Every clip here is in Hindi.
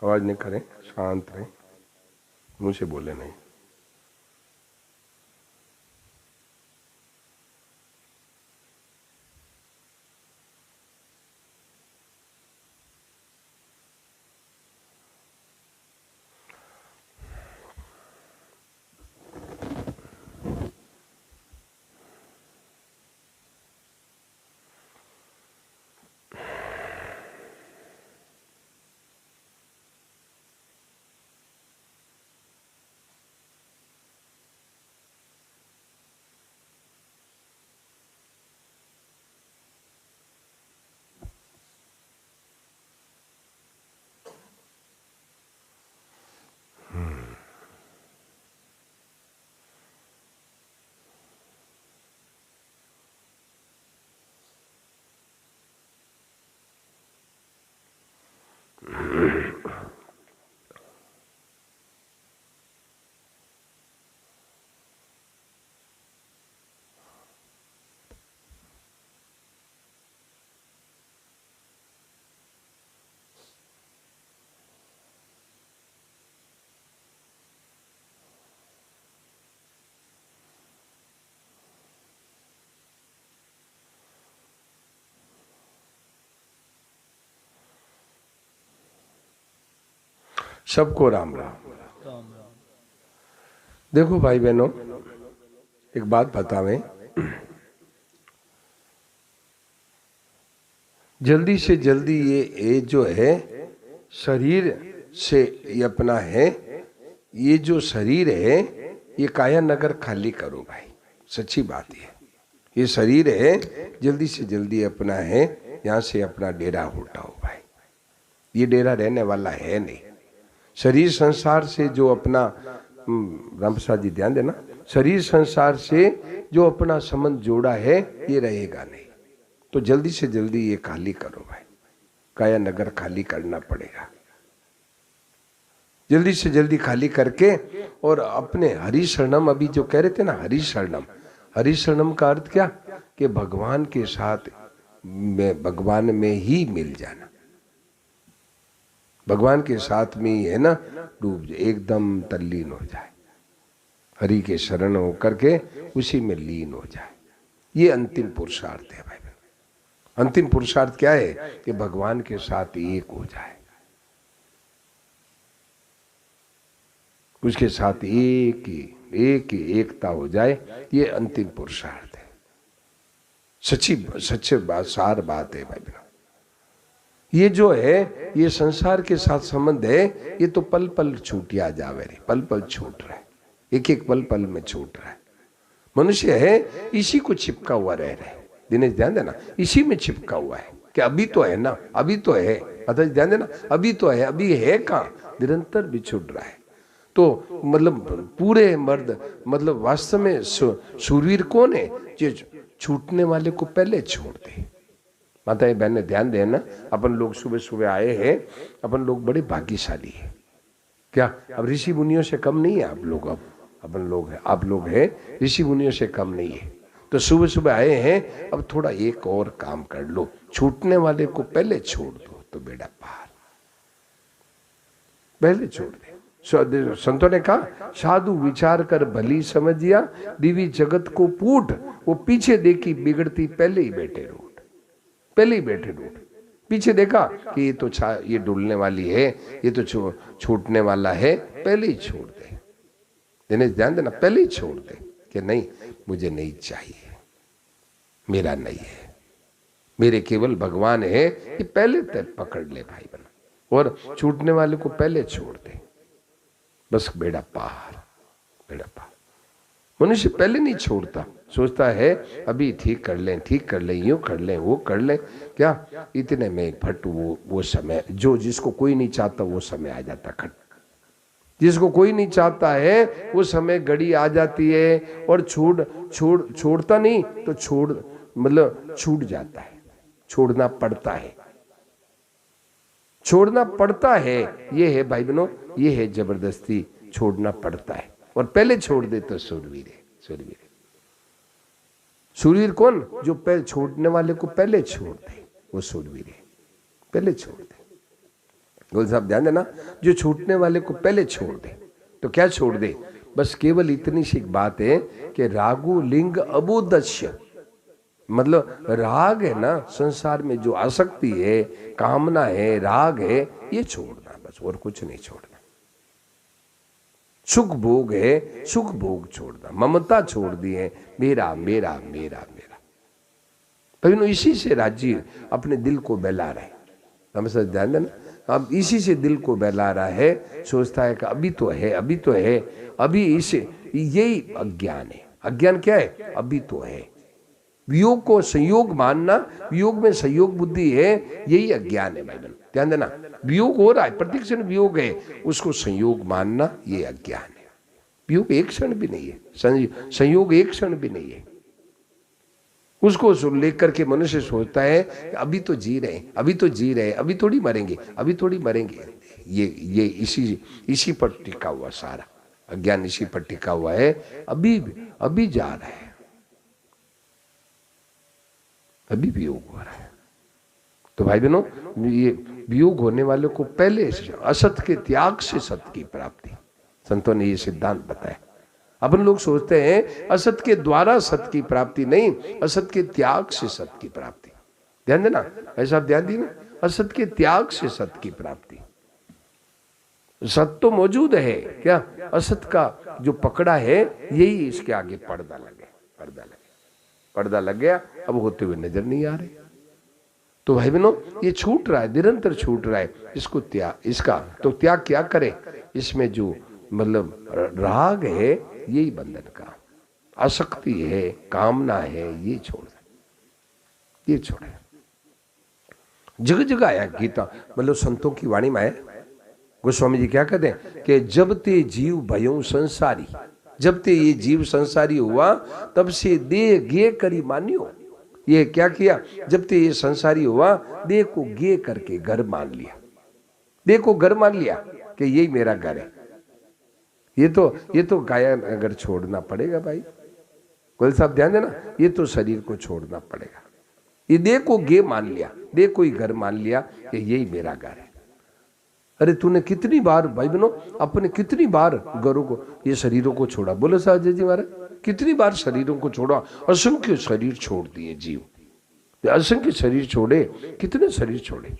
आवाज नहीं करें, शांत रहें, मुंह से बोले नहीं। सबको राम राम। देखो भाई बहनों, एक बात बतावें, जल्दी से जल्दी ये जो है शरीर से ये अपना है, ये जो शरीर है ये काया नगर खाली करो भाई, सच्ची बात ये शरीर है, जल्दी से जल्दी अपना है, यहाँ से अपना डेरा उठाओ भाई। ये डेरा रहने वाला है नहीं। शरीर संसार से जो अपना राम प्रसाद जी ध्यान देना, शरीर संसार से जो अपना संबंध जोड़ा है ये रहेगा नहीं। तो जल्दी से जल्दी ये खाली करो भाई, काया नगर खाली करना पड़ेगा। जल्दी से जल्दी खाली करके और अपने हरि शरणम, अभी जो कह रहे थे ना हरि शरणम, हरि शरणम का अर्थ क्या कि भगवान के साथ में, भगवान में ही मिल जाना, भगवान के साथ में ही है ना, डूब जाए, एकदम तल्लीन हो जाए, हरि के शरण होकर के उसी में लीन हो जाए। ये अंतिम पुरुषार्थ है भाई। अंतिम पुरुषार्थ क्या है कि भगवान के साथ एक हो जाए, उसके साथ एक ही एकता हो जाए। ये अंतिम पुरुषार्थ है। सच्चे बात, सार बात है भाई। ये जो है ये संसार के साथ संबंध है, ये तो पल पल छूटिया जावे रे, पल पल छूट रहा है, एक एक पल पल में छूट रहा है। मनुष्य है इसी को चिपका हुआ रह रहा है। दिनेश ध्यान देना, इसी में चिपका हुआ है कि अभी तो है ना, अभी तो है। अतः ध्यान देना, अभी तो है, अभी है कहाँ, निरंतर बिछुड़ रहा है। तो मतलब पूरे मर्द, मतलब वास्तव में शूरवीर कौन है, जो छूटने वाले को पहले छोड़ दे। माताएं बहनें ध्यान देना, अपन लोग सुबह सुबह आए हैं, अपन लोग बड़े भाग्यशाली हैं। क्या अब ऋषि मुनियों से कम नहीं है आप लोग? अब अपन लोग हैं, आप लोग हैं, ऋषि मुनियों से कम नहीं है। तो सुबह सुबह आए हैं, अब थोड़ा एक और काम कर लो, छूटने वाले को पहले छोड़ दो तो बेड़ा पार, पहले छोड़ दे। संतों ने कहा साधु विचार कर भली समझिया, दिवी जगत को पूट, वो पीछे देखी बिगड़ती पहले ही बैठे रूठ, पहले ही बैठे रूठ। पीछे देखा कि ये तो ये डुलने वाली है, ये तो छूटने वाला है, पहले ही छोड़ दे। ध्यान देना, पहले ही छोड़ दे कि नहीं मुझे नहीं चाहिए, मेरा नहीं है, मेरे केवल भगवान है, ये पहले तक पकड़ ले भाई बना, और छूटने वाले को पहले छोड़ दे, बस बेड़ा पार, बेड़ा पार। मनुष्य पहले नहीं छोड़ता, सोचता है अभी ठीक कर लें, ठीक कर लें, यूं कर लें, वो कर लें, क्या इतने में फट वो समय, जो जिसको कोई नहीं चाहता वो समय आ जाता खट, जिसको कोई नहीं चाहता है वो समय घड़ी आ जाती है, और छोड़ता नहीं तो मतलब छूट जाता है, छोड़ना पड़ता है, छोड़ना पड़ता है। ये है भाई बहनों, ये है जबरदस्ती, छोड़ना पड़ता है। और पहले छोड़ दे तो सूरवीर है, सूरवीर है। सूरवीर कौन? जो पहले छोड़ने वाले को पहले छोड़ दे, वो सूरवीर है, पहले छोड़ दे। गोल साहब ध्यान देना, जो छूटने वाले को पहले छोड़ दे तो क्या छोड़ दे? बस केवल इतनी सी बात है कि रागु लिंग अबोधस्य, मतलब राग है ना, संसार में जो आसक्ति है, कामना है, राग है, ये छोड़ना बस, और कुछ नहीं छोड़ना। सुख भोग है, सुख भोग छोड़ना, ममता छोड़ दी है, मेरा मेरा मेरा मेरा। तभी इसी से राज्य अपने दिल को बहला रहे, हम सब ध्यान देना, अब इसी से दिल को बहला रहा है, सोचता है कि अभी तो है, अभी तो है, अभी इसे, यही अज्ञान है। अज्ञान क्या है? अभी तो है। वियोग को संयोग मानना, वियोग में संयोग बुद्धि है, यही अज्ञान है भाई बहन, ध्यान देना। वियोग हो रहा है, प्रतिक्षण वियोग है, उसको संयोग मानना ये अज्ञान है। वियोग एक क्षण भी नहीं है, संयोग एक क्षण भी नहीं है। उसको लेकर के मनुष्य सोचता है अभी तो जी रहे, अभी तो जी रहे, अभी थोड़ी मरेंगे, अभी थोड़ी मरेंगे। ये इसी पर टिका हुआ सारा अज्ञान, इसी पर टिका हुआ है। अभी जा रहा है, अभी वियोग हो रहा है। तो भाई बहनों, ये वियोग होने वाले को पहले असत के त्याग से सत की प्राप्ति, संतों ने ये सिद्धांत बताया। अपन लोग सोचते हैं असत के द्वारा सत की प्राप्ति, नहीं, असत के त्याग से सत की प्राप्ति। ध्यान देना, ऐसा ध्यान दी ना, असत के त्याग से सत की प्राप्ति। सत तो मौजूद है, क्या असत का जो पकड़ा है यही इसके आगे पर्दा लगे, पर्दा लग गया, अब होते हुए नजर नहीं आ रहे। तो भाई बहनों, ये छूट रहा है, निरंतर छूट रहा है। इसको त्याग, इसका तो त्याग क्या करे? इसमें जो मतलब राग है, यही बंधन का, आसक्ति है, कामना है, ये छोड़, ये छोड़े। जगह जगह आया गीता, मतलब संतों की वाणी में आया। गोस्वामी जी क्या कहते हैं कि जब ते जीव भयों संसारी, जब ते ये जीव संसारी हुआ, तब से देह गे करी मानियो। ये क्या किया? जब ते ये संसारी हुआ, देह को गे करके घर मान लिया, देह को घर मान लिया कि यही मेरा घर है। ये तो काया अगर छोड़ना पड़ेगा भाई, कोई साहब ध्यान देना, ये तो शरीर को छोड़ना पड़ेगा। ये देह को गे मान लिया, देह को ही घर मान लिया कि यही मेरा घर है। अरे तूने कितनी बार भाई बहनों, अपने कितनी बार घरों को, ये शरीरों को छोड़ा? बोले साहब जी महाराज, कितनी बार शरीरों को छोड़ा? असंख्य शरीर छोड़ दिए जीव, असंख्य शरीर छोड़े। कितने शरीर छोड़े,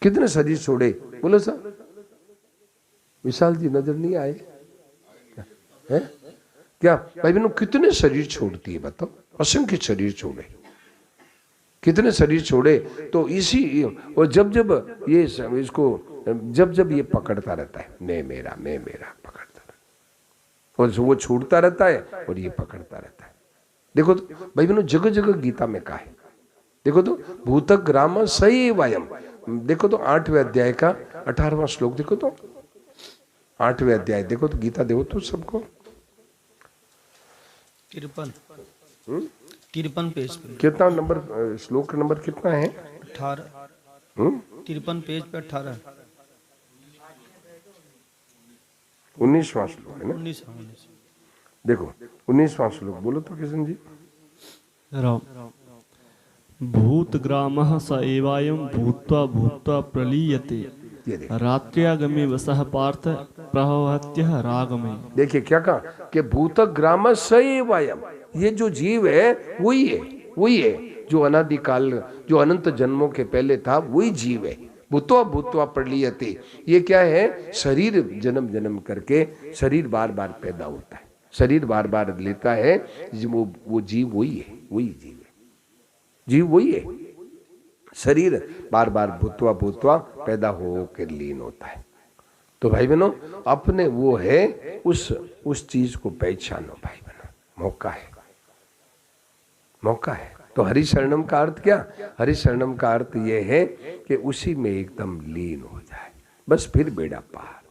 कितने शरीर छोड़े? बोले साहब विशाल जी नजर नहीं आए है क्या? भाई बहनों, कितने शरीर छोड़ती है बताओ? असंख्य शरीर छोड़े, कितने शरीर छोड़े। तो इसी, और जब जब ये इसको, जब ये पकड़ता रहता है, मैं मेरा पकड़ता रहता है, और वो छूटता रहता है और ये पकड़ता रहता है। देखो तो भाई बहनों, जगह जगह गीता में कहा है। देखो तो भूतक ग्राम सही वायम, देखो तो 8वें अध्याय का 18वां श्लोक देखो तो, 8वें अध्याय देखो तो, गीता देखो तो सबको 53 53 पेज पे। कितना नंबर, श्लोक नंबर कितना है? 18। 53 पेज पे 18। 19वां श्लोक है ना? 19। देखो 19वां श्लोक बोलो तो किशन जी। भूतग्रामः स एवायं भूत्वा भूत्वा प्रलीयते ये देखो, रात्र्यागमे वसः पार्थ प्रभवत्यः रागमे। देखिए क्या कहा कि भूतग्राम सएवायम, ये जो जीव है वही है, वही है जो अनादिकाल, जो अनंत जन्मों के पहले था, वही जीव है। भूतवा भूतवा प्रलीयते, ये क्या है? शरीर जन्म जन्म करके शरीर बार बार पैदा होता है, शरीर बार बार लेता है, वो जीव वही है, वही जीव है, जीव वही है। शरीर बार बार भूतवा भूतवा पैदा हो कर लीन होता है। तो भाई बहनों, अपने वो है, उस चीज को पहचानो भाई बहनों, मौका है, मौका है। तो हरि शरणम का अर्थ क्या? हरि शरणम का अर्थ ये है कि उसी में एकदम लीन हो जाए, बस फिर बेड़ा पार,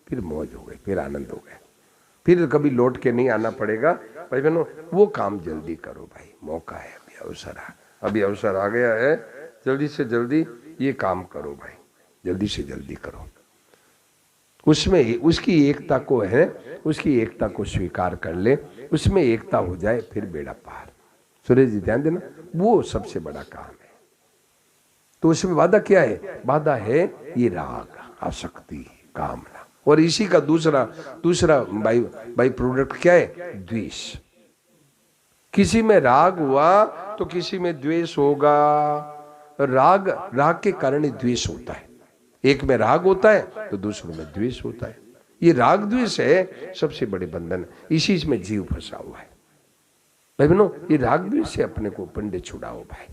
फिर मौज हो गई, फिर आनंद हो गया, फिर कभी लौट के नहीं आना पड़ेगा। भाई बहनों, वो काम जल्दी करो भाई, मौका है, अभी अवसर आ गया है, जल्दी से जल्दी ये काम करो भाई, जल्दी से जल्दी करो। उसमें उसकी एकता को है, उसकी एकता को स्वीकार कर ले, उसमें एकता हो जाए, फिर बेड़ा पार। सुरेश जी ध्यान देना, वो सबसे बड़ा काम है। तो उसमें बाधा क्या है? बाधा है ये राग, आसक्ति, कामना, और इसी का दूसरा बाई प्रोडक्ट क्या है? द्वेष। किसी में राग हुआ तो किसी में द्वेष होगा। राग के कारण ही द्वेष होता है। एक में राग होता है तो दूसरों में द्वेष होता है। ये राग द्वेष है सबसे बड़े बंधन, इसी में जीव फंसा हुआ है। भाई बहनों, ये राग द्वेष से अपने को पिंड छुड़ाओ भाई।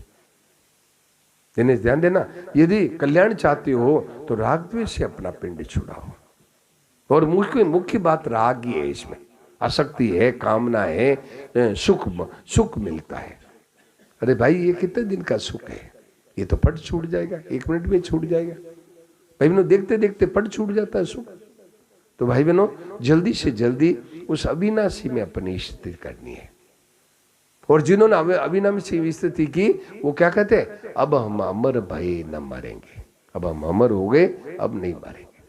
दिनेश ध्यान देना, यदि कल्याण चाहते हो तो राग द्वेष से अपना पिंड छुड़ाओ। और मुख्य बात राग ही है, इसमें आसक्ति है, कामना है, सुख मिलता है। अरे भाई, ये कितने दिन का सुख है? ये तो पट छूट जाएगा, 1 मिनट में छूट जाएगा। भाई बहनों, देखते देखते पट छूट जाता है सुख। तो भाई बहनों, जल्दी से जल्दी उस अविनाशी में अपनी स्थिति करनी है। और जिन्होंने अविनाशी स्थिति की, वो क्या कहते हैं? अब हम अमर भय न मरेंगे, अब हम अमर हो गए, अब नहीं मरेंगे।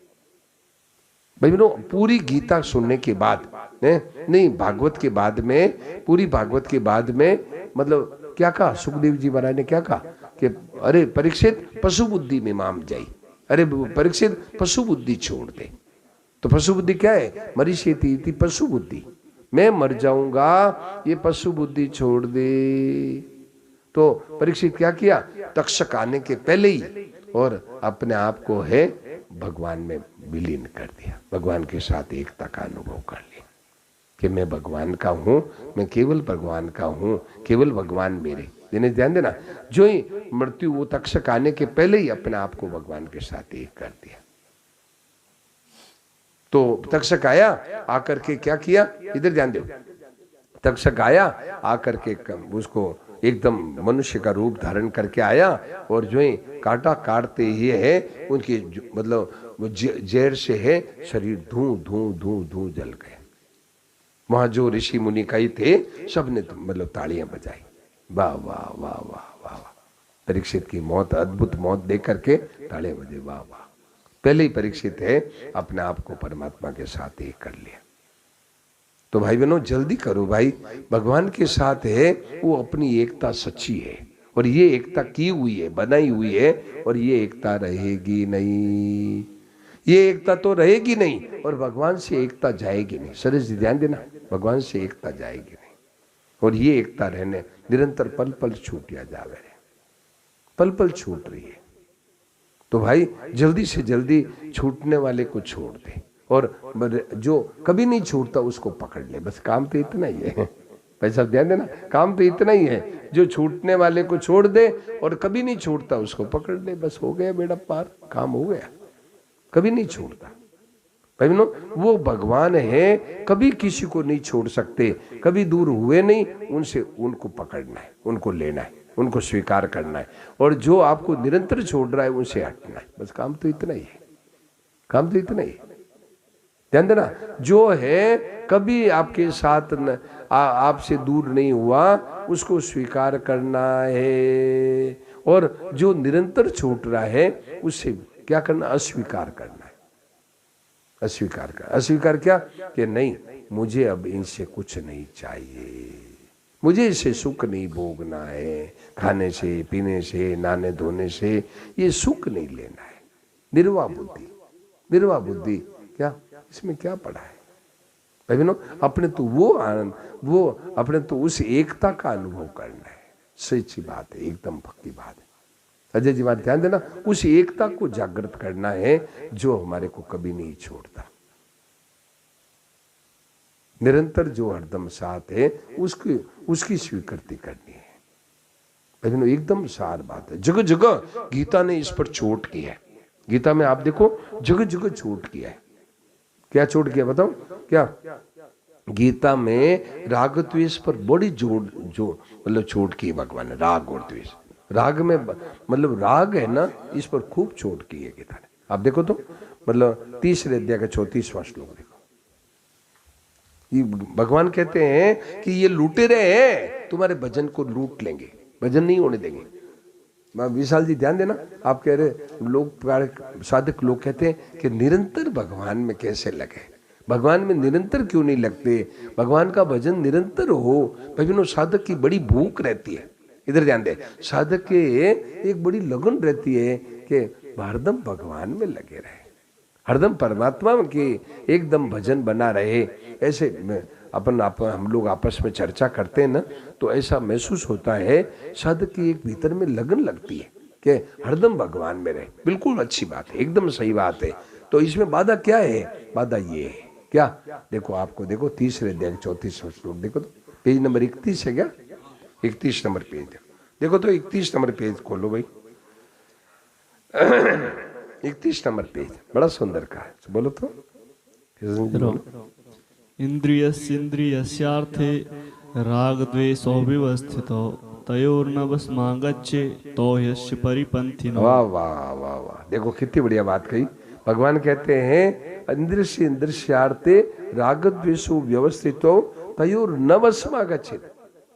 भाई बहनों, पूरी गीता सुनने के बाद, नहीं भागवत के बाद में, पूरी भागवत के बाद में, मतलब क्या कहा सुखदेव जी महाराज ने? क्या कहा कि अरे परीक्षित, पशु बुद्धि में माम जाई। अरे परीक्षित, पशु बुद्धि छोड़ दे। तो पशु बुद्धि क्या है? मरीषेति इति पशु बुद्धि, मैं मर जाऊंगा, ये पशु बुद्धि छोड़ दे। तो परीक्षित क्या किया? तक्षक आने के पहले ही और अपने आप को है भगवान में विलीन कर दिया, भगवान के साथ एकता का अनुभव कर लिया कि मैं भगवान का हूं, मैं केवल भगवान का हूं, केवल भगवान मेरे। जिन्हें ध्यान देना, जो ही मृत्यु, वो तक्षक आने के पहले ही अपने आप को भगवान के साथ एक कर दिया। तो तक्षक आया, आकर के क्या किया? इधर ध्यान दो। तक्षक आया, आकर के उसको एकदम मनुष्य का रूप धारण करके आया, और जो ही काटा काटते ही है उनके मतलब जहर से है शरीर धू धू धू धू जल गए। वहां जो ऋषि मुनि कई थे, सबने मतलब तालियां बजाई, वाह वाह वाह वाह वाह। परीक्षित की मौत, अद्भुत मौत देख करके तालियां बजे, वाह वाह। पहले ही परीक्षित है अपने आप को परमात्मा के साथ एक कर लिया। तो भाई बहनों, जल्दी करो भाई, भगवान के साथ है वो अपनी एकता सच्ची है, और ये एकता की हुई है, बनाई हुई है, और ये एकता रहेगी नहीं, ये एकता तो रहेगी नहीं, और भगवान से एकता जाएगी नहीं। सर जी ध्यान देना, भगवान से एकता जाएगी नहीं, और ये एकता रहने निरंतर पल पल छूटिया जावे, पल पल छूट रही है। तो भाई जल्दी से जल्दी छूटने वाले को छोड़ दे, और जो कभी नहीं छूटता उसको पकड़ ले। बस काम तो इतना ही है भाई साहब, ध्यान देना, काम तो इतना ही है, जो छूटने वाले को छोड़ दे और कभी नहीं छूटता उसको पकड़ ले, बस हो गया बेड़ा पार, काम हो गया। कभी नहीं छोड़ता भाई बहनों, वो भगवान है, कभी किसी को नहीं छोड़ सकते, कभी दूर हुए नहीं, उनसे उनको पकड़ना है, उनको लेना है, उनको स्वीकार करना है, और जो आपको निरंतर छोड़ रहा है उनसे हटना है। बस काम तो इतना ही है, काम तो इतना ही है। ध्यान देना, जो है कभी आपके साथ आपसे दूर नहीं हुआ, उसको स्वीकार करना है, और जो निरंतर छूट रहा है उससे क्या करना, अस्वीकार करना है। अस्वीकार कर, अस्वीकार क्या कि नहीं मुझे अब इनसे कुछ नहीं चाहिए, मुझे इससे सुख नहीं भोगना है, खाने से पीने से नहाने धोने से ये सुख नहीं लेना है। निर्वाह बुद्धि, निर्वाह बुद्धि क्या, इसमें क्या पड़ा है भाई बहनों, अपने तो वो आनंद, वो अपने तो उस एकता का अनुभव करना है। सच्ची बात है, एकदम पक्की बात है। अजय जी बात ध्यान देना, उस एकता को जागृत करना है जो हमारे को कभी नहीं छोड़ता, निरंतर जो हरदम साथ है उसकी स्वीकृति करनी है। लेकिन एकदम सार बात है, जगह जगह गीता ने इस पर चोट की है। गीता में आप देखो जगह जगह चोट किया है। क्या चोट किया बताओ, क्या गीता में राग द्वेष पर बड़ी जोर जो मतलब चोट की भगवान ने, राग और द्वेष। राग में मतलब राग है ना, इस पर खूब चोट की है गीता ने। आप देखो तो मतलब 3रे अध्याय का 34वां श्लोक देखो, ये भगवान कहते हैं कि ये लुटेरे हैं, तुम्हारे भजन को लूट लेंगे, भजन नहीं होने देंगे। विशाल जी ध्यान देना, आप कह रहे लोग साधक लोग कहते हैं कि निरंतर भगवान में कैसे लगे, भगवान में निरंतर क्यों नहीं लगते, भगवान का भजन निरंतर हो। भजनों साधक की बड़ी भूख रहती है, इधर ध्यान दे, साधक के एक बड़ी लगन रहती है कि हरदम भगवान में लगे रहे, हरदम परमात्मा के एकदम भजन बना रहे। ऐसे हम लोग आपस में चर्चा करते हैं ना, तो ऐसा महसूस होता है साधक की एक भीतर में लगन लगती है कि हरदम भगवान में रहे। बिल्कुल अच्छी बात है, एकदम सही बात है। तो इसमें बाधा क्या है, बाधा ये है क्या, देखो आपको देखो 3रे अध्याय 34वां श्लोक देखो तो, पेज नंबर 31 है क्या, 31 नंबर पेज देखो तो, 31 नंबर पेज खोलो भाई, 31 नंबर पेज, बड़ा सुंदर का है, बोलो तो। इंद्रियस्यार्थे राग द्वेषो विवस्थितो तयोर्नवस्मागच्छे तो ह्यस्य परिपन्थिनो। वाह वाह वाह वाह, देखो कितनी बढ़िया बात कही। भगवान कहते हैं इंद्रियस्यार्थे राग द्वेषो व्यवस्थितो तयोर्नवस्मागच्छेत्।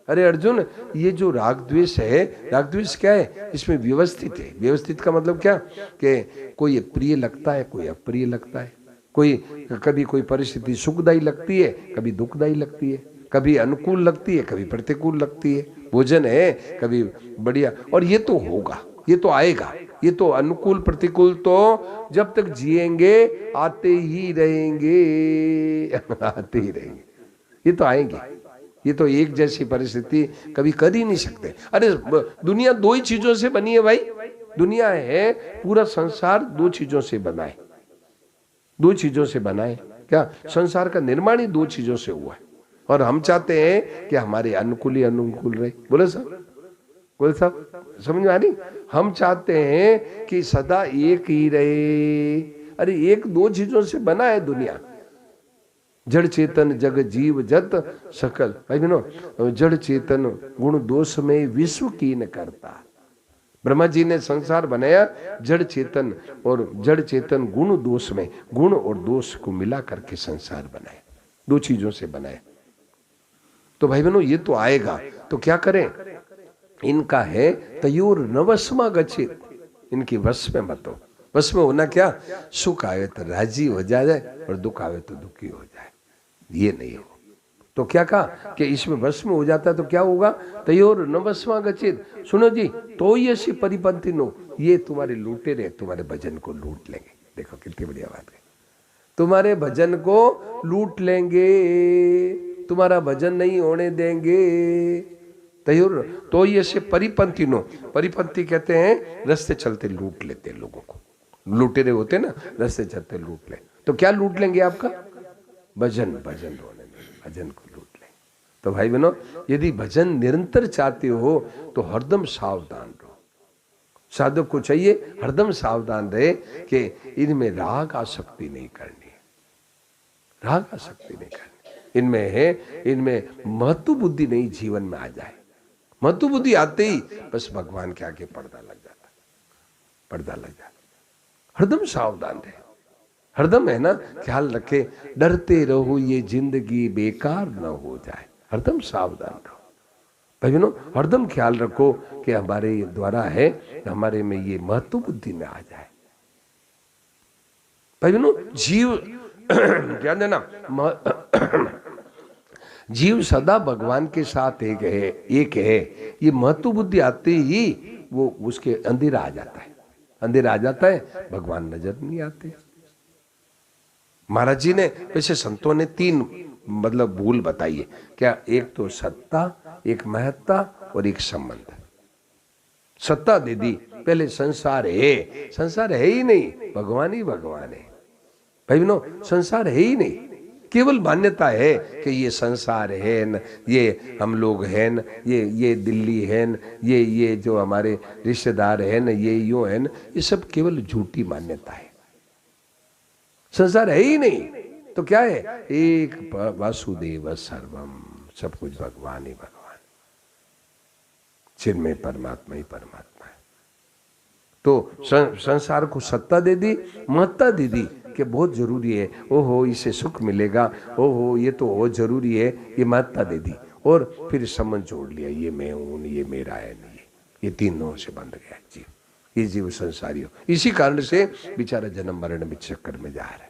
अरे अर्जुन, ये जो राग द्वेष है, राग द्वेष क्या है, इसमें व्यवस्थित है। व्यवस्थित का मतलब क्या कि कोई प्रिय लगता है, कोई अप्रिय लगता है, कोई कभी कोई परिस्थिति सुखदायी लगती है, कभी दुखदायी लगती है, कभी अनुकूल लगती है, कभी प्रतिकूल लगती है। भोजन है कभी बढ़िया, और ये तो होगा, ये तो आएगा, ये तो अनुकूल प्रतिकूल तो जब तक जिएंगे आते ही रहेंगे आते ही रहेंगे, ये तो आएंगे। ये तो एक जैसी परिस्थिति कभी कर ही नहीं सकते। अरे दुनिया 2 ही चीजों से बनी है भाई, दुनिया है, पूरा संसार 2 चीजों से बना है, 2 चीजों से बना है। क्या संसार का निर्माण ही 2 चीजों से हुआ है, और हम चाहते हैं कि हमारे अनुकूल ही अनुकूल रहे। बोले साहब समझ में आ रही, हम चाहते हैं कि सदा एक ही रहे। अरे 1-2 चीजों से बना है दुनिया, जड़ चेतन जग जीव जत सकल। भाई बहनों, जड़ चेतन गुण दोष में विश्व कीन करता। ब्रह्मा जी ने संसार बनाया जड़ चेतन, और जड़ चेतन गुण दोष में, गुण और दोष को मिला करके संसार बनाया, 2 चीजों से बनाया। तो भाई बहनों ये तो आएगा, तो क्या करें, इनका है तयोर नवस्मा गच्छेत्, इनकी वश में मत हो। वश में होना क्या, सुख आवे तो राजी हो जाए और दुख आवे तो दुखी हो जाए, ये नहीं हो। तो क्या कहा कि इसमें वश में हो जाता है तो क्या होगा, तयोर नवस्मा गच्छेत्। सुनो जी, तो ये सी परिपंथी नो, ये तुम्हारे लूटे रहे, तुम्हारे भजन को लूट लेंगे। देखो कितनी बढ़िया बात है, तुम्हारे भजन को लूट लेंगे, तुम्हारा भजन नहीं होने देंगे। तयोर तो ये से परिपंथी नो, परिपंथी कहते हैं रस्ते चलते लूट लेते लोगों को, लुटेरे होते ना, रस्ते चलते लूट ले। तो क्या लूट लेंगे आपका भजन, भजन होने में, भजन को लूट ले। तो भाई बहनों, यदि भजन निरंतर चाहते हो तो हरदम सावधान रहो। साधक को चाहिए हरदम सावधान रहे कि इनमें राग आसक्ति नहीं करनी, राग आसक्ति नहीं करनी, इनमें है, इनमें महत्व बुद्धि नहीं जीवन में आ जाए। महत्व बुद्धि आते ही बस भगवान के आगे पर्दा लग जाता, पर्दा लग जाता। हरदम सावधान रहे, हरदम है ना ख्याल रखे, डरते रहो ये जिंदगी बेकार न हो जाए, हरदम सावधान रहो। भाई बहनों, हरदम ख्याल रखो कि हमारे द्वारा है, हमारे में ये महत्व बुद्धि में आ जाए। भाई बहनों, जीव ध्यान देना, जीव सदा भगवान के साथ एक है। ये महत्व बुद्धि आते ही वो उसके अंधेरा आ जाता है, अंधेरा आ जाता है, भगवान नजर नहीं आते। महाराज जी ने, वैसे संतों ने तीन मतलब भूल बताई है क्या, एक तो सत्ता, एक महत्ता और एक संबंध। सत्ता दे दी, पहले संसार है, संसार है ही नहीं, भगवान ही भगवान है। भाई बहनों, संसार है ही नहीं, केवल मान्यता है कि ये संसार है न, ये हम लोग हैं न, ये दिल्ली है न, ये जो हमारे रिश्तेदार हैं न, ये यूं है न, ये सब केवल झूठी मान्यता है। संसार है ही नहीं तो क्या है, एक वासुदेव सर्वम, सब कुछ भगवान ही भगवान, चिन्मय परमात्मा ही परमात्मा है। तो संसार को सत्ता दे दी, महत्ता दे दी कि बहुत जरूरी है, ओहो इससे सुख मिलेगा, ओहो ये तो बहुत जरूरी है, ये महत्ता दे दी। और फिर संबंध जोड़ लिया, ये मैं हूं, ये मेरा है नहीं, ये तीनों से बंध गया जीव। ये जीव संसारी हो, इसी कारण से बेचारा जन्म मरण में चक्कर में जा रहा है।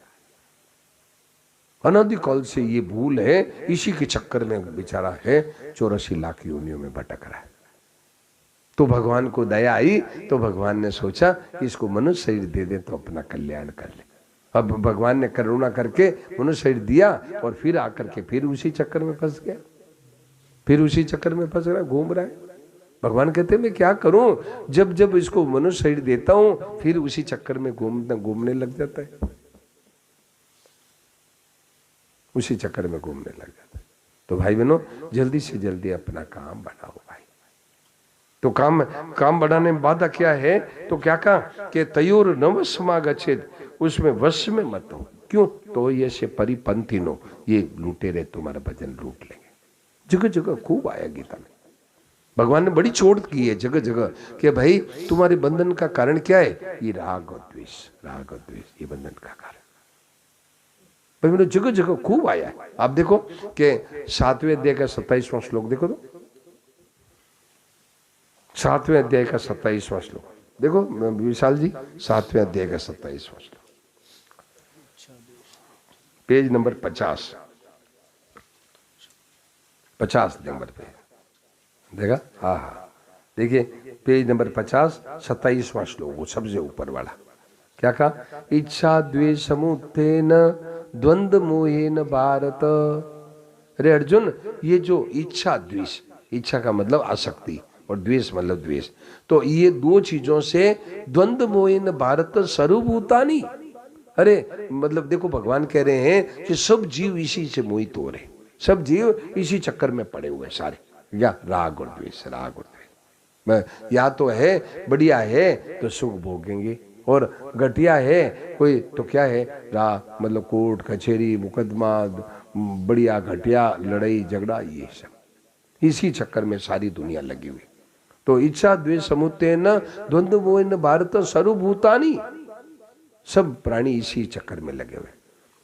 अनादिकाल से ये भूल है, इसी के चक्कर में बेचारा है 84 लाख योनियों में भटक रहा है। तो भगवान को दया आई, तो भगवान ने सोचा कि इसको मनुष्य शरीर दे दे तो अपना कल्याण कर ले। अब भगवान ने करुणा करके मनुष्य शरीर दिया, और फिर आकर के फिर उसी चक्कर में फंस गया, फिर उसी चक्कर में फंस रहा, घूम रहा है। भगवान कहते मैं क्या करूं, जब जब इसको मनुष्य शरीर देता हूं फिर उसी चक्कर में घूमने लग जाता है, उसी चक्कर में घूमने लग जाता है। तो भाई बहनों, जल्दी से जल्दी अपना काम बढ़ाओ भाई। तो काम बढ़ाने में बाधा क्या है, तो क्या कहा कि तयोर नवसमागच्छेद, उसमें वश में मत हो। क्यों, तो ये से परिपंथी नो, ये लुटेरे तुम्हारा भजन लूट लेंगे। जगह जगह खूब आया गीता में, भगवान ने बड़ी चोट की है जगह जगह कि भाई तुम्हारे बंधन का कारण क्या है, ये राग और द्वेष, राग और द्वेष ये बंधन का कारण। भाई मैंने जगह जगह खूब आया है। आप देखो कि 7वें अध्याय का 27वां श्लोक देखो, तो 7वें अध्याय का 27वां श्लोक देखो विशाल जी, 7वें अध्याय का 27वां श्लोक, पेज नंबर 50 नंबर पे देखा, हाँ देखिए पेज नंबर 50 27वां श्लोक, वो सबसे ऊपर वाला। क्या कहा, इच्छा द्वेष समुत्थेन द्वंद्व मोहेन भारत। अरे अर्जुन, ये जो इच्छा द्वेष, इच्छा का मतलब आसक्ति और द्वेष मतलब द्वेष, तो ये दो चीजों से द्वंद्व मोहेन भारत सर्वभूतानि। अरे मतलब देखो भगवान कह रहे हैं कि सब जीव इसी से मोहित हो रहे, सब जीव इसी चक्कर में पड़े हुए सारे, या राग और द्वेष, राग और द्वेष। या तो है बढ़िया है तो सुख भोगेंगे, और घटिया है कोई तो क्या है, मतलब कोर्ट कचहरी मुकदमा, बढ़िया घटिया लड़ाई झगड़ा, ये सब इसी चक्कर में सारी दुनिया लगी हुई। तो इच्छा द्वेष समुत्थेन द्वंद्व मोहेन भारत सर्वभूतानि, सब प्राणी इसी चक्कर में लगे हुए।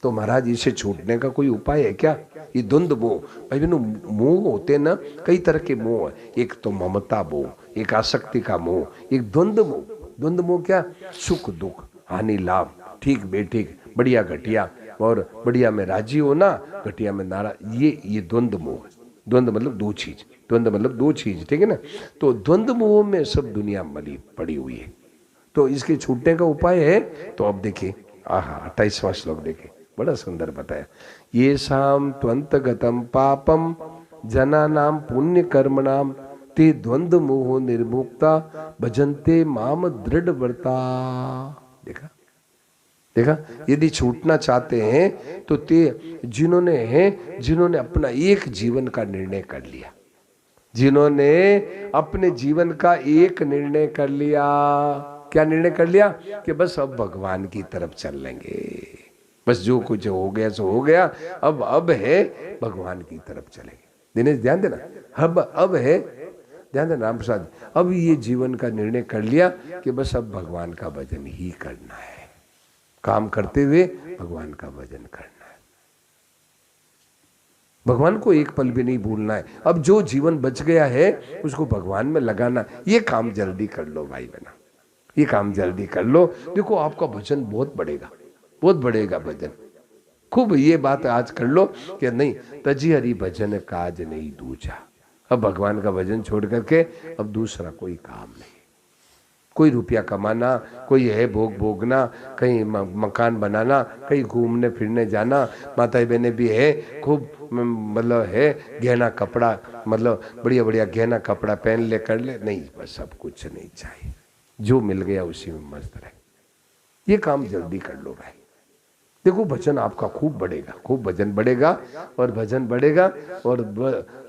तो महाराज इसे छूटने का कोई उपाय है क्या, ये द्वंद्व मोह। भाई बहनों, मोह होते ना कई तरह के मोह, एक तो ममता मोह, एक आसक्ति का मोह, एक द्वंद्व मोह। द्वंद्व मोह क्या, सुख दुख, हानि लाभ, ठीक बेठीक, बढ़िया घटिया, और बढ़िया में राजी होना, घटिया में नाराज, ये द्वंद्व मोह। द्वंद्व मतलब दो चीज, द्वंद्व मतलब दो चीज, ठीक है ना। तो द्वंद्व मोह में सब दुनिया मली पड़ी हुई है। तो इसके छूटने का उपाय है, तो अब देखिए 28वां श्लोक देखिए, बड़ा सुंदर बताया। ये शाम त्वंतगतम पापम जनानाम पुण्य कर्मणाम ते द्वंद्व मोह निर्मुक्ता भजन्ते माम दृढ़ व्रता। देखा देखा, यदि छूटना चाहते हैं तो ते जिन्होंने अपना एक जीवन का निर्णय कर लिया, जिन्होंने अपने जीवन का एक निर्णय कर लिया। क्या निर्णय कर लिया, कि बस अब भगवान की तरफ चल लेंगे, बस जो कुछ हो गया सो हो गया, अब है भगवान की तरफ चलेंगे। दिनेश ध्यान देना, अब है, ध्यान देना राम प्रसाद, अब ये जीवन का निर्णय कर लिया कि बस अब भगवान का भजन ही करना है, काम करते हुए भगवान का भजन करना है। भगवान को एक पल भी नहीं भूलना है। अब जो जीवन बच गया है उसको भगवान में लगाना। ये काम जल्दी कर लो भाई बहना, ये काम जल्दी कर लो। देखो आपका भजन बहुत बढ़ेगा, बहुत बढ़ेगा भजन। खूब ये बात आज कर लो कि नहीं, तजी हरि भजन काज नहीं दूजा। अब भगवान का भजन छोड़ करके अब दूसरा कोई काम नहीं। कोई रुपया कमाना, कोई है भोग भोगना, कहीं मकान बनाना, कहीं घूमने फिरने जाना, माता बहने भी है खूब, मतलब है गहना कपड़ा, मतलब बढ़िया बढ़िया गहना कपड़ा पहन ले कर ले, नहीं बस सब कुछ नहीं चाहिए। जो मिल गया उसी में मस्त रहे। ये काम जल्दी कर लो भाई। देखो भजन आपका खूब बढ़ेगा, खूब भजन बढ़ेगा और भजन बढ़ेगा और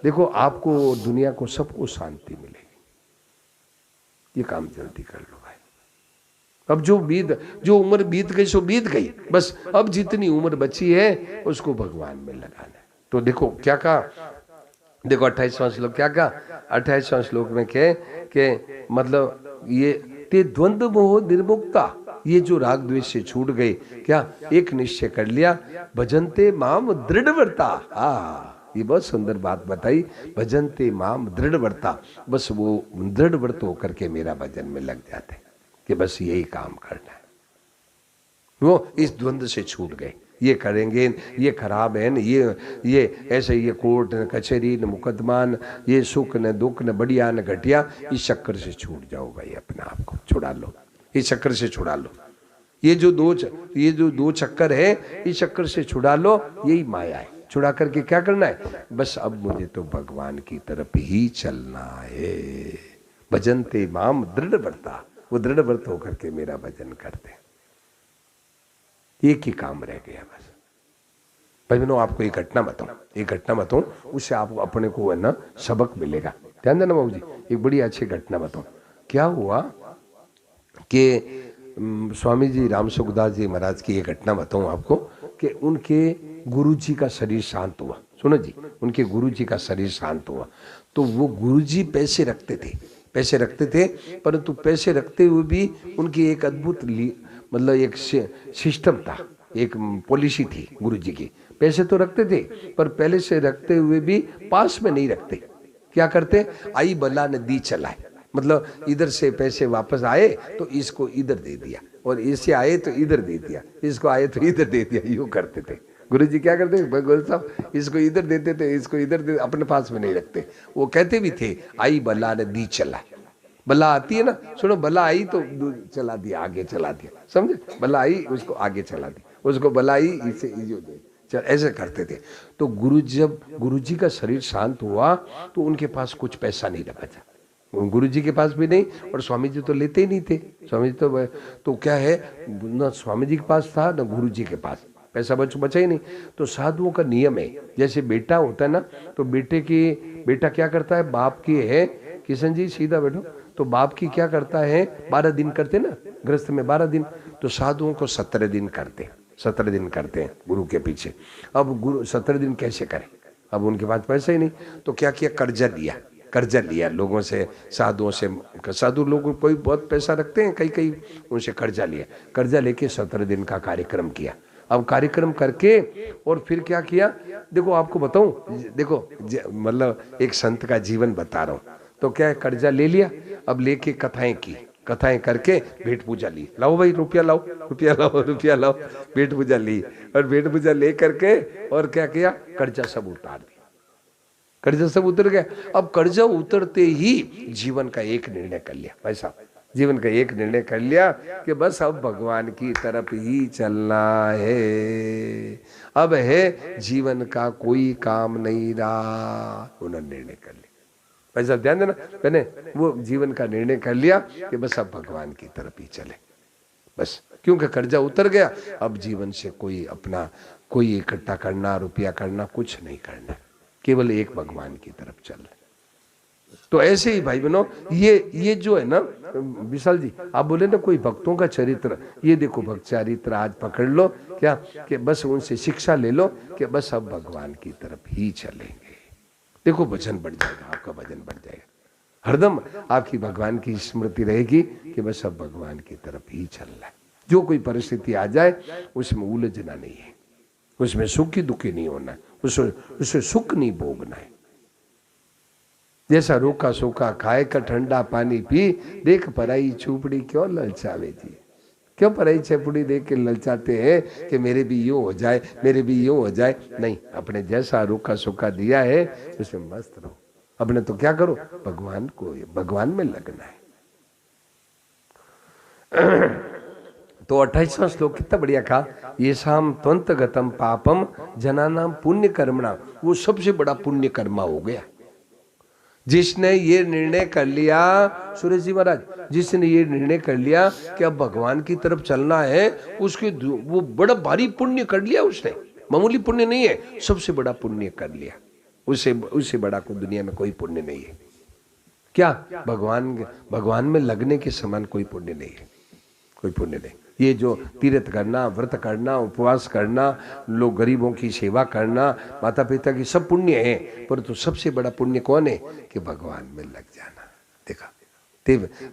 देखो आपको दुनिया को सबको शांति मिलेगी। ये काम जल्दी कर लो भाई। अब जो उम्र बीत गई सो बीत गई, बस अब जितनी उम्र बची है उसको भगवान में लगाना है। तो देखो क्या कहा, देखो 28वां श्लोक क्या कहा, 28वां श्लोक में कहे कि मतलब ये ते द्वंद्व मोह निर्मुक्ता, ये जो राग द्वेष से छूट गए, क्या एक निश्चय कर लिया, भजनते माम दृढ़ व्रता। ये बहुत सुंदर बात बताई, भजनते माम दृढ़ व्रता। बस वो दृढ़ व्रत होकर के मेरा भजन में लग जाते कि बस यही काम करना है। वो इस द्वंद्व से छूट गए, ये करेंगे, ये खराब है न, ये ऐसे, ये कोर्ट न कचहरी न मुकदमा न, ये सुख न दुख न बढ़िया न घटिया, इस चक्कर से छूट जाओ भाई, अपने आप को छुड़ा लो, इस चक्कर से छुड़ा लो। ये जो दो चक्कर है, इस चक्कर से छुड़ा लो, यही माया है। छुड़ा करके क्या करना है, बस अब मुझे तो भगवान की तरफ ही चलना है। भजनते माम दृढ़ व्रता, वो दृढ़ व्रत होकर के मेरा भजन करते। एक ही काम रह गया बस। भाई बहनों आपको एक घटना बताऊं, उससे आपको अपने को है ना सबक मिलेगा। ध्यान देना बाबू जी, एक बड़ी अच्छी घटना बताऊं। क्या हुआ कि स्वामी जी राम सुखदास जी महाराज की एक घटना बताऊं आपको कि उनके गुरुजी का शरीर शांत हुआ। सुनो जी, उनके गुरुजी का शरीर शांत हुआ तो वो गुरुजी पैसे रखते थे, परंतु पैसे रखते हुए भी उनकी एक अद्भुत मतलब एक सिस्टम था, एक पॉलिसी थी गुरुजी की। पैसे तो रखते थे पर पहले से रखते हुए भी पास में नहीं रखते। क्या करते, आई बला नदी चलाए, मतलब इधर से पैसे वापस आए तो इसको इधर दे दिया, और इससे आए तो इधर दे दिया, इसको आए तो इधर दे दिया, यूं करते थे गुरुजी। क्या करते गुरु साहब, इसको इधर देते थे, इसको इधर दे, अपने पास में नहीं रखते। वो कहते भी थे आई बला नदी चला। बला आती है ना, सुनो, बला आई तो चला दिया, आगे चला दिया, समझे, बला आई उसको आगे चला दिया, उसको बला आई इसे चल, ऐसे करते थे। तो जब गुरुजी का शरीर शांत हुआ तो उनके पास कुछ पैसा नहीं रखा था, गुरुजी के पास भी नहीं, और स्वामी जी तो लेते ही नहीं थे। स्वामी जी तो क्या है, न स्वामी जी के पास था न गुरुजी के पास, पैसा बचा ही नहीं। तो साधुओं का नियम है, जैसे बेटा होता है ना, तो बेटा क्या करता है, बाप की है, किशन जी सीधा बैठो, तो बाप की क्या करता है, 12 दिन करते ना, गृहस्थ में 12 दिन, तो साधुओं को 17 दिन करते हैं गुरु के पीछे। अब गुरु 17 दिन कैसे करें, अब उनके पास पैसा ही नहीं, तो क्या किया, कर्जा लिया लोगों से, साधुओं से। साधु लोग कोई बहुत पैसा रखते हैं, कई उनसे कर्जा लेके 17 दिन का कार्यक्रम किया। अब कार्यक्रम करके और फिर क्या किया, देखो आपको बताऊं, देखो मतलब एक संत का जीवन बता रहा हूं। तो क्या है, कर्जा ले लिया, अब लेके कथाएं करके भेंट पूजा ली, लाओ भाई रुपया लाओ, भेंट पूजा ली, और भेंट पूजा ले करके और क्या किया, कर्जा सब उतार दिया, कर्जा सब उतर गया। अब कर्जा उतरते ही जीवन का एक निर्णय कर लिया भाई साहब, जीवन का एक निर्णय कर लिया कि बस अब भगवान की तरफ ही चलना है, अब है जीवन का कोई काम नहीं रहा, उन्होंने निर्णय कर लिया। भाई साहब ध्यान देना, मैंने वो जीवन का निर्णय कर लिया कि बस अब भगवान की तरफ ही चले, बस, क्योंकि कर्जा उतर गया। अब जीवन से कोई इकट्ठा करना, रुपया करना, कुछ नहीं करना, केवल एक भगवान की तरफ चल। तो ऐसे ही भाई बहनों, ये जो है ना विशाल जी, आप बोले ना कोई भक्तों का चरित्र, ये देखो भक्त चरित्र आज पकड़ लो, क्या कि बस उनसे शिक्षा ले लो कि बस अब भगवान की तरफ ही चलेंगे। देखो भजन बढ़ जाएगा, आपका भजन बढ़ जाएगा, हरदम आपकी भगवान की स्मृति रहेगी कि बस अब भगवान की तरफ ही चलना है। जो कोई परिस्थिति आ जाए उसमें उलझना नहीं है, उसमें सुखी दुखी नहीं होना, उसे सुख नहीं भोगना है। जैसा रूखा सूखा खाए का ठंडा पानी पी, देख पराई चूपड़ी क्यों ललचावे जी। क्यों पराई चौपड़ी देख के ललचाते हैं कि मेरे भी यूं हो जाए, मेरे भी यूं हो जाए। नहीं, अपने जैसा रूखा सूखा दिया है उसे मस्त रहो। अपने तो क्या करो, भगवान में लगना है। तो 28वां श्लोक कितना बढ़िया कहा, ये शाम त्वंत गतम पापम जनानाम पुण्य कर्मणा। वो सबसे बड़ा पुण्य कर्मा हो गया जिसने ये निर्णय कर लिया। सुरेश जी महाराज, जिसने ये निर्णय कर लिया कि अब भगवान की तरफ चलना है, उसके वो बड़ा भारी पुण्य कर लिया उसने। मामूली पुण्य नहीं है, सबसे बड़ा पुण्य कर लिया। उससे बड़ा को दुनिया में कोई पुण्य नहीं है। क्या भगवान में लगने के समान कोई पुण्य नहीं है, कोई पुण्य नहीं। ये जो तीर्थ करना, व्रत करना, उपवास करना, लोग गरीबों की सेवा करना, माता पिता की, सब पुण्य है, परंतु सबसे बड़ा पुण्य कौन है कि भगवान में लग जाना। देखा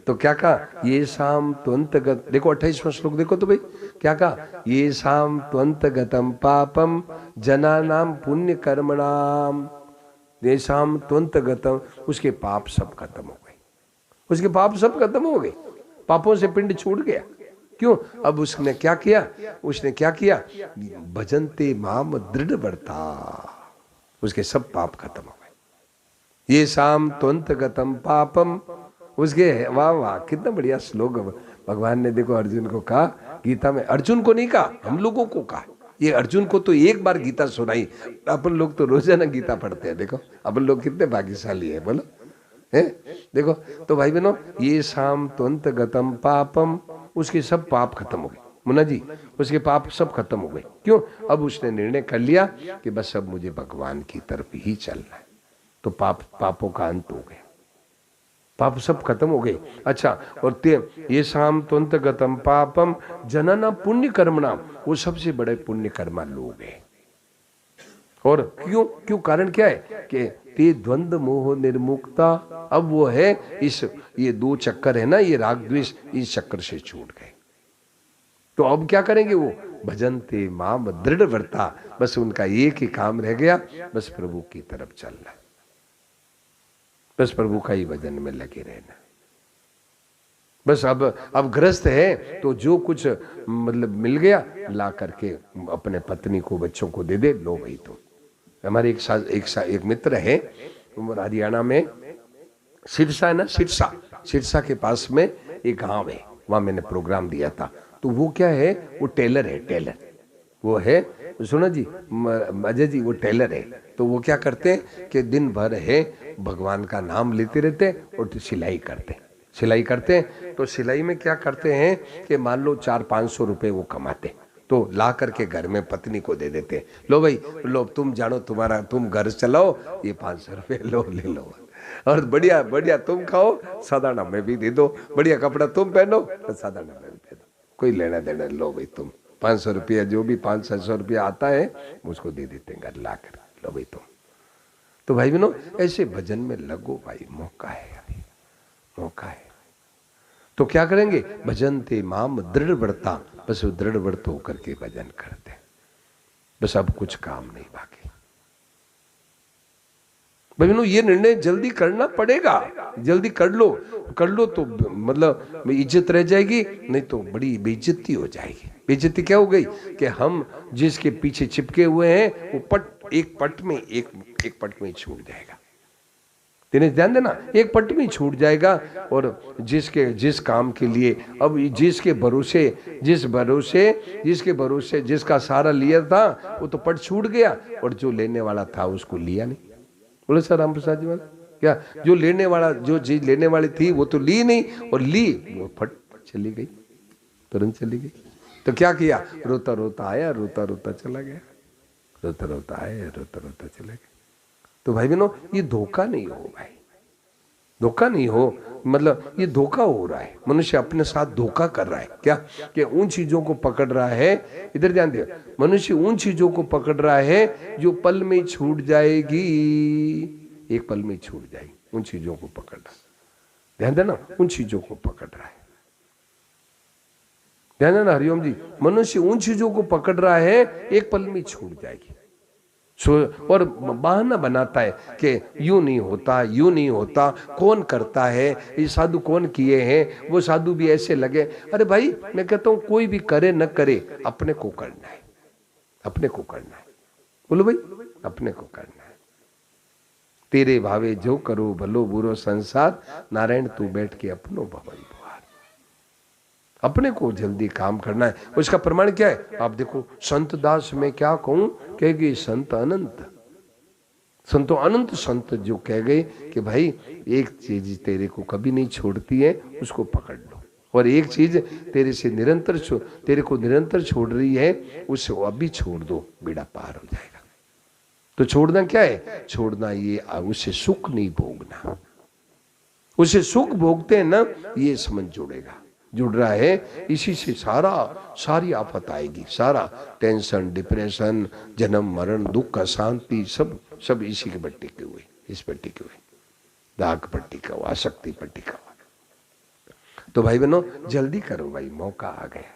तो क्या कहा, ये शाम त्वंत गत, देखो 28वां श्लोक देखो तो भाई क्या कहा, ये शाम त्वंत गतम पापम जनानाम पुण्य कर्मणाम। ये शाम त्वंत गतम, उसके पाप सब खत्म हो गए, उसके पाप सब खत्म हो गए, पापों से पिंड छूट गया। क्यों? अब उसने क्या किया, भजनते माम दृढ़ बढ़ता, उसके सब पाप खत्म हो गए। ये शाम त्वंत गतम पापम, उसके, वाह वाह कितना बढ़िया श्लोक भगवान ने देखो अर्जुन को कहा गीता में। अर्जुन को नहीं कहा, हम लोगों को कहा। ये अर्जुन को तो एक बार गीता सुनाई, अपन लोग तो रोजाना गीता पढ़ते हैं। देखो अपन लोग कितने भाग्यशाली है, बोलो है। देखो तो भाई बहनों, ये शाम त्वंत गतम पापम, उसके सब पाप खत्म हो गए। मुन्ना जी, उसके पाप सब खत्म हो गए। क्यों? अब उसने निर्णय कर लिया कि बस अब मुझे भगवान की तरफ ही चलना है। तो पापों का अंत हो गया, पाप सब खत्म हो गए। अच्छा, और ये शाम त्वंत गतम पापम जनना पुण्य कर्मणा, वो सबसे बड़े पुण्य कर्मा लोग हैं। और क्यों कारण क्या है कि ते द्वंद्व मोह निर्मुक्ता। अब वो है ये दो चक्कर है ना, ये राग द्वेष, इस चक्कर से छूट गए। तो अब क्या करेंगे वो, भजनते माम दृढ़ व्रता, बस उनका एक ही काम रह गया, बस प्रभु की तरफ चलना, बस प्रभु का ही भजन में लगे रहना। बस अब ग्रस्त है तो जो कुछ मतलब मिल गया ला करके अपने पत्नी को, बच्चों को दे दे, लो भाई। तो हमारे एक मित्र है हरियाणा में, सिरसा है ना, सिरसा के पास में एक गांव है, वहां मैंने प्रोग्राम दिया था। तो वो क्या है, वो टेलर है, टेलर वो है। सुनो जी अजय जी, वो टेलर है। तो वो क्या करते हैं कि दिन भर है भगवान का नाम लेते रहते और सिलाई करते हैं। तो सिलाई में क्या करते हैं कि मान लो 400-500 रुपए वो कमाते, तो ला करके घर में पत्नी को दे देते हैं। लो भाई, लो तुम जानो, तुम घर चलाओ, ये 500 रुपए लो, ले लो, और बढ़िया बढ़िया तुम खाओ, साधारण में भी दे दो, बढ़िया कपड़ा तुम पहनो, साधारण में भी दे दो, कोई लेना देना। लो भाई तुम 500 रुपया, जो भी 500-600 रुपया आता है मुझको दे देते हैं घर ला कर, लो भाई तुम। तो भाई बहनों, ऐसे भजन में लगो भाई, मौका है, मौका है। तो क्या करेंगे, भजनते माम दृढ़ बढ़ता, बस दृढ़ बढ़ होकर के भजन करते, बस अब कुछ काम नहीं बाकी। बहनों, ये निर्णय जल्दी करना पड़ेगा, जल्दी कर लो तो मतलब इज्जत रह जाएगी, नहीं तो बड़ी बेइज्जती हो जाएगी। बेइज्जती क्या हो गई कि हम जिसके पीछे चिपके हुए हैं वो एक पट में ही छूट जाएगा। तेने ध्यान देना, एक पट में छूट जाएगा। और जिस काम के लिए अब जिसके भरोसे जिसका सहारा लिया था वो तो पट छूट गया, और जो लेने वाला था उसको लिया नहीं। बोले सर राम प्रसाद जी वाला क्या, जो चीज लेने वाली थी वो तो ली नहीं, और ली वो फट चली गई, तुरंत चली गई। तो क्या किया, रोता रोता आया, रोता रोता चला गया, रोता रोता आया, रोता रोता चला गया। तो भाई बहनों, ये धोखा नहीं हो भाई, धोखा नहीं हो, मतलब ये धोखा हो रहा है। मनुष्य अपने साथ धोखा कर रहा है। क्या कि उन चीजों को पकड़ रहा है, इधर ध्यान दे, मनुष्य उन चीजों को पकड़ रहा है जो पल में छूट जाएगी, एक पल में छूट जाएगी। उन चीजों को पकड़ रहा है, ध्यान देना, उन चीजों को पकड़ रहा है, ध्यान देना हरिओम जी। मनुष्य उन चीजों को पकड़ रहा है, एक पल में छूट जाएगी। और बहाना बनाता है कि यूं नहीं होता, यूं नहीं होता, कौन करता है, ये साधु कौन किए हैं, वो साधु भी ऐसे लगे। अरे भाई मैं कहता हूं कोई भी करे न करे, अपने को करना है, अपने को करना है। बोलो भाई, अपने को करना है। तेरे भावे जो करो भलो बुरो संसार, नारायण तू बैठ के अपनो भवन बुहार। अपने को जल्दी काम करना है। उसका प्रमाण क्या है? आप देखो संत दास में क्या कहूं, कहेगी संत अनंत, संतो अनंत संत जो कह गए कि भाई एक चीज तेरे को कभी नहीं छोड़ती है, उसको पकड़ लो, और एक चीज तेरे से निरंतर तेरे को निरंतर छोड़ रही है, उसे अभी छोड़ दो, बेड़ा पार हो जाएगा। तो छोड़ना क्या है? छोड़ना ये उसे सुख नहीं भोगना। उसे सुख भोगते हैं ना, ये समझ जुड़ेगा, जुड़ रहा है, इसी से सारी आफत आएगी, सारा टेंशन, डिप्रेशन, जन्म मरण, दुख, अशांति, सब इसी के पर टिके हुए, इस पर टिके हुए, दाग पर टिका हुआ, आसक्ति पर टिका हुआ। तो भाई बहनों जल्दी करो भाई, मौका आ गया,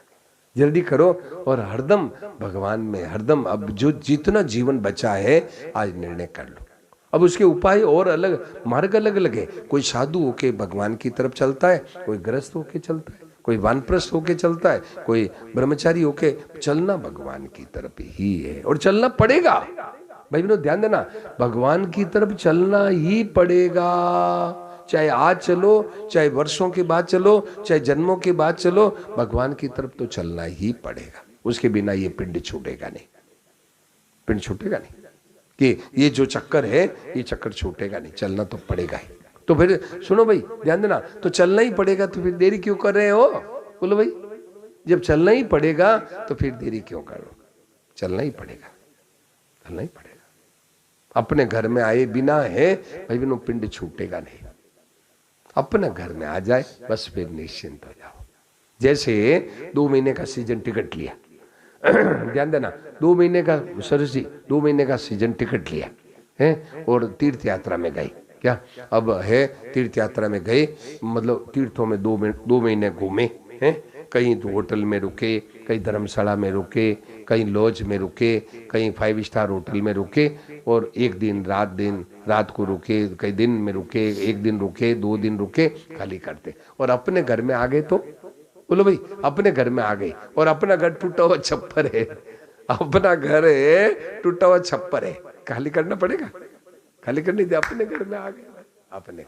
जल्दी करो। और हरदम भगवान में, हरदम अब जो जितना जीवन बचा है आज निर्णय कर लो। अब उसके उपाय और अलग, मार्ग अलग अलग है। कोई साधु होके भगवान की तरफ चलता है, कोई गृहस्थ होके चलता है, कोई वानप्रस्थ होके चलता है, कोई ब्रह्मचारी होके। चलना भगवान की तरफ ही है, और चलना पड़ेगा भाई बहनों, ध्यान देना, भगवान की तरफ चलना ही पड़ेगा। चाहे आज चलो, चाहे वर्षों के बाद चलो, चाहे जन्मों के बाद चलो, भगवान की तरफ तो चलना ही पड़ेगा। उसके बिना ये पिंड छूटेगा नहीं, पिंड छूटेगा नहीं, कि ये जो चक्कर है ये चक्कर छूटेगा नहीं, चलना तो पड़ेगा ही। तो फिर सुनो भाई, ध्यान देना, तो चलना ही पड़ेगा, तो फिर देरी क्यों कर रहे हो? बोलो भाई, जब चलना ही पड़ेगा तो फिर देरी क्यों करो? चलना ही पड़ेगा, चलना ही पड़ेगा। अपने घर में आए बिना है भाई बहनों पिंड छूटेगा नहीं। अपने घर में आ जाए बस, फिर निश्चिंत हो जाओ। जैसे 2 महीने का सीजन टिकट लिया, ध्यान देना, 2 महीने का सरसी 2 महीने का सीजन टिकट लिया है, और तीर्थ यात्रा में गई। क्या अब है, तीर्थ यात्रा में गए, मतलब तीर्थों में 2 महीने घूमे हैं, कहीं तो होटल में रुके, कहीं धर्मशाला में रुके, कहीं लॉज में रुके, कहीं 5 स्टार होटल में रुके, और एक दिन रात को रुके, कई दिन में रुके, 1 दिन रुके, 2 दिन रुके, खाली करते। और अपने घर में आ गए तो बोलो भाई, अपने घर में आ गए और अपना घर टूटा हुआ छप्पर है, अपना घर है टूटा हुआ छप्पर है, खाली करना पड़ेगा, खाली करने दे। अपने घर में आ गए, अपने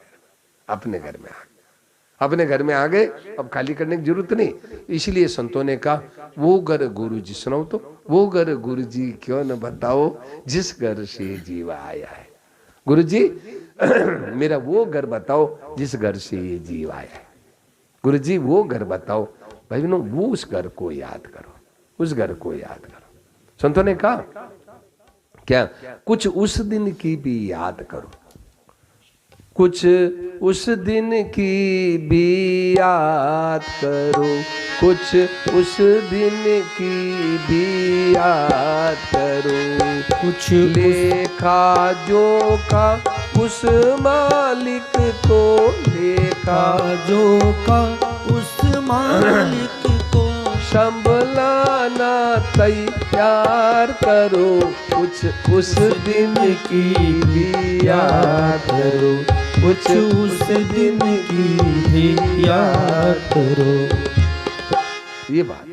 घर में आ गए, अपने घर में आ गए, अब खाली करने की जरूरत नहीं। इसलिए संतों ने कहा, वो घर गुरु जी, सुनाओ तो, वो घर गुरु जी क्यों न बताओ जिस घर से जीव आया है। गुरु जी मेरा वो घर बताओ जिस घर से ये जीव आया है। गुरु जी वो घर बताओ। भाई बहनों, वो उस घर को याद करो, उस घर को याद करो। संतों ने कहा क्या, कुछ उस दिन की भी याद करो, कुछ उस दिन की भी याद करो, कुछ उस दिन की भी याद करो। कुछ लेखा जो का उस मालिक को, लेखा जो का उस मालिक को संभलाना तैयार करो, कुछ उस दिन की भी याद करो, कुछ उस दिन की भी याद करो। ये बात,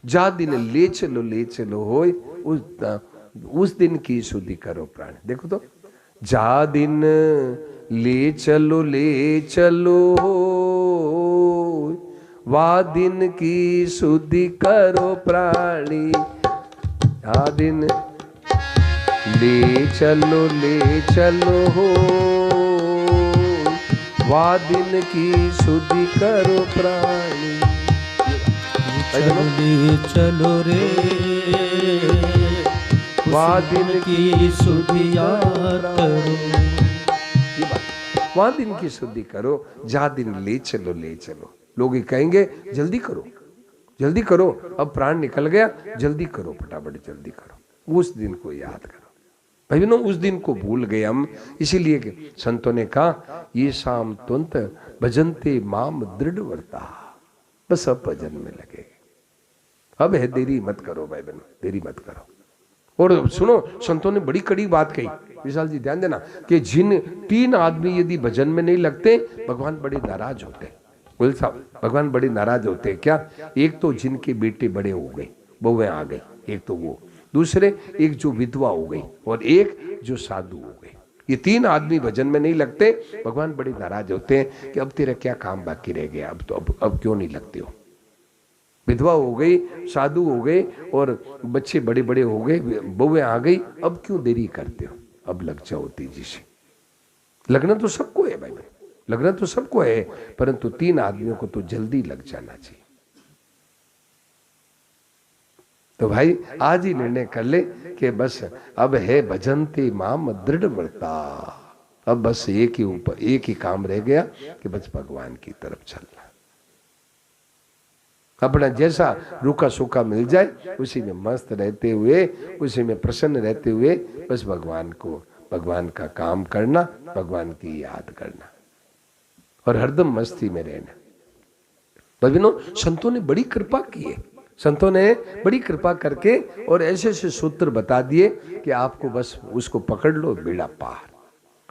जा दिन ले चलो होय, उस दिन की शुद्धि करो प्राण। देखो तो, जा दिन ले चलो वा दिन की शुद्धि करो प्राणी। जा दिन ले चलो हो, वा दिन की शुद्धि करो प्राणी। चलो रे वा दिन की शुद्धि याद करो। वहां दिन की शुद्धि करो, जा दिन ले चलो। लोग ये कहेंगे जल्दी करो, अब प्राण निकल गया, जल्दी करो, फटाफट जल्दी करो। उस दिन को याद करो भाई बहनों, उस दिन को भूल गए हम। इसीलिए कि संतों ने कहा, ये शाम तुंत भजनते माम दृढ़ वर्ता, बस अब भजन में लगे। अब है, देरी मत करो भाई बहनों, देरी मत करो, और सुनो, संतों ने बड़ी कड़ी बात कही, विशाल जी ध्यान देना, कि जिन 3 आदमी यदि भजन में नहीं लगते, भगवान बड़े नाराज होते हैं। गुल साहब, भगवान बड़े नाराज होते हैं। क्या? एक तो जिनके बेटे बड़े हो गए, बहुएं आ गई, एक तो वो, दूसरे एक जो विधवा हो गई, और एक जो साधु हो गए। ये 3 आदमी भजन में नहीं लगते, भगवान बड़े नाराज होते हैं कि अब तेरा क्या काम बाकी रह गया, अब तो अब क्यों नहीं लगते हो। विधवा हो गई, साधु हो गए, और बच्चे बड़े बड़े हो गए, बहुएं आ गई, अब क्यों देरी करते हो, अब लग जाओ तेजी से। लगना तो सबको है भाई, लगना तो सबको है, परंतु 3 आदमियों को तो जल्दी लग जाना चाहिए। तो भाई आज ही निर्णय कर ले कि बस अब है भजनते माम दृढ़ व्रता, अब बस एक ही काम रह गया कि बस भगवान की तरफ चलना। अपना जैसा रूखा सूखा मिल जाए उसी में मस्त रहते हुए, उसी में प्रसन्न रहते हुए बस भगवान का काम करना, भगवान की याद करना और हरदम मस्ती में रहना। भजनों, संतों ने बड़ी कृपा की है, संतों ने बड़ी कृपा करके और ऐसे ऐसे सूत्र बता दिए कि आपको बस उसको पकड़ लो, बेड़ा पार।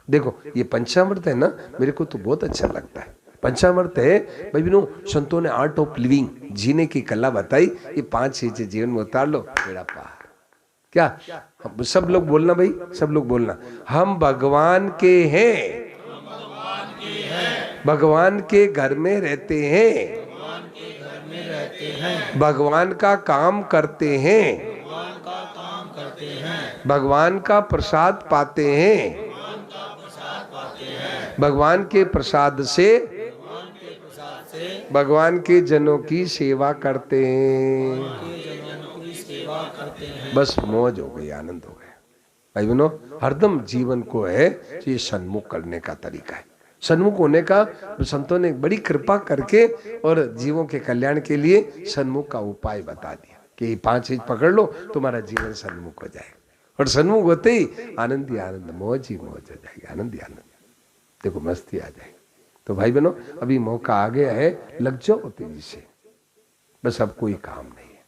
देखो ये पंचामृत है ना, मेरे को तो बहुत अच्छा लगता है। पंचामृत है भाई बिनो, संतों ने आर्ट ऑफ लिविंग, जीने की कला बताई। ये 5 चीजें जीवन में उतार लो, बेड़ा पार। क्या? सब लोग बोलना भाई, सब लोग बोलना, हम भगवान के हैं, भगवान के घर में रहते हैं, भगवान का काम करते हैं, भगवान का प्रसाद पाते हैं, भगवान के प्रसाद से भगवान के जनों की सेवा करते हैं। बस मौज हो गई, आनंद हो गया। भाई बहनों, हरदम जीवन को है ये सन्मुख करने का तरीका है। सन्मुख होने का संतों ने बड़ी कृपा करके और जीवों के कल्याण के लिए सन्मुख का उपाय बता दिया कि 5 चीज पकड़ लो, तुम्हारा जीवन सन्मुख हो जाएगा। और सन्मुख होते ही आनंद ही आनंद, मौज ही मौज हो जाएगी, आनंद ही आनंद, देखो मस्ती आ जाएगी। तो भाई बहनों, अभी मौका आ गया है, लग जाओ तेजी से। बस अब कोई काम नहीं है,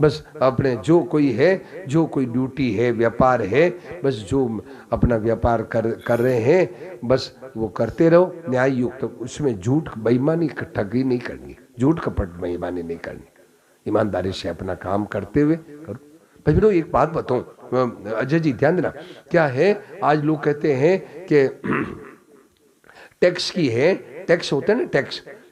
बस अपने जो कोई है, जो कोई ड्यूटी है, व्यापार है, बस जो अपना व्यापार कर रहे हैं, बस वो करते रहो न्याय युक्त। तो उसमें झूठ बेईमानी ठगी नहीं करनी, झूठ कपट बेईमानी नहीं करनी, ईमानदारी से अपना काम करते हुए करो। भाई बहनों, एक बात बताऊं, अजय जी ध्यान देना, क्या है आज लोग कहते हैं कि टैक्स की है, टैक्स होता है ना,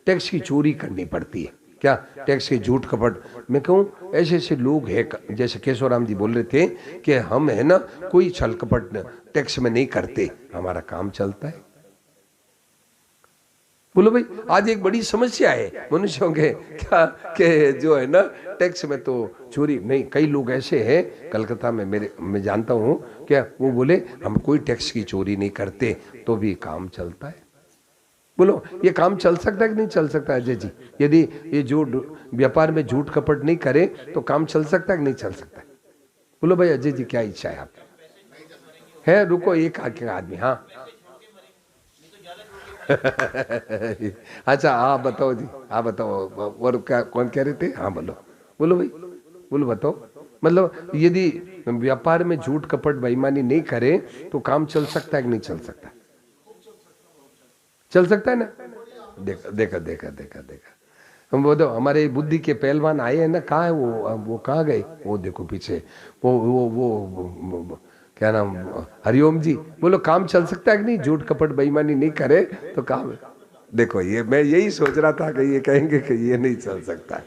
टैक्स की चोरी करनी पड़ती है। क्या? टैक्स के झूठ कपट। मैं कहूँ ऐसे ऐसे लोग हैं, जैसे केशवराम जी बोल रहे थे कि हम है ना कोई छल कपट टैक्स में नहीं करते, हमारा काम चलता है। बोलो भाई, आज एक बड़ी समस्या है मनुष्यों के, क्या कि जो है ना टैक्स में तो चोरी नहीं। कई लोग ऐसे हैं कलकत्ता में, मैं जानता हूँ, क्या वो बोले हम कोई टैक्स की चोरी नहीं करते तो भी काम चलता है। बोलो ये काम चल सकता है कि नहीं चल सकता है अजय जी? यदि ये जो व्यापार में झूठ कपट नहीं करे तो काम चल सकता है कि नहीं चल सकता? बोलो भाई अजय जी, क्या इच्छा है आप? है रुको, एक आदमी, हाँ अच्छा हाँ बताओ जी, हाँ बताओ, और क्या कौन कह रहे थे? हाँ बोलो, बोलो भाई, बोलो बताओ। मतलब यदि व्यापार में झूठ कपट बेईमानी नहीं करे तो काम चल सकता है कि नहीं चल सकता? चल सकता है ना? देखा देखा देखा देखा देखा, हम वो हमारे बुद्धि के पहलवान आए हैं ना, कहाँ है वो कहाँ गए? वो देखो पीछे, वो क्या नाम, हरिओम जी। बोलो काम चल सकता है कि नहीं? झूठ कपट बेईमानी नहीं करे तो काम। देखो ये मैं यही सोच रहा था कि ये कहेंगे कि ये नहीं चल सकता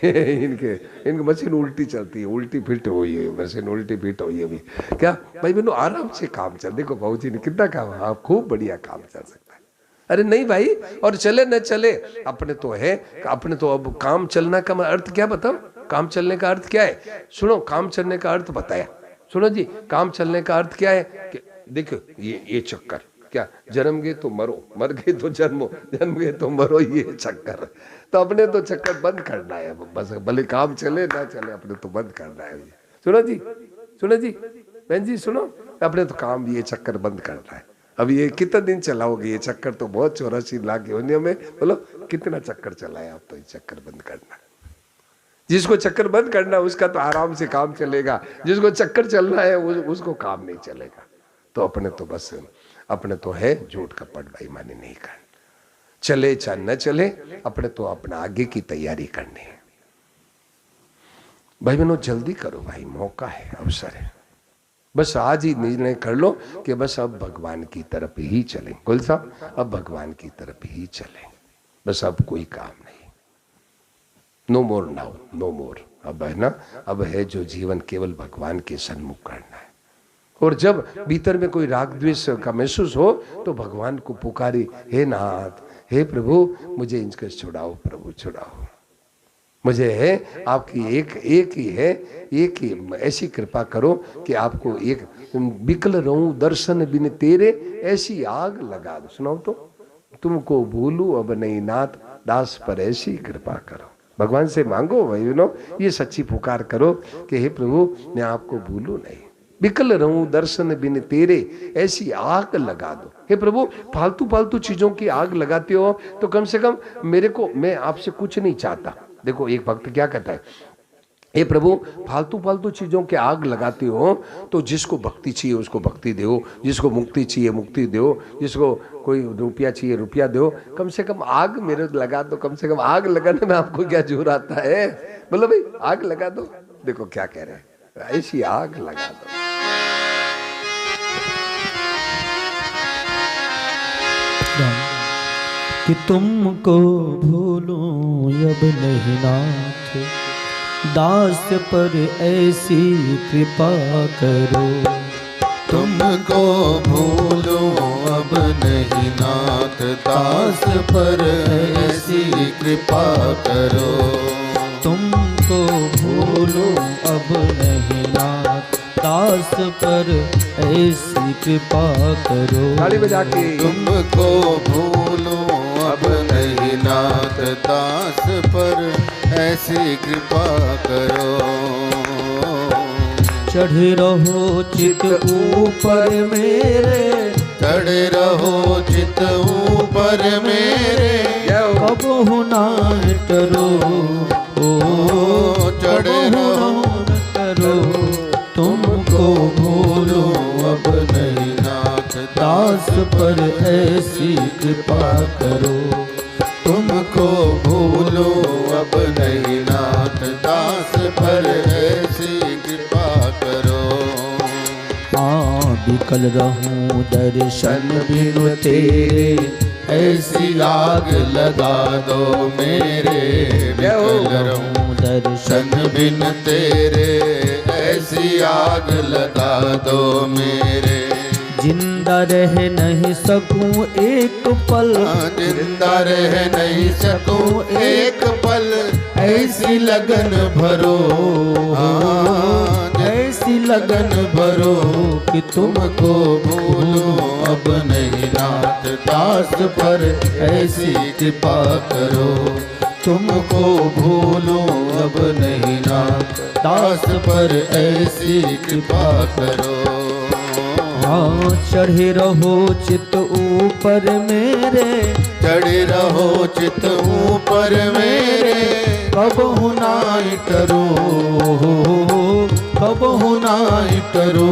इनके मशीन उल्टी चलती है, उल्टी फिट हुई है मशीन, उल्टी फिट हुई है अभी। क्या भाई बहनों, आराम से काम चल। देखो भाऊ जी ने कितना काम, हाँ खूब बढ़िया काम चल सकता है। अरे नहीं भाई, और चले न चले अपने तो है, अपने तो अब काम चलना का अर्थ क्या बताओ? काम चलने का अर्थ क्या है? सुनो, काम चलने का अर्थ बताया, सुनो जी, काम चलने का अर्थ क्या है कि देखो ये चक्कर, क्या जन्म गए तो मरो, मर गए तो जन्मो, जन्म गए तो मरो, ये चक्कर। तो अपने तो चक्कर बंद करना है बस, भले काम चले ना चले, अपने तो बंद करना है। सुनो जी, सुनो जी, बहन जी सुनो, अपने तो काम ये चक्कर बंद करना है। अब ये कितना दिन चलाओगे ये चक्कर? तो बहुत 84 लाख योनियों में, बोलो कितना चक्कर चलाया आप, तो ये चक्कर बंद करना। जिसको चक्कर बंद करना उसका तो आराम से काम चलेगा, जिसको चक्कर चलना है उसको काम नहीं चलेगा। तो अपने तो बस अपने तो है झूठ कपट बेईमानी नहीं करना, चले चाहे न चले, अपने तो अपना आगे की तैयारी करनी है। भाई बहनों जल्दी करो भाई, मौका है, अवसर है। बस आज ही निर्णय कर लो कि बस अब भगवान की तरफ ही चलें। गुल साहब अब भगवान की तरफ ही चलें, बस अब कोई काम नहीं। नो मोर नाउ, नो मोर। अब है ना, अब है जो जीवन केवल भगवान के सन्मुख करना है। और जब भीतर में कोई राग द्वेष का महसूस हो तो भगवान को पुकारी, हे नाथ, हे प्रभु मुझे इनके छुड़ाओ, प्रभु छुड़ाओ मुझे, है आपकी एक ही है, एक ही ऐसी कृपा करो कि आपको एक बिकल रहूं दर्शन बिन तेरे, ऐसी आग लगा दो। सुनाओ तो, तुमको भूलू अब नहीं नाथ, दास पर ऐसी कृपा करो। भगवान से मांगो भाई नो, ये सच्ची पुकार करो कि हे प्रभु मैं आपको भूलू नहीं, बिकल रहूं दर्शन बिन तेरे, ऐसी आग लगा दो। हे प्रभु फालतू फालतू चीजों की आग लगाते हो तो कम से कम मेरे को, मैं आपसे कुछ नहीं चाहता। देखो एक भक्त क्या कहता है, हे प्रभु फालतू फालतू चीजों के आग लगाते हो तो जिसको भक्ति चाहिए उसको भक्ति दो, जिसको मुक्ति चाहिए मुक्ति दो, जिसको कोई रुपया चाहिए रुपया दो, कम से कम आग मेरे लगा दो। कम से कम आग लगाने में आपको क्या जोर आता है, बोलो भाई आग लगा दो। देखो क्या कह रहे हैं, ऐसी आग लगा दो। कि तुमको भूलूं अब नहीं नाथ, दास पर ऐसी कृपा करो। तुमको भूलूं अब नहीं नाथ, दास पर ऐसी कृपा करो। तुमको भूलूं अब नहीं नाथ, दास पर ऐसी कृपा करो। ताली बजा के, तुमको भूलूं अब नहीं नाथ, दास पर ऐसी कृपा करो। चढ़े रहो चित ऊपर मेरे, चढ़े रहो चित ऊपर मेरे, कब ना टरो, ओ चढ़े रहो न टरो। तुमको भूलूं अब नहीं नाथ, दास पर ऐसी कृपा करो। तुमको भूलो अब नहीं नाथ, दास पर ऐसी कृपा करो। हाँ बिकल रहूं दर्शन बिनु तेरे, ऐसी आग लगा दो मेरे, बिकल रहूं दर्शन दर्शन बिन तेरे, ऐसी आग लगा दो मेरे। जिंदा रह नहीं सकूं एक पल, जिंदा रह नहीं सकूं एक पल, ऐसी लगन भरो, ऐसी लगन भरो कि तुमको भूलो अब नहीं नाथ, दास पर ऐसी कृपा करो। तुमको भूलो अब नहीं नाथ, दास पर ऐसी कृपा करो। हाँ चढ़े रहो चित ऊपर मेरे, चढ़े रहो चित ऊपर मेरे, कब हुनाई टरो, कब हुनाई टरो।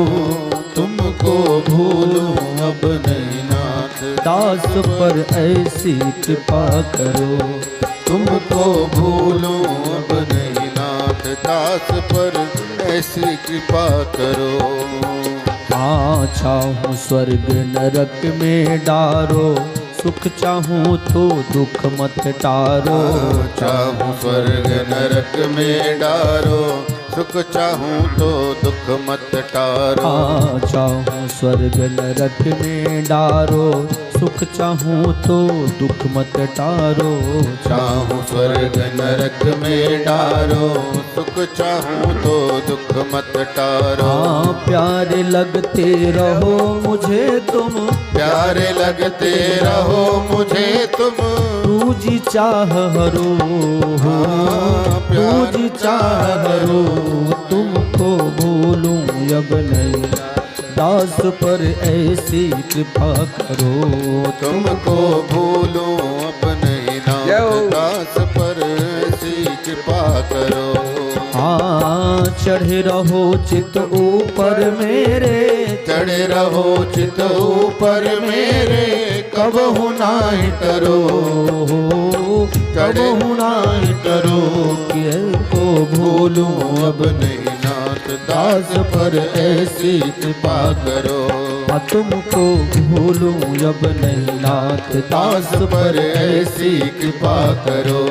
तुमको भूलो अब नहीं नाथ, दास पर ऐसी कृपा करो। तुमको भूलो अब नहीं नाथ, दास पर ऐसी कृपा करो। हाँ चाहूँ स्वर्ग नरक में डारो, सुख चाहूँ तो दुख मत टारो। चाहूँ स्वर्ग नरक में डारो, सुख चाहूँ तो दुख मत टारो। हाँ चाहूँ स्वर्ग नरक में डारो, सुख चाहूँ तो दुख मत टारो। चाहूँ स्वर्ग नरक में डारो, सुख चाहूँ तो दुख मत टारो। हाँ प्यारे लगते रहो मुझे तुम, प्यारे लगते रहो मुझे तुम, तू जी चाह हरो, तू जी चाह हरो। तुमको भूलूं अब नहीं, दास पर ऐसी कृपा करो। तुमको भूलो अब नहीं नाथ, दास पर ऐसी कृपा करो। चढ़े रहो चित ऊपर मेरे, चढ़े रहो चित ऊपर मेरे, कब नाहि टरो, कब नाहि टरो, किए को भूलूं अब नहीं नाथ दास पर ऐसी कृपा करो। तुमको भूलूं अब नहीं नाथ दास पर ऐसी कृपा करो।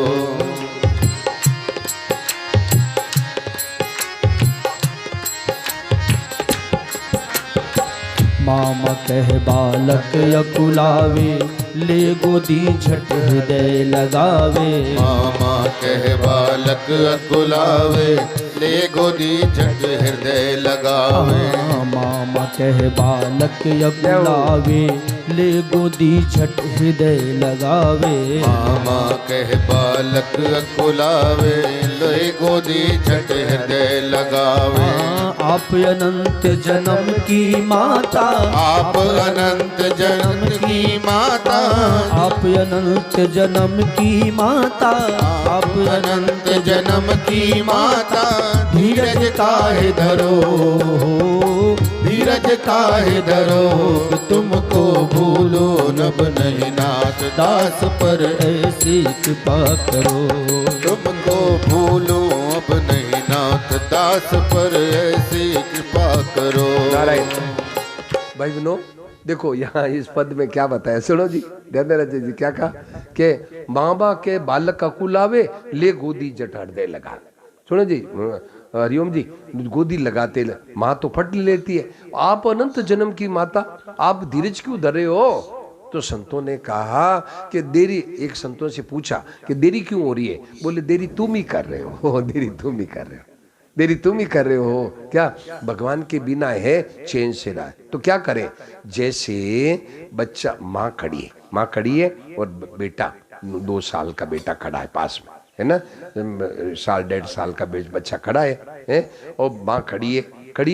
मामा कह बालक अकुलावे, ले गोदी झट हृदय लगावे। मामा कह बालक अकुलावे, ले गोदी झट हृदय लगावे। मामा कह बालक अकुलावे, ले गोदी झट हृदय लगावे। मामा कह बालक अकुलावे, ले गोदी झट हृदय लगावे। आप अनंत जन्म की माता, आप अनंत जन्म की माता, आप अनंत जन्म की माता, आप अनंत जन्म की माता। धीरज काहे धरो, धीरज काहे धरो, तुमको भूलो नब नहीं नाथ दास पर ऐसी कृपा करो। तुमको भूलो अब नहीं नाथ दास पर ऐसी कृपा करो। नारायण। भाई बनो देखो यहाँ इस पद में क्या बताया, सुनो जी, ध्यान देना जी। क्या कहा कि मामा के बालक अकुलावे, ले गोदी जट हृदय लगा। सुनो जी, हरिओम जी, गोदी लगाते माँ तो फट लेती है। आप अनंत जन्म की माता, आप धीरज क्यों धरे हो? तो संतों ने कहा कि देरी, एक संतों से पूछा कि देरी क्यों हो रही है? बोले देरी तुम ही कर रहे हो, देरी तुम ही कर रहे हो, देरी तुम ही कर रहे हो। क्या भगवान के बिना है चैन से रहा। तो क्या करें? जैसे बच्चा, माँ खड़ी है और बेटा 2 साल का बेटा खड़ा है पास में, है ना, 1.5 साल का बच्चा खड़ा है और माँ खड़ी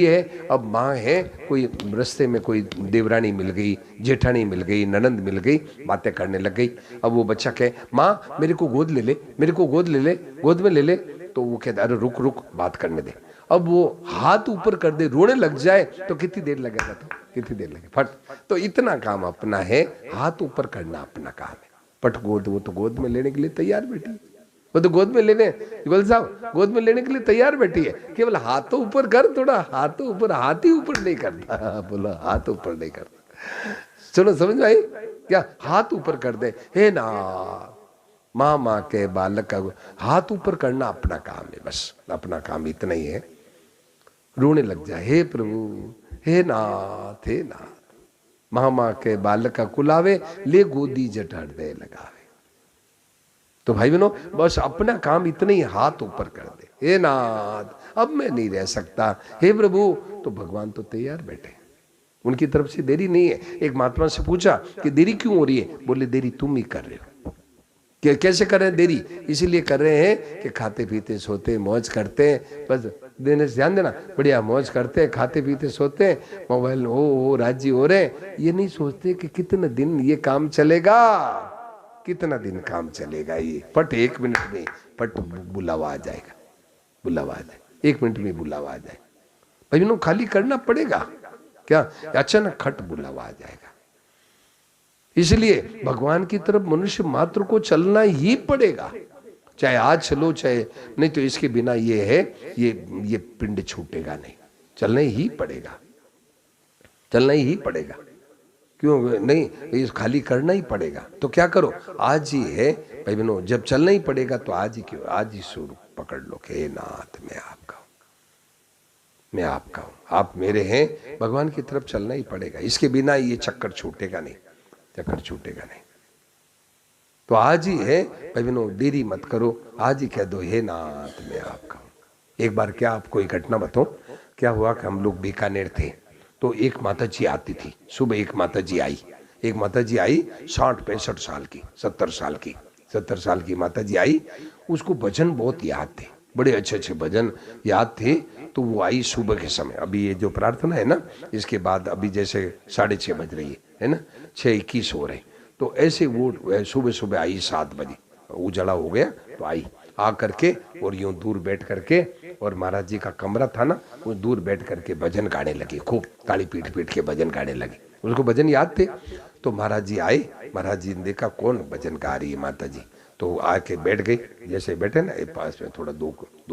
है। अब माँ है, कोई रास्ते में कोई देवरानी मिल गई, जेठानी मिल गई, ननंद मिल गई, बातें करने लग गई। अब वो बच्चा कहे माँ मेरे को गोद ले ले, मेरे को गोद ले ले, गोद में ले ले। तो वो कहता अरे रुक रुक, बात करने दे। अब वो हाथ ऊपर कर दे, रोने लग जाए तो कितनी देर लगेगा? तो कितनी देर लगे फट। तो इतना काम अपना है, हाथ ऊपर करना अपना काम है। पट गोद, वो तो गोद में लेने के लिए तैयार बैठी, वो तो गोद में लेने, गोल साहब गोद में लेने के लिए तैयार बैठी है। केवल हाथ तो ऊपर कर, थोड़ा हाथ तो ऊपर, हाथ ही ऊपर नहीं करता। बोला हाथ ऊपर नहीं करता। चलो समझ में आई क्या? हाथ ऊपर कर दे, हे ना माँ के बालक का हाथ ऊपर करना अपना काम है, बस अपना काम इतना ही है। रोने लग जाए, हे प्रभु, हे नाथ, हे नाथ। माँ के बालक का कुलावे, ले गोदी जट हृदय लगावे। तो भाई बहनों बस अपना काम इतना ही, हाथ ऊपर कर दे, हे नाथ अब मैं नहीं रह सकता, हे प्रभु। तो भगवान तो तैयार बैठे, उनकी तरफ से देरी नहीं है। एक महात्मा से पूछा कि देरी क्यों हो रही है? बोले देरी तुम ही कर रहे हो। कैसे कर रहे हैं देरी? इसीलिए कर रहे हैं कि खाते पीते सोते मौज करते हैं, बस देने से ध्यान देना, बढ़िया मौज करते हैं, खाते पीते सोते हैं, मोबाइल हो राजी हो रहे हैं। ये नहीं सोचते कि कितने दिन ये काम चलेगा, कितना दिन काम चलेगा। ये फट 1 मिनट में फट बुलावा आ जाएगा, बुलावा आ जाए, 1 मिनट में बुलावा आ जाए। भाई बहनों खाली करना पड़ेगा क्या? अचानक खट बुलावा आ जाएगा। इसलिए भगवान की तरफ मनुष्य मात्र को चलना ही पड़ेगा, चाहे आज चलो चाहे नहीं, तो इसके बिना ये है, ये पिंड छूटेगा नहीं। चलना ही पड़ेगा, चलना ही पड़ेगा। क्यों नहीं? ये खाली करना ही पड़ेगा। तो क्या करो, आज ही है भाई बहनों, जब चलना ही पड़ेगा तो आज ही क्यों, आज ही शुरू पकड़ लो कि हे नाथ मैं आपका हूं, मैं आपका हूं, आप मेरे हैं। भगवान की तरफ चलना ही पड़ेगा, इसके बिना ये चक्कर छूटेगा नहीं, चक्कर छूटेगा नहीं। तो आज ही है भाई बहनों, देरी मत करो, आज ही कह दो हे नाथ मैं आपका हूं। एक बार क्या आपको एक घटना बताऊं, क्या हुआ कि हम लोग बीकानेर थे, तो एक माता जी आती थी सुबह। एक माता जी आई, 60-65 साल की, 70 साल की माता जी आई। उसको भजन बहुत याद थे, बड़े अच्छे भजन याद थे। तो वो आई सुबह के समय, अभी ये जो प्रार्थना है ना, इसके बाद अभी जैसे 6:30 बज रही है ना, 6:21 हो रहे। तो ऐसे वो सुबह सुबह आई 7 बजे, उजाला हो गया तो आई। आ करके और यूं दूर बैठ करके, और महाराज जी का कमरा था ना, वो दूर बैठ करके भजन गाने लगी, खूब ताली पीट पीट के भजन गाने लगी। उसको भजन याद थे। तो महाराज जी आए, महाराज जी ने देखा कौन भजन गा रही है माता जी, तो आके बैठ गई, जैसे बैठे ना पास में थोड़ा 2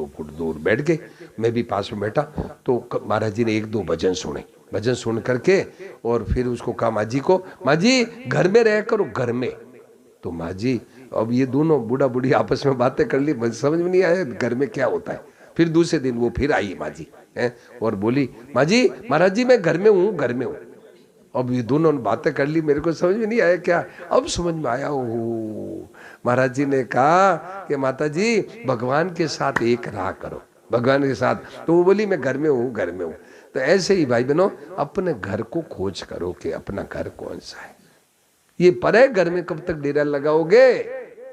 फुट दूर बैठ गए, मैं भी पास में बैठा। तो महाराज जी ने 1-2 भजन सुने, भजन सुन करके और फिर उसको कहा माँ जी को, माँ जी घर में रह करो, घर में। तो माँ जी, अब ये दोनों बूढ़ा बूढ़ी आपस में बातें कर ली, मुझे समझ में नहीं आया घर में क्या होता है। फिर दूसरे दिन वो फिर आई माँ जी है और बोली, माँ जी महाराज जी मैं घर में हूँ, घर में हूँ। अब ये दोनों ने बातें कर ली, मेरे को समझ में नहीं आया क्या, अब समझ में आया। ओ महाराज जी ने कहा कि माता जी भगवान के साथ एक रहा करो, भगवान के साथ। तो वो बोली मैं घर में हूँ, घर में हूँ। तो ऐसे ही भाई बहनों अपने घर को खोज करो कि अपना घर कौन सा है। ये परे घर में कब तक डेरा लगाओगे,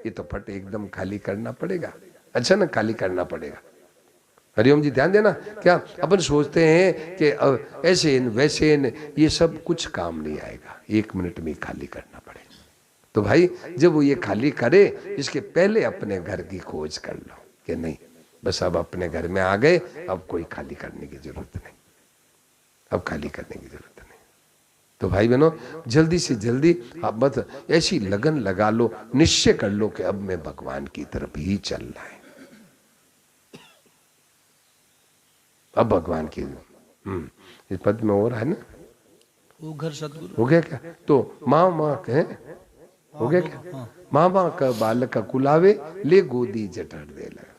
ये तो फट एकदम खाली करना पड़ेगा। अच्छा ना, खाली करना पड़ेगा। हरिओम जी ध्यान देना, क्या अपन सोचते हैं कि ऐसे वैसे ये सब कुछ काम नहीं आएगा, 1 मिनट में खाली करना पड़ेगा। तो भाई जब वो ये खाली करे, इसके पहले अपने घर की खोज कर लो कि नहीं बस अब अपने घर में आ गए, अब कोई खाली करने की जरूरत नहीं, अब खाली करने की जरूरत नहीं। तो भाई बहनों जल्दी से जल्दी आप बस ऐसी लगन लगा लो, निश्चय कर लो कि अब मैं भगवान की तरफ ही चलना है, अब भगवान की। इस पद में हो रहा है ना, वो घर सदगुरु हो गया क्या? तो माँ माँ कहे हो गया क्या? माँ माँ का बालक कुलावे, ले गोदी जठर दे लगे।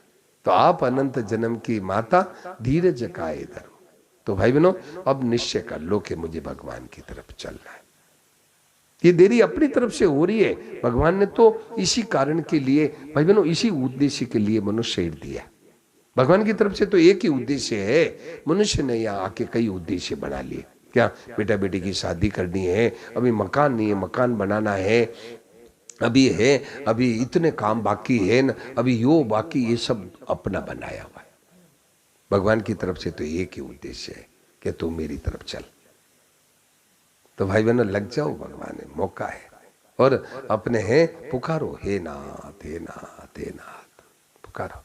तो आप अनंत जन्म की माता, धीरज काए धरो। तो भाई बहनों अब निश्चय कर लो कि मुझे भगवान की तरफ चलना है। ये देरी अपनी तरफ से हो रही है, भगवान ने तो इसी कारण के लिए भाई बहनों, इसी उद्देश्य के लिए मनुष्य शरीर दिया। भगवान की तरफ से तो एक ही उद्देश्य है, मनुष्य ने यहाँ आके कई उद्देश्य बना लिए। क्या बेटा बेटी की शादी करनी है, अभी मकान नहीं है, मकान बनाना है, अभी है, अभी इतने काम बाकी है न, अभी यो बाकी, ये सब अपना बनाया हुआ है। भगवान की तरफ से तो एक ही उद्देश्य है कि तू मेरी तरफ चल। तो भाई बहनों लग जाओ, भगवान ने मौका है, और अपने हैं पुकारो, हे नाथ हे नाथ हे नाथ, पुकारो,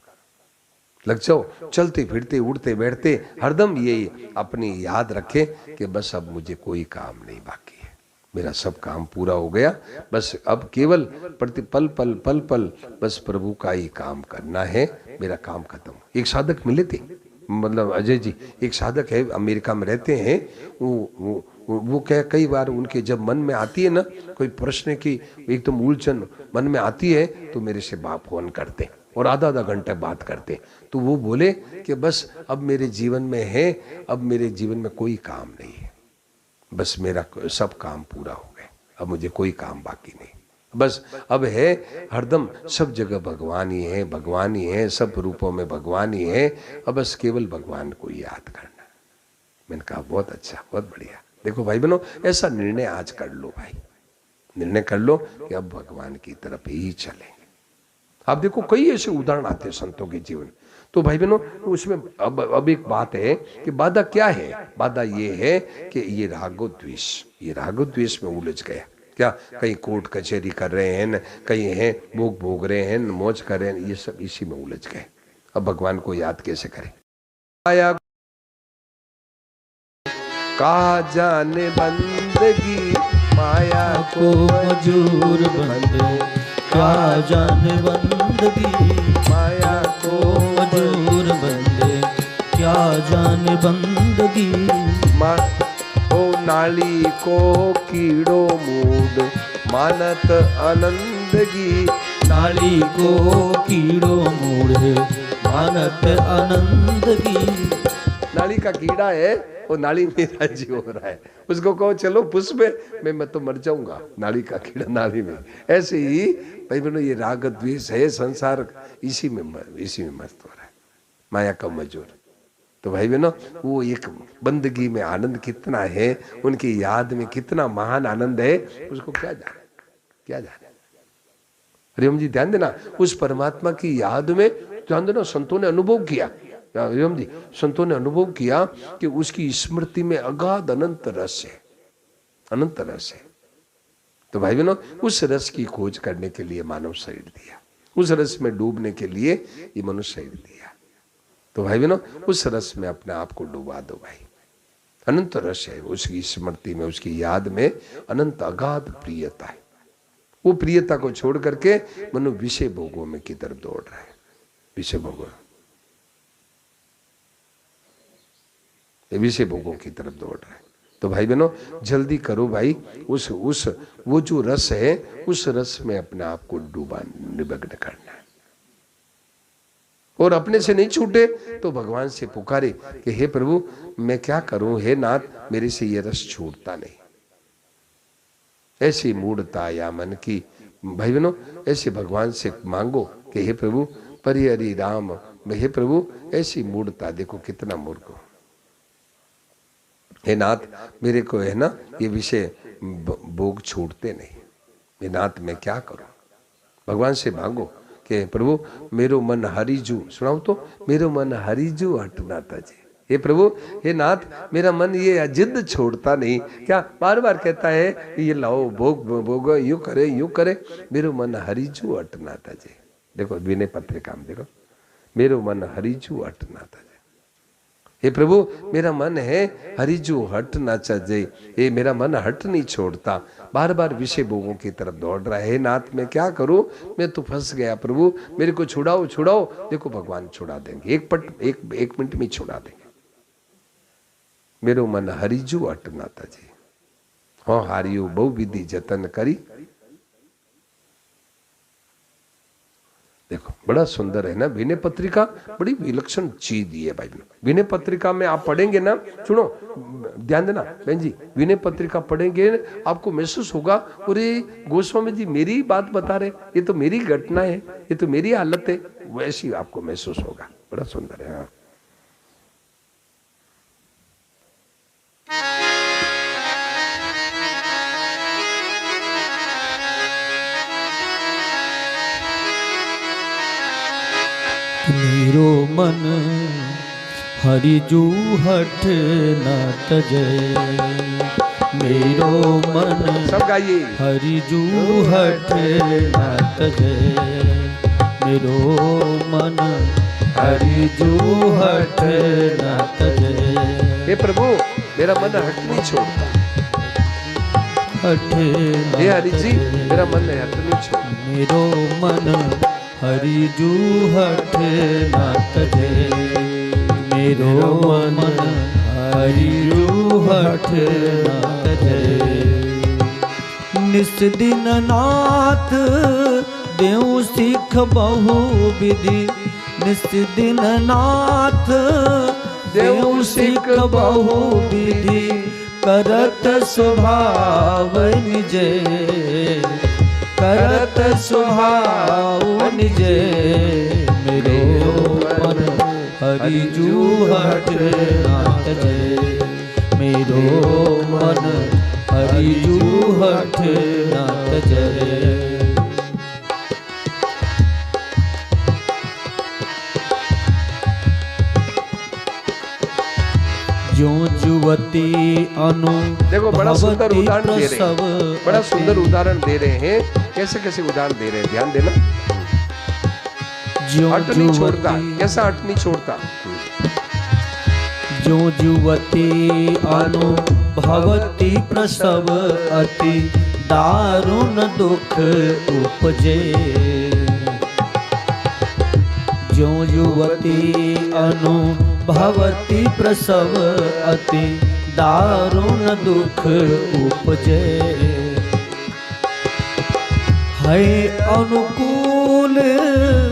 लग जाओ। चलते फिरते उड़ते बैठते हरदम ये अपनी याद रखे कि बस अब मुझे कोई काम नहीं बाकी है, मेरा सब काम पूरा हो गया, बस अब केवल प्रति पल पल पल पल बस प्रभु का ही काम करना है, मेरा काम खत्म। एक साधक मिले थे, मतलब अजय जी, एक साधक है, अमेरिका में रहते हैं। वो क्या कई बार उनके जब मन में आती है ना कोई प्रश्न की एकदम उलझन मन में आती है, तो मेरे से फोन करते और आधा घंटा बात करते। तो वो बोले कि बस अब मेरे जीवन में है, अब मेरे जीवन में कोई काम नहीं है, बस मेरा सब काम पूरा हो गया, अब मुझे कोई काम बाकी नहीं, बस अब है हरदम सब जगह भगवान ही है, भगवान ही है, सब रूपों में भगवान ही है, अब बस केवल भगवान को याद करना। मैंने कहा बहुत अच्छा, बहुत बढ़िया। देखो भाई बहनों ऐसा निर्णय आज कर लो, भाई निर्णय कर लो कि अब भगवान की तरफ ही चलेंगे। आप देखो कई ऐसे उदाहरण आते हैं संतों के जीवन। तो भाई बहनों उसमें अब एक बात है कि बाधा क्या है, बाधा ये है कि ये रागोद्वेष में उलझ गया। क्या कहीं कोर्ट कचहरी कर रहे हैं, कहीं हैं भोग भोग रहे हैं, मौज कर रहे हैं, ये सब इसी में उलझ गए। अब भगवान को याद कैसे करें? आया कहा जाने बंदगी माया को मजूर बंदे, क्या जाने बंदगी माया को मजूर बंदे, क्या जाने बंदगी। ओ नाली को कीड़ो मूड मानत आनंदगी, नाली को कीड़ो मूड मानत आनंदगी। नाली का कीड़ा है, वो नाली में राजी हो रहा है, उसको कहो चलो पुष्प में, मैं तो मर जाऊंगा, नाली का कीड़ा नाली में। ऐसे ही भाई बहनों ये राग द्वेष है, संसार इसी में मस्त हो रहा है, माया का मजूर। तो भाई बहनों वो एक बंदगी में आनंद कितना है, उनकी याद में कितना महान आनंद है, उसको क्या जाने। हरिओम जी ध्यान देना, उस परमात्मा की याद में ध्यान देना, संतों ने अनुभव किया, हरिओम जी संतों ने अनुभव किया कि उसकी स्मृति में अगाध अनंत रस है, अनंत रस है। तो भाई बहनों उस रस की खोज करने के लिए मानव शरीर दिया, उस रस में डूबने के लिए ये मनुष्य शरीर दिया। तो भाई बहनों, उस रस में अपने आप को डुबा दो भाई। अनंत रस है, उसकी स्मृति में, उसकी याद में अनंत अगाध प्रियता है। वो प्रियता को छोड़ करके मनु विषय भोगों में की तरफ दौड़ रहा है। विषय भोगों, विषय भोगों की तरफ दौड़ रहा है। तो भाई बहनों, जल्दी करो भाई, उस वो जो रस है, उस रस में अपने आप को डूबा निमग्न करना है। और अपने से नहीं छूटे तो भगवान से पुकारे कि हे प्रभु, मैं क्या करूं, हे नाथ, मेरे से ये रस छूटता नहीं। ऐसी मूढ़ता या मन की, भाई बहनों, ऐसे भगवान से मांगो कि हे प्रभु, परिहरि राम, हे प्रभु, ऐसी मूढ़ता, देखो कितना मूर्ख हो। हे नाथ, मेरे को है ना ये विषय भोग छूटते नहीं, हे नाथ मैं क्या करूं। भगवान से मांगो कि प्रभु मेरो मन हरिजू, सुनाओ तो, मेरो मन हरिजू हटना तजे। हे प्रभु, हे नाथ, मेरा मन ये जिद छोड़ता नहीं, क्या बार बार कहता है ये लाओ भोग भोग, यूं करे, मेरो मन हरिजू हटना तजे। देखो विनय पत्रिका में देखो, मेरो मन हरिजू हटना तजे। हे प्रभु, मेरा मन है हरिजू हट ना चजे, ये मेरा मन हट नहीं छोड़ता, बार बार विषय भोगों की तरफ दौड़ रहा है। हे नाथ मैं क्या करूं, मैं तो फंस गया प्रभु, मेरे को छुड़ाओ छुड़ाओ। देखो भगवान छुड़ा देंगे, एक मिनट में छुड़ा देंगे। मेरो मन हरिजू हट ना तजे, हाँ हारियो बहु विधि जतन करी। देखो बड़ा सुंदर है ना विनय पत्रिका, बड़ी विलक्षण चीज दी है भाई। विनय पत्रिका में आप पढ़ेंगे ना, सुनो ध्यान देना बहन जी, विनय पत्रिका पढ़ेंगे आपको महसूस होगा, अरे गोस्वामी जी मेरी बात बता रहे, ये तो मेरी घटना है, ये तो मेरी हालत है, वैसी आपको महसूस होगा। बड़ा सुंदर है। हाँ मेरो मन हरिजू हट न तजे, मेरो मन सब गाइए, हरिजू हट न तजे, मेरो मन हरिजू हट न तजे। हे प्रभु, मेरा मन हट नहीं छोड़ता, हट हे हरि जी, मेरा मन हट नहीं छोड़ता। मेरो मन हरिजू हट न तजे, मेरो मन हरिजू हट न तजे। निस दिन नाथ देऊ सिख बहु विधि, निस दिन नाथ देऊ सिख बहु विधि, करत स्वभाव निजे, करत स्वभाव निजे। मेरो मन हरिजू हट न तजे, मेरो मन हरिजू हट न तजे। जो जुवती अनु, देखो बड़ा सुंदर उदाहरण दे रहे हैं, बड़ा सुंदर उदाहरण दे रहे हैं। कैसे कैसे उदाहरण दे रहे हैं, ध्यान देना। हट नहीं छोड़ता, कैसा हट नहीं छोड़ता। जो जुवती अनु भवती प्रसव अति दारुण दुख उपजे, जो युवती अनु भवती प्रसव अति दारुण दुख उपजे। है अनुकूल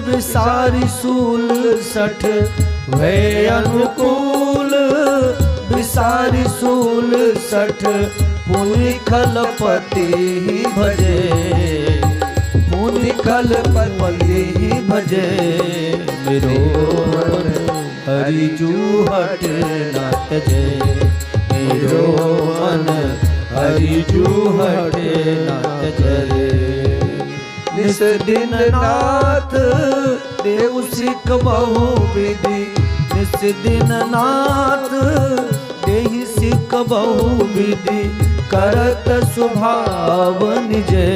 विसारी सूल सठ, है अनुकूल विसारी सूल सठ, पुनि खलपति भजे, पुनि खलपति भजे। मेरो हरिजू हट न तजे, मेरो मन हरिजू हट न तजे। निस दिन नाथ देव सिख बहु विधि, निस दिन नाथ देहि सिख बहु विधि, करत स्वभाव निजे,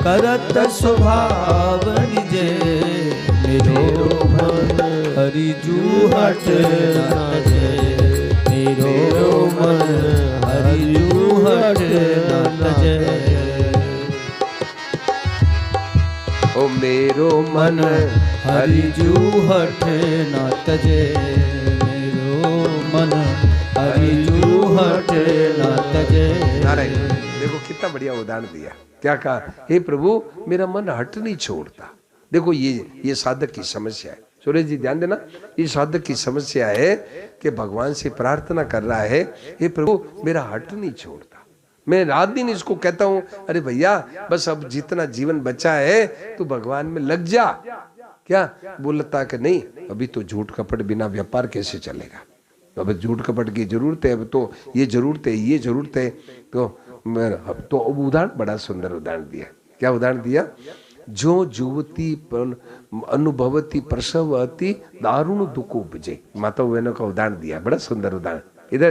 करत स्वभाव निजे मेरो मन हरि जू हट न तजे मेरो मन हरि जू हट न तजे ओ मेरो मन हरि जू हट न तजे मेरो मन हरि जू हट न तजे। नारायण, देखो कितना बढ़िया उदाहरण दिया। क्या कहा? हे प्रभु मेरा मन हट नहीं छोड़ता। देखो ये साधक की समस्या है। सुरेश जी ध्यान देना, ये साधक की समस्या है कि भगवान से प्रार्थना कर रहा है, हे प्रभु मेरा हट नहीं छोड़ता। मैं रात दिन इसको कहता हूं, अरे भैया बस अब जितना जीवन बचा है तो भगवान में लग जा। क्या बोलता कि नहीं, अभी तो झूठ कपट बिना व्यापार कैसे चलेगा, अब झूठ कपट की जरूरत है, अब तो ये जरूरत है, ये जरूरत है। तो उदाहरण बड़ा सुंदर उदाहरण दिया। क्या उदाहरण दिया? जो जुवती अनुभवती प्रसवती दारुण दुख उपजे। माता बहनों का उदाहरण दिया, बड़ा सुंदर उदाहरण। इधर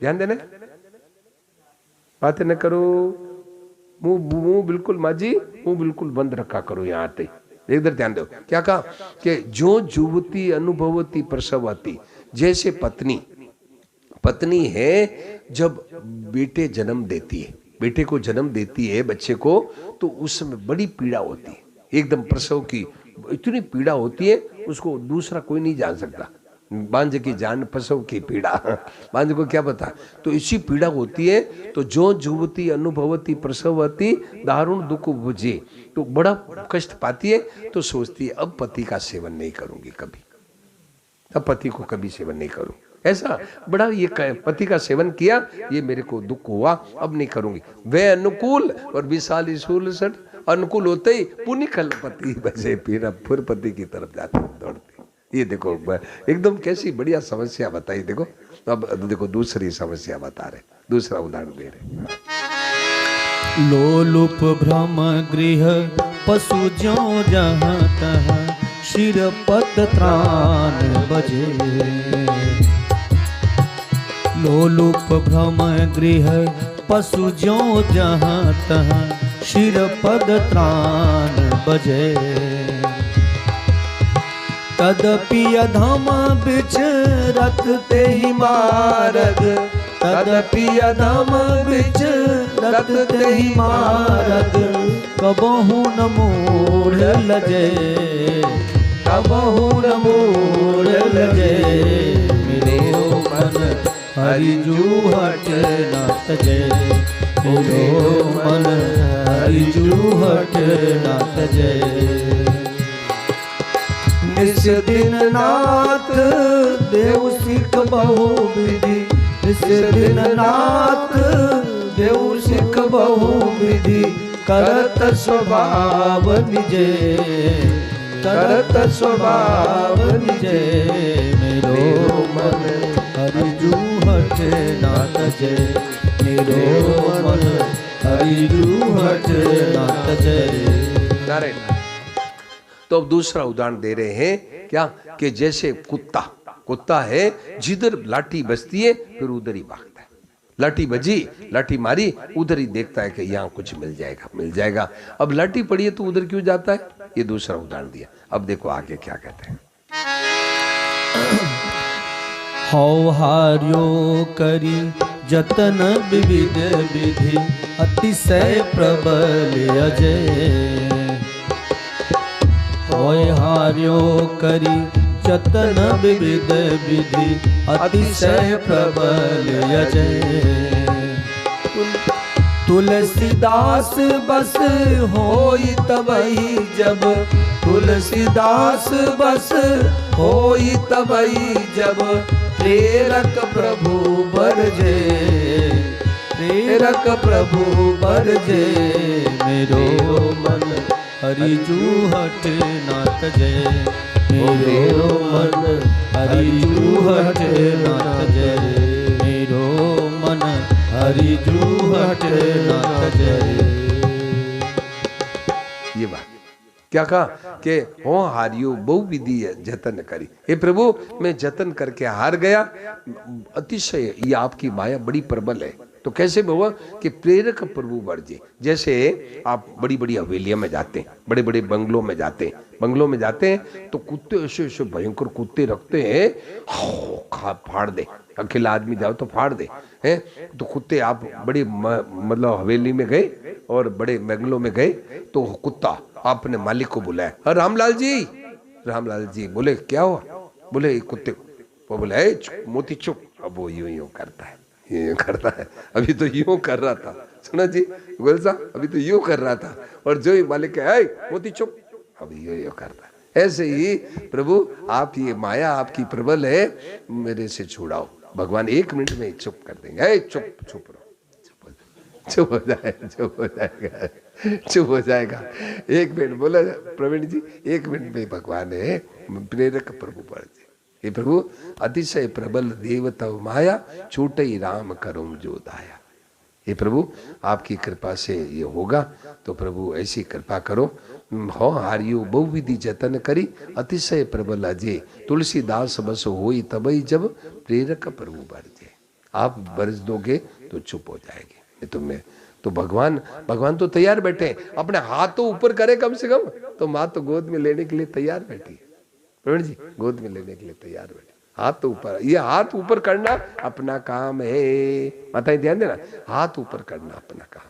ध्यान देना, बातें न करो, मुंह बिल्कुल माजी, मुंह बिल्कुल बंद रखा करो। यहाँ आते इधर ध्यान दो। क्या कहा कि जो जुवती अनुभवती प्रसवती, जैसे पत्नी है जब बेटे जन्म देती है, बेटे को जन्म देती है बच्चे को, तो उस समय बड़ी पीड़ा होती है, एकदम प्रसव की इतनी पीड़ा होती है, उसको दूसरा कोई नहीं जान सकता। बांझ की जान प्रसव की पीड़ा, बांझ को क्या पता। तो इसी पीड़ा होती है। तो जो जुवती अनुभवती प्रसवती दारुण दुख बुझे, तो बड़ा कष्ट पाती है, तो सोचती है अब पति का सेवन नहीं करूंगी कभी, अब पति को कभी सेवन नहीं करूं। ऐसा बड़ा ये पति का सेवन किया, ये मेरे को दुख हुआ, अब नहीं करूंगी। वे अनुकूल और विशाल सूल सट, अनुकूल होते ही पुण्य कल पति बजे, फिर पति की तरफ जाती दौड़ती। ये देखो एकदम कैसी बढ़िया समस्या बताई। देखो अब देखो दूसरी समस्या बता रहे, दूसरा उदाहरण दे रहे। लोलुप भ्रम गृह पशु ज्यो जहाँ तहाँ शिर पद त्राण बजे। लोलुप भ्रम गृह पशु ज्यो जहाँ तहाँ शिर पद त्राण बजे। तदपि अधम बिच रत ते ही मारग, तदपि अधम बिच रत ते ही मारग। कबहु न मोड़ लजे, कबहु न मोड़ लजे। मेरो मन हरि जू हट न तजे, मेरो मन हरि जू हट न तजे। निस दिन नाथ देव सिख बहु विधि, निस दिन नाथ देव सिख बहु विधि। करत स्वभाव निजे, करत स्वभाव निजे। मेरो मन हरि जू हट न तजे, मेरो मन हरि जू हट न तजे। नारायण। तो अब दूसरा उदाहरण दे रहे हैं। क्या कि जैसे कुत्ता है, जिधर लाठी बजती है फिर उधर ही भागता है। लाठी बजी, लाठी मारी, उधर ही देखता है कि यहाँ कुछ मिल जाएगा, मिल जाएगा। अब लाठी पड़ी है तो उधर क्यों जाता है? ये दूसरा उदाहरण दिया। अब देखो आगे क्या कहते हैं। हौ हार्यो करी जतन विविध विधि, अतिशय प्रबल अजय। होय हार्यो करी जतन विविध विधि, अतिशय प्रबल अजय। तुलसीदास बस होई तबई जब, तुलसीदास बस होई तबई जब। प्रेरक प्रभु बरजे, प्रेरक प्रभु बरजे। मेरो मन हरि जू हट न तजे, मेरो मन हरि जू हट न तजे। मेरो मन हरि जू हट न तजे। ये बात क्या कहा कि हो हारियो बहु विधि जतन करी। हे प्रभु मैं जतन करके हार गया, अतिशय ये आपकी माया बड़ी प्रबल है। तो कैसे हुआ कि प्रेरक प्रभु वर्जे। जैसे आप बड़ी बड़ी हवेलियों में जाते हैं, बड़े बड़े बंगलों में जाते हैं, बंगलों में जाते हैं तो कुत्ते ऐसे ऐसे भयंकर कुत्ते रखते हैं, खा फाड़ दे, अकेला आदमी जाओ तो फाड़ दे हैं। तो कुत्ते आप बड़ी मतलब हवेली में गए और बड़े बंगलों में गए तो कुत्ता आपने मालिक को बुलाया, रामलाल जी, रामलाल जी। बोले क्या हुआ? बोले कुत्ते वो बोले मोती चुप। अब वो यूं यूं करता है, यूं करता है, अभी तो यूं कर रहा था, सुना जी गोयल साहब, अभी तो यूं कर रहा था, और जो ही मालिक है मोती चुप, अभी यूं यूं करता है। ऐसे ही प्रभु आप ये माया आपकी प्रबल है, मेरे से छुड़ाओ। भगवान 1 मिनट में चुप कर देंगे, चुप चुप रहो, चुप हो जाएगा, चुप हो जाएगा, चुप हो जाएगा। 1 मिनट बोला प्रवीण जी, 1 मिनट में भगवान है प्रेरक प्रभु पर। हे प्रभु अतिशय प्रबल देवता माया, छूटे राम करुम जो दाया। हे प्रभु आपकी कृपा से ये होगा, तो प्रभु ऐसी कृपा करो। हो हारियो बहुविधि जतन करी, अतिशय प्रबल अजय, तुलसीदास बस होई तबई जब प्रेरक प्रभु बरजे। आप बरस दोगे तो चुप हो जाएगी, नहीं तो मैं तो भगवान तो तैयार बैठे हैं, अपने हाथ तो ऊपर करे कम से कम, तो माँ तो गोद में लेने के लिए तैयार बैठी है। प्रवीण जी गोद में लेने के लिए तैयार बैठे, हाथ तो ऊपर, ये हाथ ऊपर करना अपना काम है। माताएं ध्यान देना, हाथ ऊपर करना अपना काम।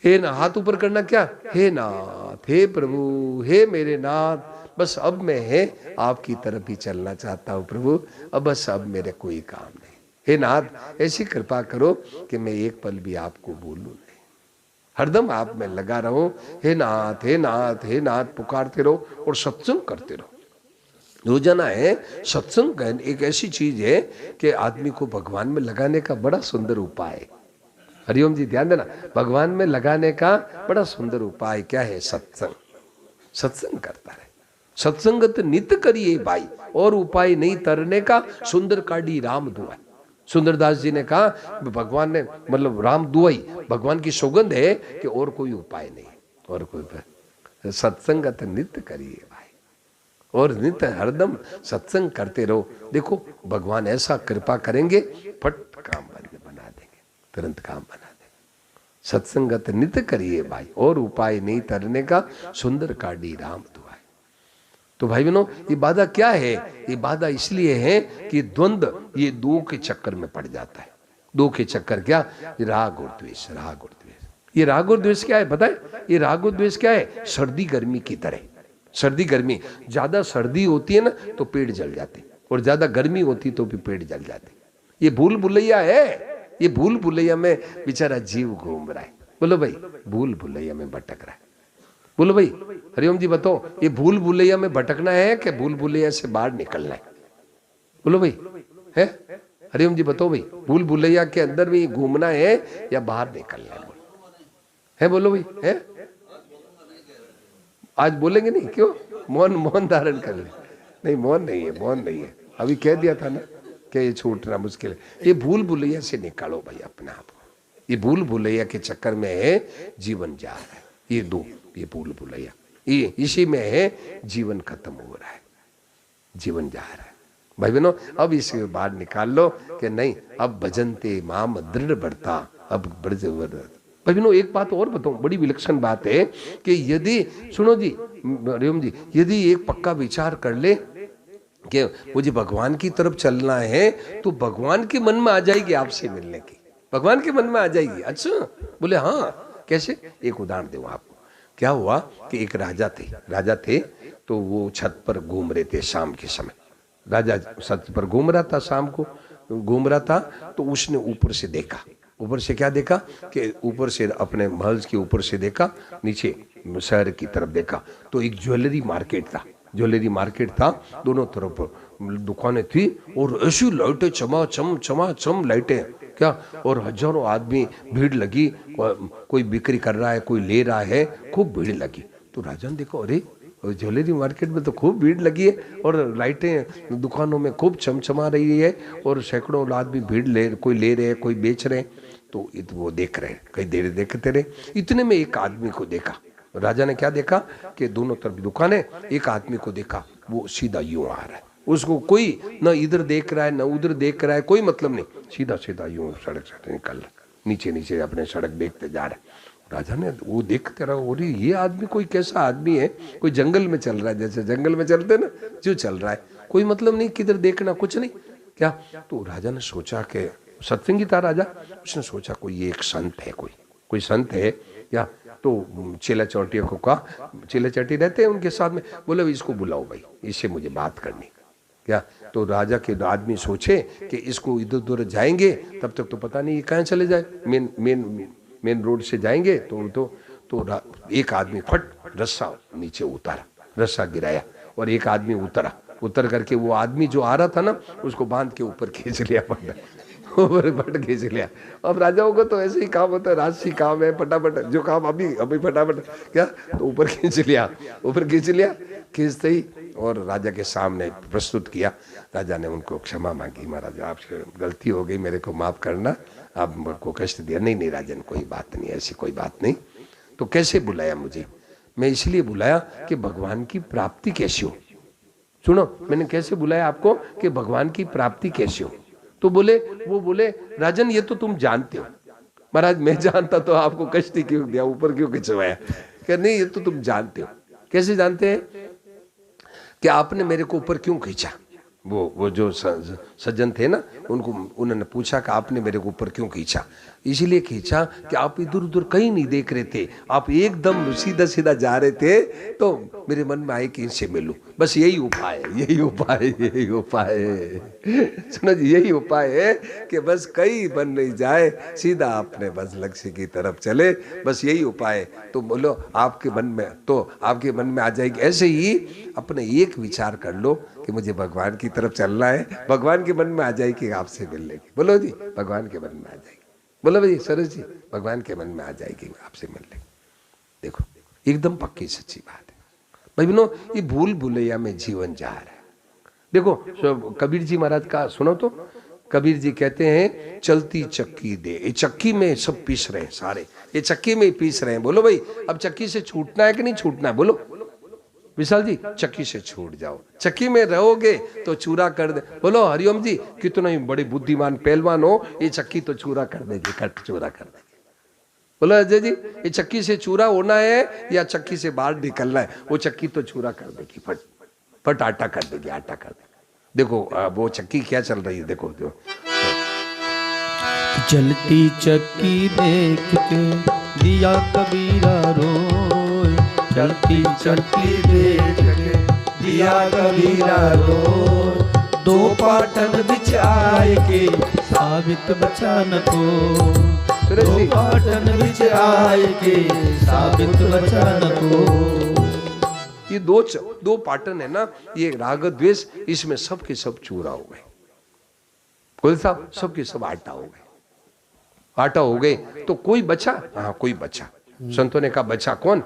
हे ना, हाथ ऊपर करना क्या? हे नाथ, हे प्रभु, हे मेरे नाथ, बस अब मैं है आपकी तरफ ही चलना चाहता हूँ प्रभु, अब बस अब मेरे कोई काम नहीं। हे नाथ ऐसी कृपा करो कि मैं एक पल भी आपको भूलूं नहीं, हरदम आप में लगा रहो। हे नाथ, हे नाथ, हे नाथ पुकारते रहो और सत्संग करते रहो। रोजाना है सत्संग एक ऐसी चीज है कि आदमी को भगवान में लगाने का बड़ा सुंदर उपाय है। हरिओम जी ध्यान देना, भगवान में लगाने का बड़ा सुंदर उपाय क्या है? सत्संग। सत्संग करता है, सत्संगत नित करिए भाई, और उपाय नहीं तरने का, सुंदर काढ़ी राम दुआ। सुंदरदास जी ने कहा भगवान ने मतलब राम दुआई, भगवान की सौगंध है कि और कोई उपाय नहीं, और कोई सत्संगत नित्य करिए भाई, और नित्य हरदम सत्संग करते रहो। देखो भगवान ऐसा कृपा करेंगे, फट काम बना देंगे, तुरंत काम बना देंगे। सत्संगत नित्य करिए भाई, और उपाय नहीं तरने का, सुंदर काढ़ी राम दुआ। तो भाई बहनों ये बाधा क्या है? ये बाधा इसलिए है कि द्वंद्व ये दो के चक्कर में पड़ जाता है। दो के चक्कर क्या? राग और द्वेष, राग और द्वेष। ये राग और द्वेष क्या है पता है? ये राग और द्वेष क्या है? सर्दी गर्मी की तरह। सर्दी गर्मी, ज्यादा सर्दी होती है ना तो पेड़ जल जाते, और ज्यादा गर्मी होती तो भी पेड़ जल जाते। ये भूल भुलैया है, ये भूल भुलैया में बेचारा जीव घूम रहा है। बोलो भाई, भूल भुलैया में भटक रहा है। बोलो भाई, हरिओम जी बताओ, ये भूल भुलैया में भटकना है कि भूल भुलैया से बाहर निकलना है? बोलो भाई, है हरिओम जी बताओ भाई, भूल भुलैया के अंदर भी घूमना है या बाहर निकलना है? बोलो भाई, है? आज बोलेंगे नहीं? क्यों? मौन धारण कर ले। नहीं मौन नहीं है, मौन नहीं है, अभी कह दिया था ना कि ये छूटना मुश्किल है। ये भूल भुलैया से निकालो भाई अपने आप को। ये भूल भुलैया के चक्कर में है जीवन जा रहा है। ये दो, ये भूल भुलैया, ये इसी में है जीवन खत्म हो रहा है, जीवन जा रहा है। भाई बहनों अब इसे बाहर निकाल लो कि नहीं, अब भजनते माम दृढ़ बढ़ता, अब ब्रज। भाई बहनों एक बात और बताऊं, बड़ी विलक्षण बात है कि यदि सुनो जी हरिओम जी, यदि एक पक्का विचार कर ले कि मुझे भगवान की तरफ चलना है, तो भगवान के मन में आ जाएगी आपसे मिलने की, भगवान के मन में आ जाएगी। अच्छा बोले हाँ कैसे? एक उदाहरण दूं आपको। क्या हुआ कि एक राजा थे तो वो छत पर घूम रहे थे शाम के समय। राजा छत पर घूम रहा था, शाम को घूम रहा था, तो उसने ऊपर से देखा। ऊपर से क्या देखा कि ऊपर से अपने महल के ऊपर से देखा, नीचे शहर की तरफ देखा तो एक ज्वेलरी मार्केट था। ज्वेलरी मार्केट था, दोनों तरफ दुकानें थी और ऐसी लाइटें चमाचम लाइटें क्या, और हजारों आदमी भीड़ लगी, कोई बिक्री कर रहा है, कोई ले रहा है, खूब भीड़ लगी। तो राजा ने देखो अरे ज्वेलरी मार्केट में तो खूब भीड़ लगी है और लाइटें दुकानों में खूब चमचमा रही है और सैकड़ों आदमी भीड़ कोई ले रहे हैं, कोई बेच रहे हैं। तो वो देख रहे हैं, कई देर देखते रहे। इतने में एक आदमी को देखा। राजा ने क्या देखा कि दोनों तरफ दुकानें, एक आदमी को देखा, वो सीधा यूं आ रहा है, उसको कोई न इधर देख रहा है न उधर देख रहा है, कोई मतलब नहीं, सीधा सीधा यूं सड़क से निकल रहा, नीचे नीचे अपने सड़क देखते जा रहे। राजा ने वो देखते रहा, और ये आदमी कोई कैसा आदमी है, कोई जंगल में चल रहा है, जैसे जंगल में चलते ना, जो चल रहा है, कोई मतलब नहीं, किधर देखना कुछ नहीं क्या। तो राजा ने सोचा कि सत्संगी था राजा, उसने सोचा कोई एक संत है, कोई संत है क्या। तो चेला चौटियों को कहा, चेला चौटी रहते हैं उनके साथ में, बोले इसको बुलाओ भाई, इससे मुझे बात करनी क्या। तो राजा के आदमी सोचे कि इसको इधर उधर जाएंगे तब तक तो पता नहीं ये कहाँ चले जाए, मेन रोड से जाएंगे तो एक आदमी फट रस्सा नीचे उतारा, रस्सा गिराया, और एक आदमी उतर करके वो आदमी जो आ रहा था ना उसको बांध के ऊपर खींच लिया, ऊपर खींच लिया। अब राजाओं को तो ऐसे ही काम होता है, राजसी काम है, फटाफट जो काम अभी फटाफट क्या, तो ऊपर खींच लिया, खींचते ही और राजा के सामने प्रस्तुत किया। राजा ने उनको क्षमा मांगी, महाराज आपसे गलती हो गई, मेरे को माफ करना, आप मेरे को कष्ट दिया। नहीं राजन, कोई बात नहीं, ऐसी कोई बात नहीं। तो कैसे बुलाया मुझे? मैं इसलिए बुलाया कि भगवान की प्राप्ति कैसी हो। सुनो, मैंने कैसे बुलाया आपको कि भगवान की प्राप्ति कैसी हो। तो वो बोले राजन ये तो तुम जानते हो। महाराज मैं जानता तो आपको कष्ट ही क्यों दिया, ऊपर क्यों खिंचवाया। क्या नहीं, ये तो तुम जानते हो। कैसे जानते हैं? कि आपने मेरे को ऊपर क्यों खींचा। वो जो सज्जन थे ना, उन्होंने पूछा कि आपने मेरे को ऊपर क्यों खींचा। इसीलिए खींचा कि आप इधर उधर कहीं नहीं देख रहे थे, आप एकदम सीधा सीधा जा रहे थे, तो मेरे मन में आए कि इनसे मिलूं। बस यही उपाय है। सुनो जी, यही उपाय है कि बस कहीं बन नहीं जाए, सीधा अपने बस लक्ष्य की तरफ चले, बस यही उपाय है। तो बोलो आपके मन में आ जाएगी। ऐसे ही अपने एक विचार कर लो कि मुझे भगवान की तरफ चलना है, भगवान के मन में आ जाएगी आपसे मिलने की। बोलो जी, भगवान के मन में आ जाएगी। बोलो भाई सरस जी, भगवान के मन में आ जाएगी आपसे मिलने। देखो एकदम पक्की सच्ची बात है भाई बहनों। ये भूल भुलैया में जीवन जा रहा है। देखो कबीर जी महाराज का सुनो तो, कबीर जी कहते हैं चलती चक्की दे, ये चक्की में सब पीस रहे हैं, सारे ये चक्की में पीस रहे हैं। बोलो भाई अब चक्की से छूटना है कि नहीं छूटना है? बोलो विशाल जी, चक्की से छूट जाओ। चक्की में रहोगे तो चूरा कर दे। बोलो हरिओम जी, कितना ही बड़े बुद्धिमान पहलवान हो, ये चक्की तो चूरा कर देगी, चूरा कर देगी। बोलो अजय जी, ये चक्की से चूरा होना है या चक्की से बाहर निकलना है? वो चक्की तो चूरा कर देगी, फट आटा कर देगी, आटा कर देगी। देखो वो चक्की क्या चल रही है, देखो चलती चक्की देख के दिया कबीरा रोए, चलती चक्की देख के दिया कबीरा रोए, दो पाटन बिच आए के साबित बचान को, दो पाटन बिच आए के साबित बचान को। ये दो पाटन है ना, ये राग द्वेष, इसमें सब के सब चूरा हो गए। कुल साहब सब के सब आटा हो गए। तो कोई बचा? हाँ कोई बचा। संतों ने कहा बचा कौन?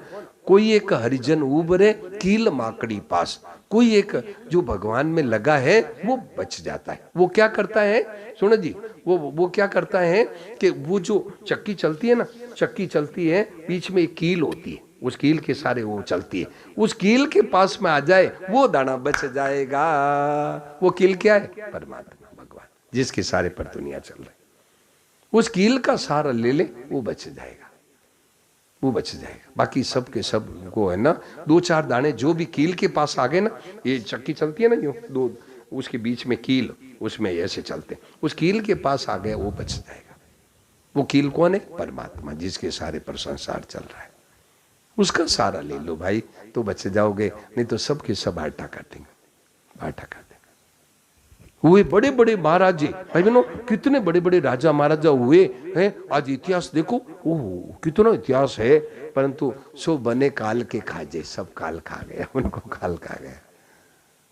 कोई एक हरिजन उबरे कील माकड़ी पास, कोई एक जो भगवान में लगा है वो बच जाता है। वो क्या करता है सुनो जी, वो क्या करता है कि वो जो चक्की चलती है ना, चक्की चलती है, बीच में एक कील होती है, उस कील के सारे वो चलती है, उस कील के पास में आ जाए वो दाना बच जाएगा। वो कील क्या है? परमात्मा भगवान, जिसके सारे पर दुनिया चल रही। उस कील का सहारा ले ले, वो बच जाएगा। बाकी सब के सब को है ना, दो चार दाने जो भी कील के पास आ गए ना, ये चक्की चलती है ना यूं, दो उसके बीच में कील, उसमें ऐसे चलते, उस कील के पास आ गए वो बच जाएगा। वो कील कौन है? परमात्मा, जिसके सारे पर संसार चल रहा है। उसका सहारा ले लो भाई, तो बच जाओगे, नहीं तो सब के सब आटा कर देंगे। हुए बड़े बड़े महाराज जी भाई बहनों, कितने बड़े बड़े राजा महाराजा हुए हैं। आज इतिहास देखो, ओह कितना इतिहास है। परंतु सो बने काल के खाजे, सब काल खा गया, उनको काल खा गया।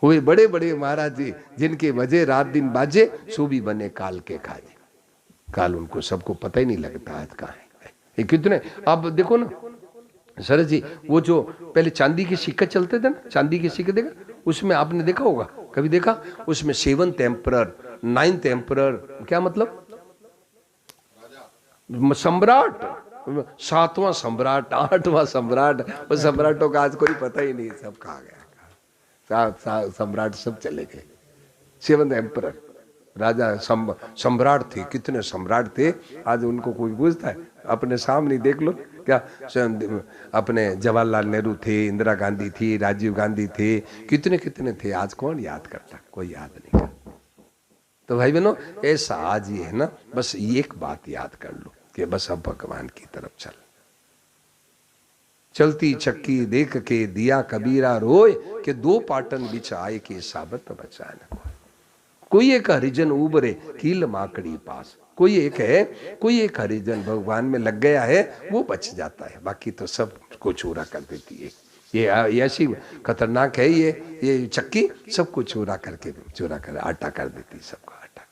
हुए बड़े बड़े महाराज जी, जिनके वजह रात दिन बाजे, सो भी बने काल के खाजे। काल उनको सबको पता ही नहीं लगता आज कहाँ है। ये कितने आप देखो ना सरस जी, वो जो पहले चांदी के सिक्के चलते थे ना, चांदी के सिक्के देखा, उसमें आपने देखा होगा, कभी देखा? उसमें 7th एम्परर, 9th एम्परर, क्या मतलब? सम्राट, 7वां सम्राट, 8वां सम्राट, उस सम्राटों का आज कोई पता ही नहीं, सब खा गया। सम्राट सब चले गए। सेवंथ एम्परर, राजा सम्राट थे, कितने सम्राट थे, आज उनको कोई पूछता है? अपने सामने देख लो, क्या अपने जवाहरलाल नेहरू थे, इंदिरा गांधी थी, राजीव गांधी थे, कितने कितने थे, आज कौन याद करता? कोई याद नहीं करता। तो भाई बहनों, ऐसा आज ये है ना, बस एक बात याद कर लो कि बस अब भगवान की तरफ चल। चलती चक्की देख के दिया कबीरा रोय, कि दो पाटन बिच आए के साबत बचान। कोई एक हरिजन उबरे कील माकड़ी पास, कोई एक हरिजन भगवान में लग गया है, वो बच जाता है, बाकी तो सब को चूरा कर देती है। ये ऐसी खतरनाक है ये चक्की, सबको चूरा कर आटा कर देती है, सबको आटा।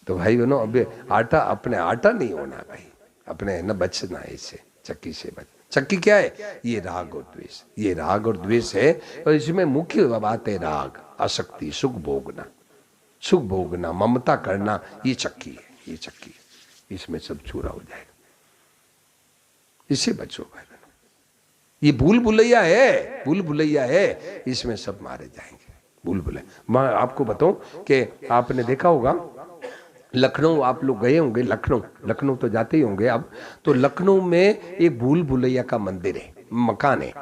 तो भाई बहनों, अब आटा अपने आटा नहीं होना भाई, अपने न बचना है इससे, चक्की से बच। चक्की क्या है? ये राग और द्वेष, ये राग और द्वेष है। और इसमें मुख्य बात है राग, आसक्ति, सुख भोगना, ममता करना, ये चक्की है, ये चक्की है। इसमें सब चूरा हो जाएगा, इससे बचो भाई बहनों। ये भूल भुलैया है, इसमें सब मारे जाएंगे, भूल भुलैया। मैं आपको बताऊं कि आपने देखा होगा, लखनऊ आप लोग गए होंगे, लखनऊ तो जाते ही होंगे आप। तो लखनऊ में एक भूल भुलैया का मंदिर है, मकान है,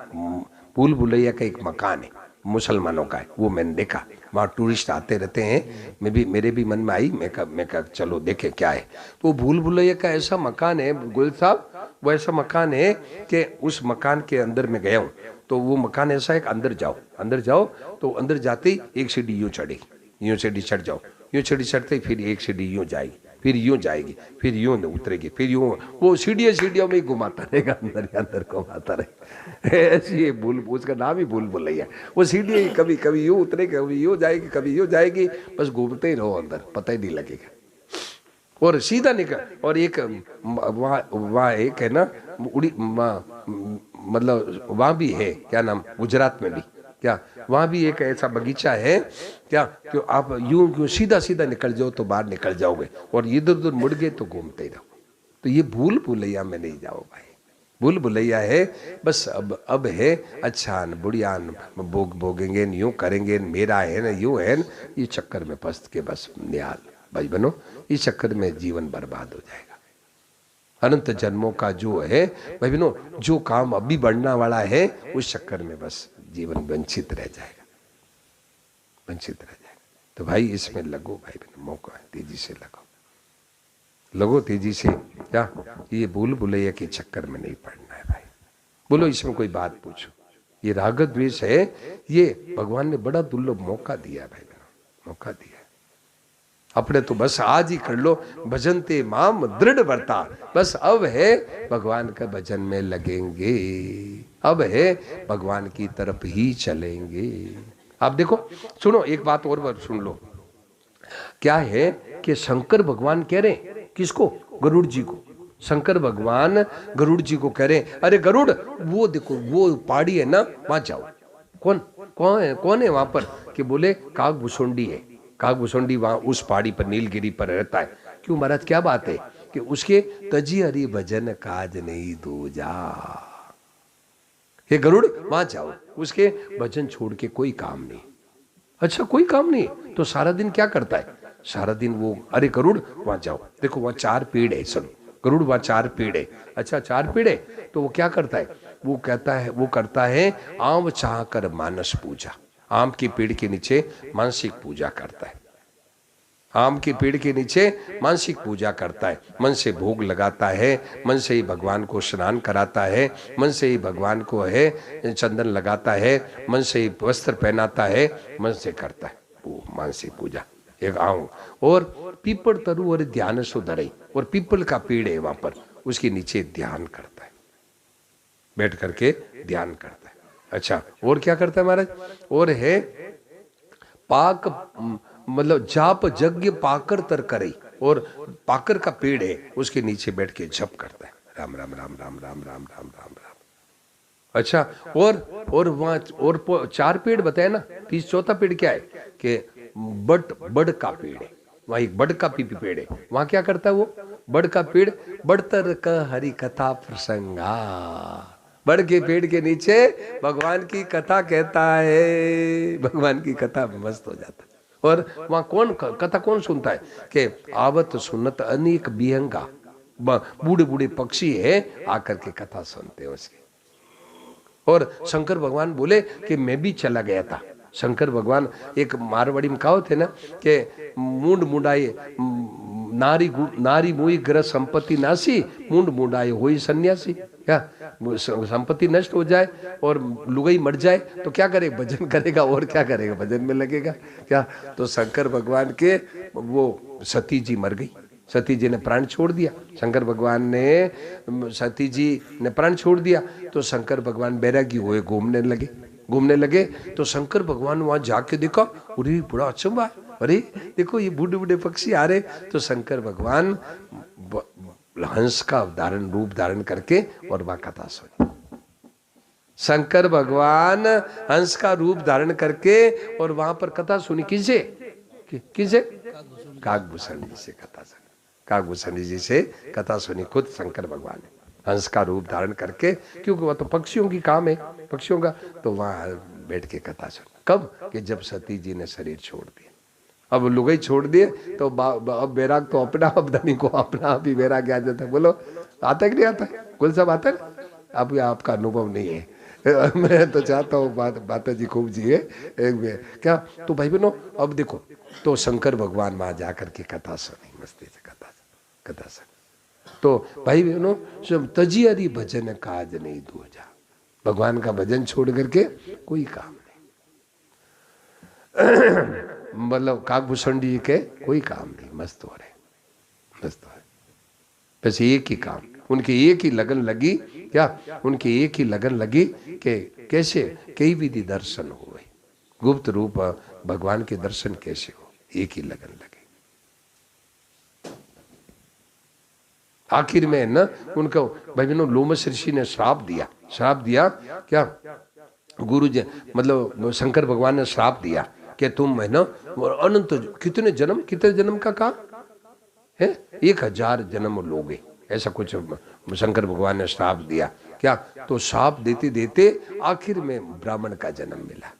भूल भुलैया का एक मकान है, मुसलमानों का है, वो मैंने देखा। वहाँ टूरिस्ट आते रहते हैं, मेरे भी मन में आई, मैं कहा चलो देखे क्या है। तो भूल भुलैया का ऐसा मकान है गुल साहब, वो ऐसा मकान है कि उस मकान के अंदर में गया हूँ। तो वो मकान ऐसा है कि अंदर जाओ तो अंदर जाते ही एक सीढ़ी यूँ चढ़े, यूँ सीढ़ी चढ़ जाओ, यूँ सीढ़ी चढ़ते ही फिर एक सीढ़ी यूँ जाएगी, फिर यूँ जाएगी, फिर यूँ उतरेगी, फिर यूँ, वो सीढ़ियों में ही घुमाता रहेगा, अंदर घुमाता रहेगा। ऐसी ये भूल, उसका नाम ही भूल भुलैया। वो सीढ़ी कभी यूँ उतरेगी, कभी यूँ जाएगी, कभी यूँ जाएगी, बस घूमते ही रहो अंदर, पता ही नहीं लगेगा। और सीधा निकल, और एक वहाँ एक है ना उड़ी, मतलब वहाँ भी है, क्या नाम, गुजरात में भी क्या, वहाँ भी एक ऐसा बगीचा है क्या, कि आप यूं सीधा निकल जाओ तो बाहर निकल जाओगे, और इधर उधर मुड़ गए तो घूमते ही रहो। तो ये भूल भुलैया में नहीं जाओ भाई, भूल भुलैया है बस। अब है अच्छान बुढ़ियान, भोगेंगे, यूं करेंगे, मेरा है ना, यूं है, ये चक्कर में फंस के बस निहाल भाई बनो, इस चक्कर में जीवन बर्बाद हो जाएगा। अनंत जन्मों का जो है भाई बहनों, जो काम अभी बढ़ना वाला है, उस चक्कर में बस जीवन वंचित रह जाएगा। तो भाई इसमें लगो भाई बहनों, मौका है, तेजी से लगो तेजी से। क्या ये भूल भुलैया के चक्कर में नहीं पड़ना है भाई। बोलो इसमें कोई बात पूछो। ये राग द्वेष है, ये भगवान ने बड़ा दुर्लभ मौका दिया भाई बहनों, मौका दिया। अपने तो बस आज ही कर लो, भजनते माम दृढ़ वर्ता, बस अब है भगवान का भजन में लगेंगे, अब है भगवान की तरफ ही चलेंगे। आप देखो, सुनो एक बात और सुन लो। क्या है कि शंकर भगवान कह रहे, किसको? गरुड़ जी को। शंकर भगवान गरुड़ जी को कह रहे, अरे गरुड़, वो देखो वो पहाड़ी है ना, वहां जाओ। कौन है वहां पर? कि बोले कागभूषुंडी है, कागभूषुंडी वहां उस पहाड़ी पर, नीलगिरी पर रहता है। क्यों महाराज, क्या बात है? कि उसके तजी हरि भजन काज नहीं दूजा। हे गरुड़, वहां जाओ, उसके भजन छोड़ के कोई काम नहीं। अच्छा, कोई काम नहीं, तो सारा दिन क्या करता है? सारा दिन वो, अरे गरुड़ वहां जाओ, देखो वहां 4 पेड़ है, सुनो गरुड़, वहां 4 पेड़ है। अच्छा 4 पेड़ है, तो वो क्या करता है? वो करता है आम चाह कर मानस पूजा। आम के पेड़ के नीचे मानसिक पूजा करता है, आम के पेड़ के नीचे मानसिक पूजा करता है, मन से भोग लगाता है, मन से ही भगवान को स्नान कराता है, मन से ही भगवान को है चंदन लगाता है, मन से ही वस्त्र पहनाता है, मन से करता है वो मानसिक पूजा। एक आऊं और पीपल तरु और ध्यान सुधरई, और पीपल का पेड़ है वहां पर, उसके नीचे ध्यान करता है, बैठ करके ध्यान करता है। अच्छा, और क्या करता है महाराज? और है पाक, मतलब जाप यज्ञ पाकर तर करई, और पाकर का पेड़ है, उसके नीचे बैठ के जप करता है, राम राम राम राम राम राम राम राम राम। अच्छा, और वहां और 4 पेड़ बताए ना, 34वां पेड़ क्या है? कि बड़ का पेड़ है, वहां एक बड़ का पीपी पेड़ है, वहां क्या करता है वो बड़ का पेड़? बड़तर का हरि कथा प्रसंगा, बड़ के पेड़ के नीचे भगवान की कथा कहता है, भगवान की कथा में मस्त हो जाता है। और वहां कौन कथा कौन सुनता है कि आवत सुनत अनेक बिहंगा, बूढ़े बूढ़े पक्षी है आकर के कथा सुनते हैं उसकी। और शंकर भगवान बोले कि मैं भी चला गया था। शंकर भगवान एक मारवाड़ी में कहावत है ना कि मुंड मुंडाए नारी मोई ग्रह संपत्ति नासी, मुंड मुंडाए होई सन्यासी। क्या संपत्ति नष्ट हो जाए और लुगाई मर जाए तो क्या करेगा? भजन करेगा और क्या करेगा? भजन में लगेगा क्या? तो शंकर भगवान के वो सती जी मर गई, सती जी ने प्राण छोड़ दिया। शंकर भगवान ने सती जी ने प्राण छोड़ दिया तो शंकर भगवान बैरागी हुए घूमने लगे तो शंकर भगवान वहां जाके देखा, अरे बड़ा अचंभा है, अरे देखो ये बूढ़े बूढ़े पक्षी आ रहे। तो शंकर भगवान हंस का रूप धारण करके और वहां कथा सुनी। शंकर भगवान हंस का रूप धारण करके और वहां पर कथा सुनी। किसे? काकभूषण जी से कथा सुनी। काकभूषण जी से कथा सुनी खुद शंकर भगवान ने हंस का रूप धारण करके, क्योंकि वह तो पक्षियों की काम है, पक्षियों का। तो वहां बैठ के कथा सुनी। कब? कि जब सती जी ने शरीर छोड़ दिया। अब लुगाई छोड़ दिए तो अब बैराग तो अपना, अब धनी को अपना आप ही बैराग आ जाता है। बोलो आता है कि नहीं आता है? कुल सब आता है। अब आपका अनुभव नहीं है। मैं तो चाहता हूँ माता जी खूब जिए क्या। तो भाई बहनों अब देखो, तो शंकर भगवान वहां जाकर के कथा सुनी, मस्ती से कथा सुनी। तो भाई बहनों तजियरी भजन काज नहीं दूजा, भगवान का भजन छोड़ करके कोई काम नहीं। मतलब काकभूषण जी के कोई काम नहीं, मस्त हो रहे। बस एक ही काम, उनकी एक ही लगन लगी। क्या? उनकी एक ही लगन लगी कि कैसे कई विधि दर्शन हुए, गुप्त रूप भगवान के दर्शन कैसे हो, एक ही लगन लगी। आखिर में न उनको भाई बहनों लोमस ऋषि ने श्राप दिया। क्या? गुरु जी मतलब शंकर भगवान ने श्राप दिया कि तुम है ना अनंत कितने जन्म का काम है, 1000 जन्म लोगे, ऐसा कुछ शंकर भगवान ने श्राप दिया। क्या? तो श्राप देते देते आखिर में ब्राह्मण का जन्म मिला।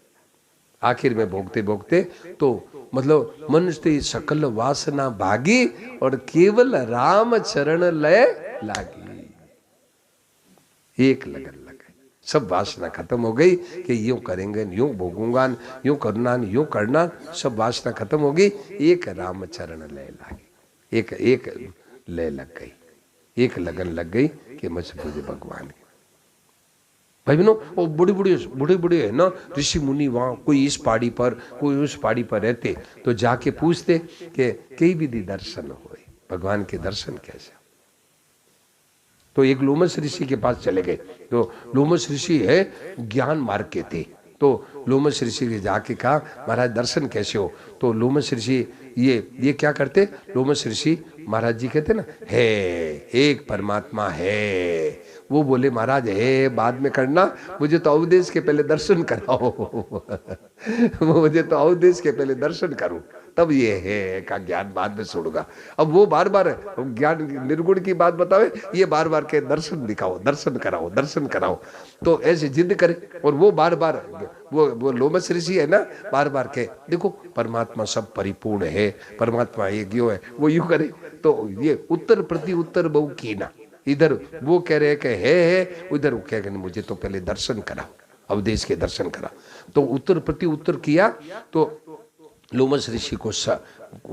आखिर में भोगते तो मतलब मनुष्य सकल वासना भागी और केवल राम चरण लय लागी। एक लगन लग गई, सब वासना खत्म हो गई कि यूं करेंगे, यूं भोगूंगा, यूं करना, सब वासना खत्म हो गई। एक राम चरण लय लागी, एक लय लग गई, एक लगन लग गई कि मुझे पूजे भगवान की। भाई बहनों वो बूढ़े है ना ऋषि मुनि, वहां कोई इस पहाड़ी पर कोई उस पहाड़ी पर रहते तो जाके पूछते कि कई विधि दर्शन हुए, भगवान के दर्शन कैसे। तो एक लोमस ऋषि के पास चले गए। तो लोमस ऋषि है ज्ञान मार्ग के थे। तो लोमस ऋषि ने जाके कहा महाराज दर्शन कैसे हो। तो लोमस ऋषि ये क्या करते, लोमस ऋषि महाराज जी कहते ना है एक परमात्मा है। वो बोले महाराज है बाद में करना, मुझे तो अवदेश के पहले दर्शन कराओ। मुझे तो अवदेश के पहले दर्शन करूं तब ये है का ज्ञान बाद में छोड़ूंगा। अब वो बार बार ज्ञान निर्गुण की बात बतावे, ये बार बार के दर्शन दिखाओ, दर्शन कराओ। तो ऐसे जिद करे और वो बार बार वो लोमस ऋषि है ना बार बार के देखो परमात्मा सब परिपूर्ण है, परमात्मा एक यो है, वो यूं करे। तो ये उत्तर प्रति उत्तर बहु की ना, इधर वो कह रहे कि है, उधर वो कह रहे मुझे तो पहले दर्शन करा, अवदेश के दर्शन करा। तो उत्तर प्रति उत्तर किया तो लोमस ऋषि को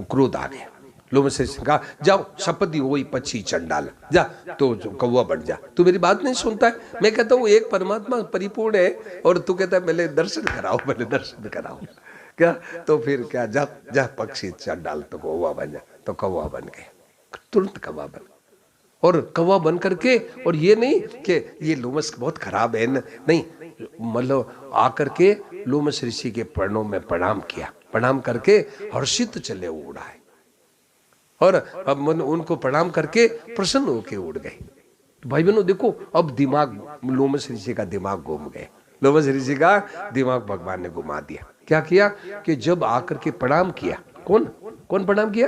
क्रोध आ गया। लोमस ऋषि कहा जाओ शपथ वही पक्षी चंडाल जा, तो कौवा बन जा। तू मेरी बात नहीं सुनता है, मैं कहता हूँ एक परमात्मा परिपूर्ण है और तू कहता है पहले दर्शन कराओ। क्या? तो फिर क्या जा पक्षी चंडाल तो कौवा बन जा। तो कौवा बन गए, तुरंत कौवा बन, और कौवा बन करके, और ये नहीं कि ये लोमस बहुत खराब है नहीं, मतलब आकर के लोमस ऋषि के चरणों में प्रणाम किया, प्रणाम करके हर्षित चले उड़ाए और अब उनको प्रणाम करके प्रसन्न होके उड़ गए। तो भाई बहनों देखो अब दिमाग लोमस ऋषि का दिमाग घूम गए, लोमस ऋषि का दिमाग भगवान ने घुमा दिया। क्या किया कि जब आकर के प्रणाम किया, कौन प्रणाम किया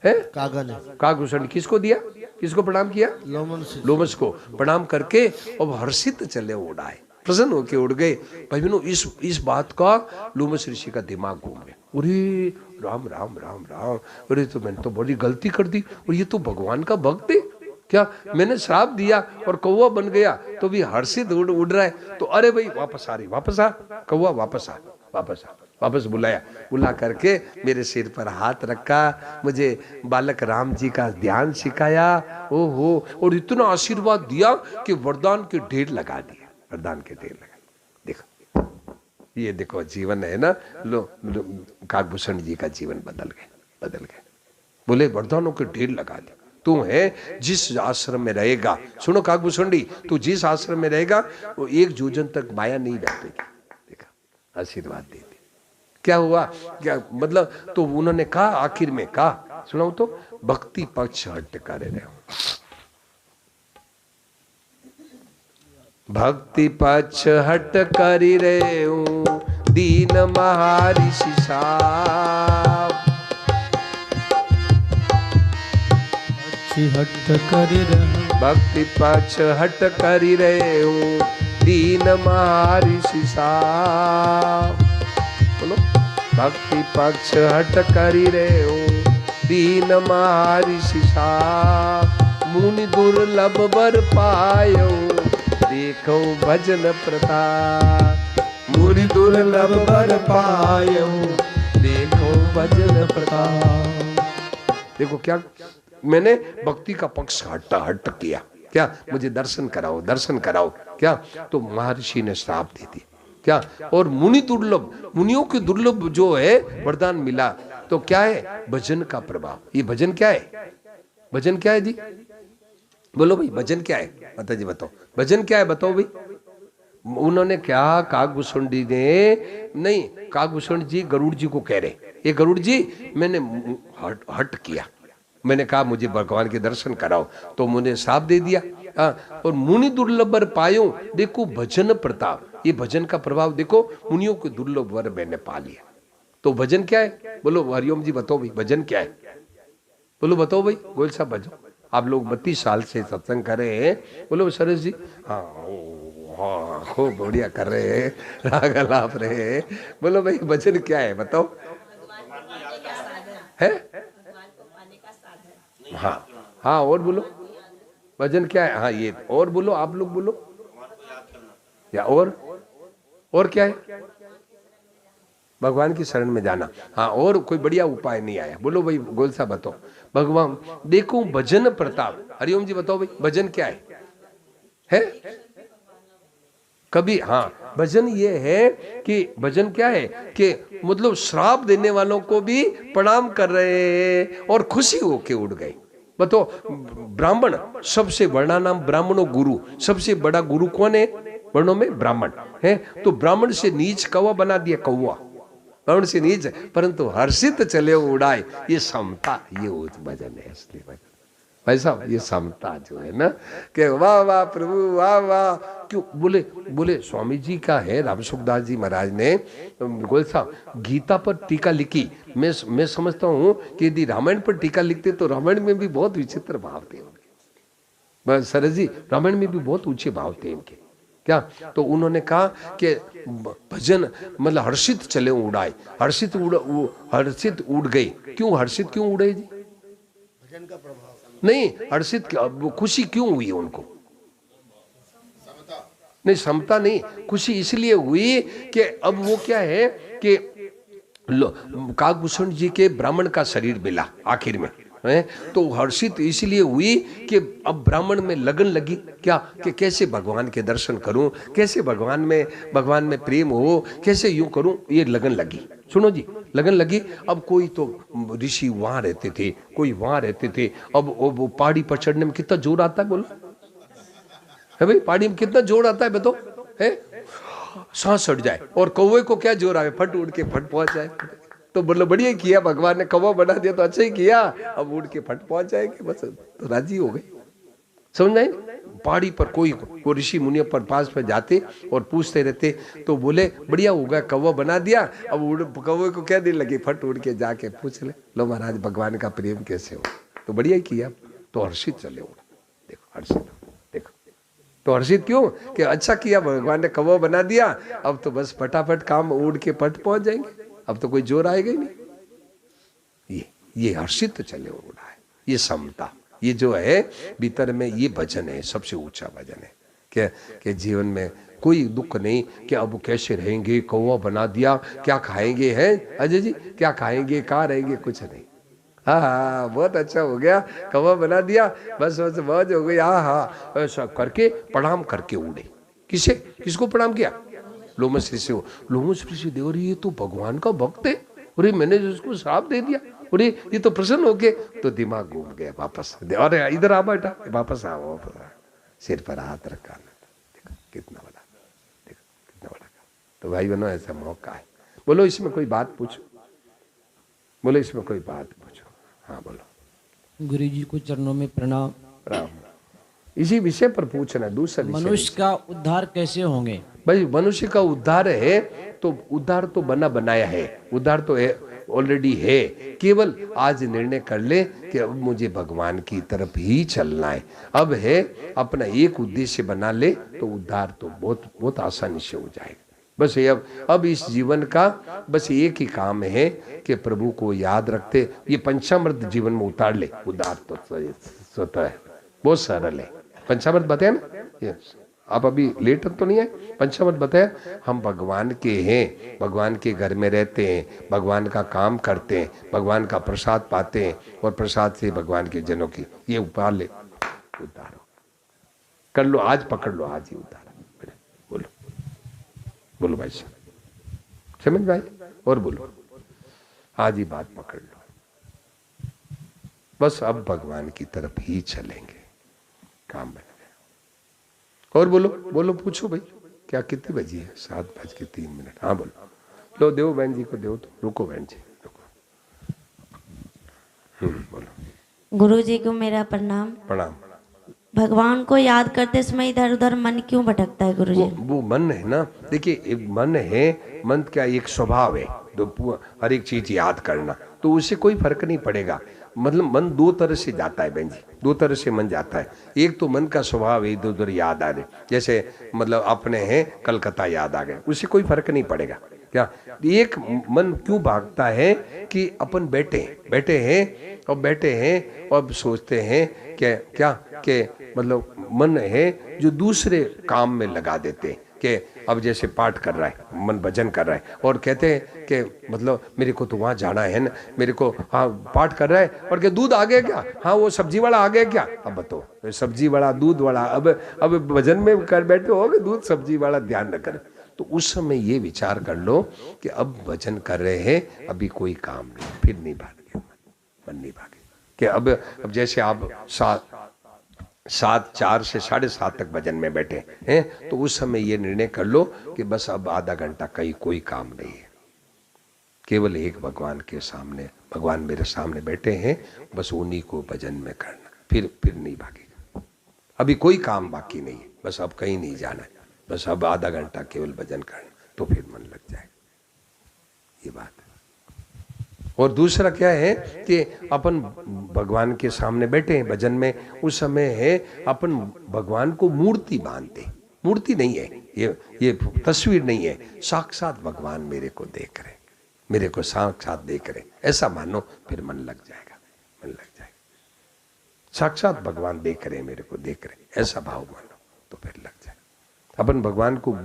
है? काकभूषण। किसको दिया, किसको प्रणाम किया? लोमस को प्रणाम करके अब हर्षित चले उड़ाए, प्रसन्न होके उड़ गए। भाई बहनों, इस बात का लोमस ऋषि का दिमाग घूम गया। अरे राम राम राम राम, अरे तो मैंने तो बड़ी गलती कर दी, और ये तो भगवान का भक्त है क्या? मैंने श्राप दिया और कौवा बन गया तो भी हर्षित उड़ रहा है। तो अरे भाई वापस आ रही, वापस आ कौवा, वापस आ, वापस आ, वापस बुलाया। बुला करके मेरे सिर पर हाथ रखा, मुझे बालक राम जी का ध्यान सिखाया, ओहो, और इतना आशीर्वाद दिया कि वरदान के ढेर लगा दिया, वरदान के ढेर लगा। देखो ये देखो जीवन है ना, लो काकभूषण जी का जीवन बदल गए। बोले वरदानों के ढेर लगा दिया। तू है जिस आश्रम में रहेगा, सुनो काकभूषण जी, तू जिस आश्रम में रहेगा वो 1 जोजन तक माया नहीं बैठेगी। देखा, आशीर्वाद दे दिया। क्या हुआ, क्या मतलब? तो उन्होंने कहा, आखिर में कहा, सुनाओ तो, भक्ति पक्ष हट कर रहे, भक्ति पक्ष हट कर रहे हूं, दीन महाऋषि साहब, हट कर रहे, भक्ति पक्ष हट कर रहे हूं, दीन महर्षि साहब। बोलो, भक्ति पक्ष हट कर रहे हूं, दीन महर्षि साहब, मुनि दुर्लभ बर पायो, देखो भजन प्रताप, मुनि दुर्लभ बर पायो, देखो भजन प्रताप। देखो क्या मैंने भक्ति का पक्ष हट किया, क्या मुझे दर्शन कराओ, दर्शन कराओ, क्या? तो महर्षि ने श्राप दे दिया, क्या? और मुनि दुर्लभ, मुनियों के दुर्लभ जो है वरदान मिला, तो क्या है? भजन का प्रभाव। ये भजन क्या है? भजन क्या है जी? बोलो भाई, भजन क्या है? माता जी बताओ, भजन क्या है? बताओ भाई। उन्होंने क्या, काकभूषण जी ने नहीं, काकभूषण जी गरुड़ जी को कह रहे, ये गरुड़ जी मैंने हट किया, मैंने कहा मुझे भगवान के दर्शन कराओ, तो मुझे साफ दे दिया। और मुनि दुर्लभ वर पायो, देखो भजन प्रताप, ये भजन का प्रभाव देखो, मुनियों के दुर्लभ वर मैंने पा लिया। तो भजन क्या है? बोलो हरिओम जी बताओ भाई, भजन क्या है? बोलो बताओ भाई, गोयल साहब भजो, आप लोग 32 साल से सत्संग कर रहे हैं। बोलो सरस जी, हाँ हाँ खूब बढ़िया कर रहे हैं, राग अलाप रहे हैं। बोलो भाई भजन क्या है बताओ? है? हाँ हाँ, और बोलो भजन क्या है? हाँ ये, और बोलो, आप लोग बोलो, या और क्या है? भगवान की शरण में जाना। हाँ, और कोई बढ़िया उपाय नहीं आया? बोलो भाई गोल साहब बताओ। भगवान देखो भजन प्रताप। हरिओम जी बताओ भाई, भजन क्या है? कभी, हाँ भजन ये है कि भजन क्या है कि मतलब श्राप देने वालों को भी प्रणाम कर रहे हैं और खुशी होके उड़ गए। बताओ, ब्राह्मण सबसे बड़ा नाम, ब्राह्मणों गुरु, सबसे बड़ा गुरु कौन है वर्णों में? ब्राह्मण है। तो ब्राह्मण से नीच कौवा बना दिया, कौवा ब्राह्मण से नीच, परंतु हर्षित चले उड़ाए। ये समता, ये भजन है असली भजन भाई साहब। ये समता जो है ना, कि वाह वाह प्रभु वाह वाह, क्यों बोले स्वामी जी का है, राम सुखदास जी महाराज ने गोयल साहब गीता पर टीका लिखी। मैं समझता हूँ कि यदि रामायण पर टीका लिखते तो रामायण में भी बहुत विचित्र भाव थे उनके। सरस जी, रामायण में भी बहुत ऊंचे भाव थे इनके, क्या? तो उन्होंने कहा कि भजन मतलब हर्षित चले उड़ाए, हर्षित उड़ गए। क्यों हर्षित क्यों उड़े जी? भजन का प्रभाव नहीं, हर्षित खुशी क्यों हुई उनको? नहीं, समता नहीं, खुशी इसलिए हुई कि अब वो क्या है कि काकभूषण जी के ब्राह्मण का शरीर मिला आखिर में है, तो हर्षित इसलिए हुई कि अब ब्राह्मण में लगन लगी, क्या कि कैसे भगवान के दर्शन करूं, कैसे भगवान में प्रेम हो, कैसे यूं करूं, ये लगन लगी। सुनो जी, लगन लगी। अब कोई तो ऋषि वहां रहते थे, कोई वहां रहते थे। अब वो पहाड़ी पर चढ़ने में कितना जोर आता है, बोलो है भाई, पहाड़ी में कितना जोर आता है बताओ, है सांस सट जाए। और कौवे को क्या जोर आवे, फट उड़ के फट पहुंच जाए। तो बोलो बढ़िया किया, भगवान ने कौवा बना दिया तो अच्छा ही किया, अब उड़ के फट पहुंच जाएंगे, बस तो राजी हो गए। समझ आई? पहाड़ी पर कोई ऋषि मुनियों पर पास पर जाते और पूछते रहते, तो बोले बढ़िया हो गया, कौवा बना दिया, अब कौवे को क्या दिन लगी, फट उड़ के जाके पूछ ले, लो महाराज भगवान का प्रेम कैसे हो, तो बढ़िया ही किया, तो हर्षित चले उड़। देखो हर्षित, देखो तो हर्षित क्यों कि अच्छा किया भगवान ने कौवा बना दिया, अब तो बस फटाफट काम उड़ के पट पहुंच जाएंगे, अब तो कोई जोर आएगा ही नहीं। ये हर्षित तो चले उड़ा है, ये समता, ये जो है भीतर में, ये भजन है, सबसे ऊंचा भजन है कि जीवन में कोई दुख नहीं कि अब कैसे रहेंगे, कौवा बना दिया, क्या खाएंगे, हैं अजय जी, क्या खाएंगे, कहाँ रहेंगे, कुछ नहीं। हाँ बहुत अच्छा हो गया, कौवा बना दिया, बस बस मौज हो गई। हाँ ऐसा करके प्रणाम करके उड़े। किसको प्रणाम किया? लोमस ऋषि को। लोमस ऋषि देव, ये तो भगवान का भक्त है, अरे मैंने उसको श्राप दे दिया, अरे ये तो प्रसन्न हो गए। तो दिमाग घूम गया वापस, अरे इधर आ बेटा, वापस आओ, वापस आ। सिर पर हाथ रखा, देखो कितना बड़ा, देखो कितना बड़ा। तो भाई बहनों ऐसा मौका है, बोलो इसमें कोई बात पूछो, बोलो इसमें कोई बात पूछो। हाँ बोलो। गुरु जी को चरणों में प्रणाम। राम, इसी विषय पर पूछना, दूसरा विषय। मनुष्य का उद्धार कैसे होंगे? भाई मनुष्य का उद्धार है तो उद्धार तो बना बनाया है, उद्धार तो है, ऑलरेडी है। केवल आज निर्णय कर ले कि अब मुझे भगवान की तरफ ही चलना है, अब है अपना एक उद्देश्य बना ले तो उद्धार तो बहुत बहुत आसानी से हो जाएगा। बस ये अब इस जीवन का बस एक ही काम है कि प्रभु को याद रखते, ये पंचामृत जीवन में उतार ले, उद्धार तो स्वतः है, बहुत सरल है। पंचामृत बताया ना, ये आप अभी लेट तो नहीं है, पंचामृत बताया, हम भगवान के हैं, भगवान के घर में रहते हैं, भगवान का काम करते हैं, भगवान का प्रसाद पाते हैं और प्रसाद से भगवान के जनों की ये उतार ले, उतारो कर लो, आज पकड़ लो, आज ही उतारो। बोलो बोलो भाई साहब, समझ भाई, और बोलो, आज ही बात पकड़ लो, बस अब भगवान की तरफ ही चलेंगे, काम बन गया। और बोलो बोलो, पूछो भाई, क्या कितनी बजी है? 7:03। हाँ बोलो, लो देव बहन जी को, देव तो रुको बहन जी रुको। बोलो। गुरु जी को मेरा प्रणाम। प्रणाम। भगवान को याद करते समय इधर उधर मन क्यों भटकता है गुरु जी? वो मन है ना, देखिए एक मन है, मन क्या एक स्वभाव है, हर एक चीज याद करना, तो उससे कोई फर्क नहीं पड़ेगा। मतलब मन दो तरह से जाता है बहन जी, दो तरह से मन जाता है। एक तो मन का स्वभाव है इधर उधर याद आ रहे, जैसे मतलब अपने हैं कलकत्ता याद आ गए, उससे कोई फर्क नहीं पड़ेगा। क्या एक मन क्यों भागता है कि अपन बैठे हैं और सोचते हैं कि क्या कि मतलब मन है जो दूसरे काम में लगा देते हैं कि अब जैसे पाठ कर रहा है, मन भजन कर रहा है और कहते हैं कि मतलब मेरे को तो वहाँ जाना है ना, मेरे को, हाँ पाठ कर रहा है और क्या दूध आ गया क्या, हाँ वो सब्जी वाला आ गया क्या, अब बताओ सब्जी वाला दूध वाला, अब भजन में कर बैठे हो दूध सब्जी वाला ध्यान न करे, तो उस समय ये विचार कर लो कि अब भजन कर रहे हैं, अभी कोई काम नहीं, फिर नहीं भागे मन नहीं भागे कि अब जैसे आप 4 से 7:30 तक भजन में बैठे हैं, तो उस समय ये निर्णय कर लो कि बस अब आधा घंटा कहीं कोई काम नहीं है, केवल एक भगवान के सामने, भगवान मेरे सामने बैठे हैं, बस उन्हीं को भजन में करना, फिर नहीं भागेगा, अभी कोई काम बाकी नहीं है, बस अब कहीं नहीं जाना है, बस अब आधा घंटा केवल भजन करना, तो फिर मन लग जाएगा, ये बात है। और दूसरा क्या है कि अपन भगवान के सामने बैठे हैं भजन में, उस समय है अपन भगवान को मूर्ति बांधते, मूर्ति नहीं है ये तस्वीर नहीं है, साक्षात भगवान मेरे को देख रहे, मेरे को साक्षात देख रहे, ऐसा मानो, फिर मन लग जाएगा, मन लग जाएगा, साक्षात भगवान देख रहे, मेरे को देख रहे, ऐसा भाव मानो, तो फिर लग जाएगा। अपन भगवान को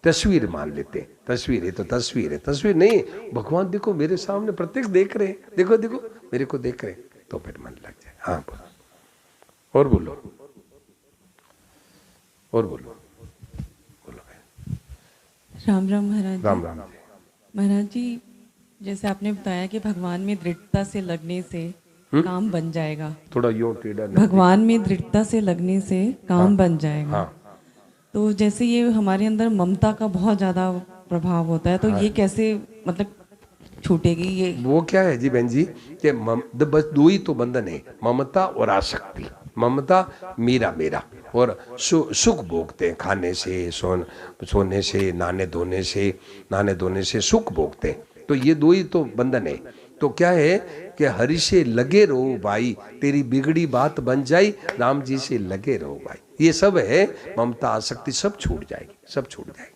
तस्वीर मान लेते, तस्वीर है तो तस्वीर है, तस्वीर नहीं, भगवान देखो मेरे सामने प्रत्यक्ष देख रहे, देखो देखो मेरे को देख रहे, तो फिर मन लग जाए। हाँ बोलो, और बोलो, और बोलो, बोलो राम राम महाराज। राम राम। महाराज जी, जैसे आपने बताया कि भगवान में दृढ़ता से लगने से काम बन जाएगा, थोड़ा यूं टेढ़ा, भगवान में दृढ़ता से लगने से काम बन जाएगा। हाँ। तो जैसे ये हमारे अंदर ममता का बहुत ज्यादा प्रभाव होता है, तो ये कैसे मतलब छूटेगी? ये वो क्या है जी बहन जी कि बस 2 ही तो बंधन है, ममता और आसक्ति। ममता मेरा और सुख भोगते हैं, खाने से, सोने से, नहाने धोने से सुख भोगते हैं, तो ये 2 ही तो बंधन है। तो क्या है कि हरि से लगे रहो भाई, तेरी बिगड़ी बात बन जाई, राम जी से लगे रहो भाई, ये सब है ममता आसक्ति, सब छूट जाएगी, सब छूट जाएगी।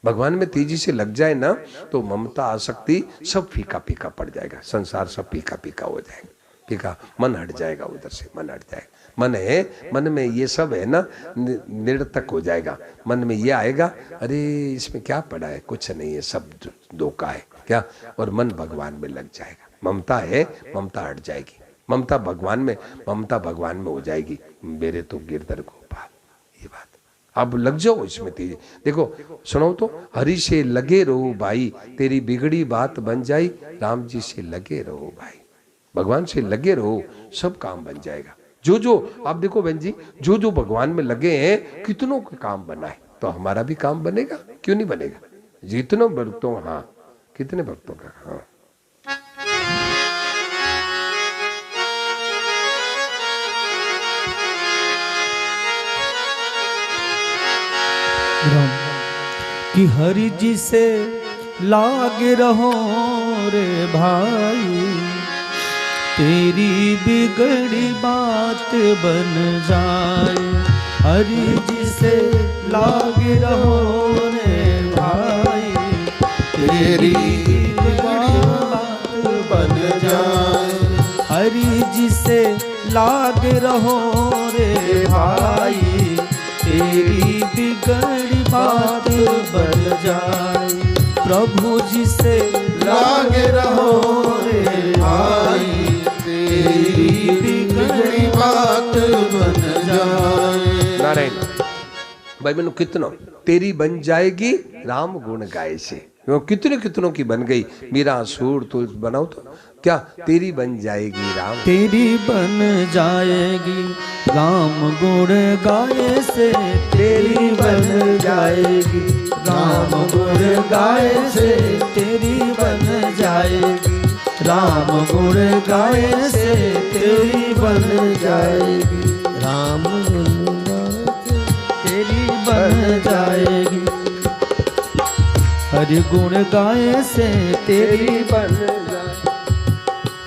भगवान में तेजी से लग जाए ना तो ममता आसक्ति सब फीका फीका पड़ जाएगा, संसार सब फीका फीका हो जाएगा, फीका मन हट जाएगा, उधर से मन हट जाएगा। मन है, मन में ये सब है ना निरर्थक हो जाएगा। मन में ये आएगा, अरे इसमें क्या पड़ा है, कुछ नहीं है, सब धोखा है क्या, और मन भगवान में लग जाएगा। ममता है, ममता हट जाएगी, ममता भगवान में हो जाएगी। मेरे तो गिरधर गोपाल, ये बात अब लग जाओ इसमें तेजी। देखो सुनो तो, हरि से लगे रहो भाई, तेरी बिगड़ी बात बन जाई। राम जी से लगे रहो भाई, भगवान से लगे रहो, सब काम बन जाएगा। जो जो आप देखो बहन जी, जो जो भगवान में लगे हैं कितनों का काम बना है, तो हमारा भी काम बनेगा, क्यों नहीं बनेगा। जितनों भक्तों, हाँ कितने भक्तों का, हाँ कि हरि जी से लाग रहो रे भाई, तेरी बिगड़ी बात बन जाए। हरि जी से लाग रहो रे भाई, तेरी बिगड़ी बात बन जाए। हरि जी से लाग रहो रे भाई, तेरी बिगड़ी बात बन जाए। प्रभु जी से लाग रहो रे भाई, तेरी बिगड़ी बात बन जाए। नारायण भाई मैंने कितनों तेरी बन जाएगी राम गुण गाए से, कितने कितनों की बन गई। मीरा सूर तुल बनाओ तो क्या, तेरी बन जाएगी राम, तेरी बन जाएगी राम गुण गाए से, तेरी बन जाएगी राम गुण गाए से, तेरी बन जाएगी राम गुण गाए से, तेरी बन जाएगी राम गुण गाए, तेरी बन जाएगी। हरि गुण गाए से तेरी बन जाए,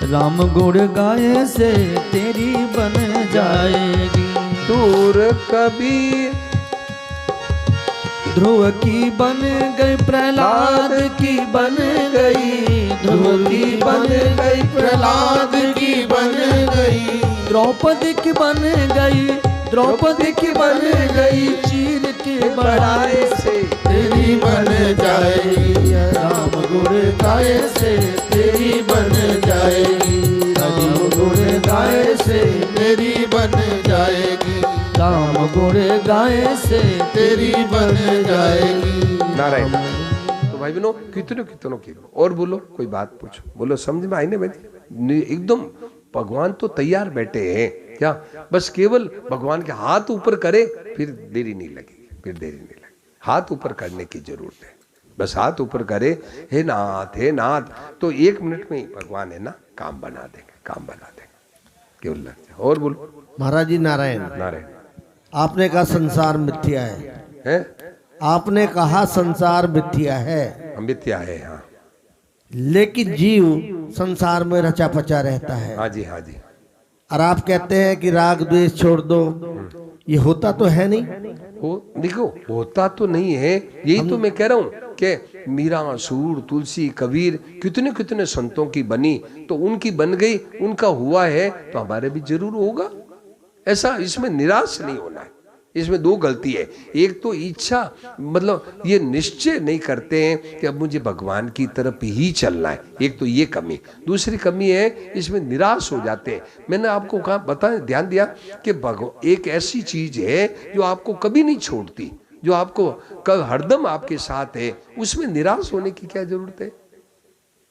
राम गुण गाए से तेरी बन जाएगी। दूर कबीर ध्रुव की बन गई, प्रहलाद की बन गई, ध्रुव की बन गई, प्रहलाद की बन गई। द्रौपदी की बन गई, द्रौपदी की बन गई, चीर के बढ़ाए से तेरी बन जाएगी। राम गुण गाए से तेरी बन जाएगी, राम गुण गाए से तेरी बन जाएगी, राम गुण गाए से तेरी बन जाएगी। नारायण। तो भाई बहनों कितनों कितनों की, और बोलो कोई बात पूछो, बोलो समझ में आई ना भाई। एकदम भगवान तो तैयार बैठे हैं क्या, बस केवल भगवान के हाथ ऊपर करे, फिर देरी नहीं लगेगी, फिर देरी नहीं लगेगी। हाथ ऊपर करने की जरूरत है, बस हाथ ऊपर करे, हे नाथ हे नाथ, तो 1 मिनट में ही भगवान है ना काम बना देंगे, काम बना देंगे, केवल लग जाए। और बोलो महाराज जी। नारायण नारायण। आपने कहा संसार मिथ्या है, आपने कहा संसार मिथ्या है, मिथ्या है हाँ, लेकिन जीव संसार में रचा पचा रहता है। हाँ जी हाँ जी। और आप कहते हैं कि राग द्वेष छोड़ दो, ये होता तो है नहीं। हो देखो होता तो नहीं है, यही तो मैं कह रहा हूँ कि मीरा सूर तुलसी कबीर कितने कितने संतों की बनी, तो उनकी बन गई, उनका हुआ है तो हमारे भी जरूर होगा। ऐसा इसमें निराश नहीं होना है। इसमें 2 गलती है, एक तो इच्छा मतलब ये निश्चय नहीं करते हैं कि अब मुझे भगवान की तरफ ही चलना है, एक तो ये कमी। दूसरी कमी है इसमें निराश हो जाते हैं। मैंने आपको कहा बता ध्यान दिया कि एक ऐसी चीज है जो आपको कभी नहीं छोड़ती, जो आपको कल हरदम आपके साथ है, उसमें निराश होने की क्या जरूरत है।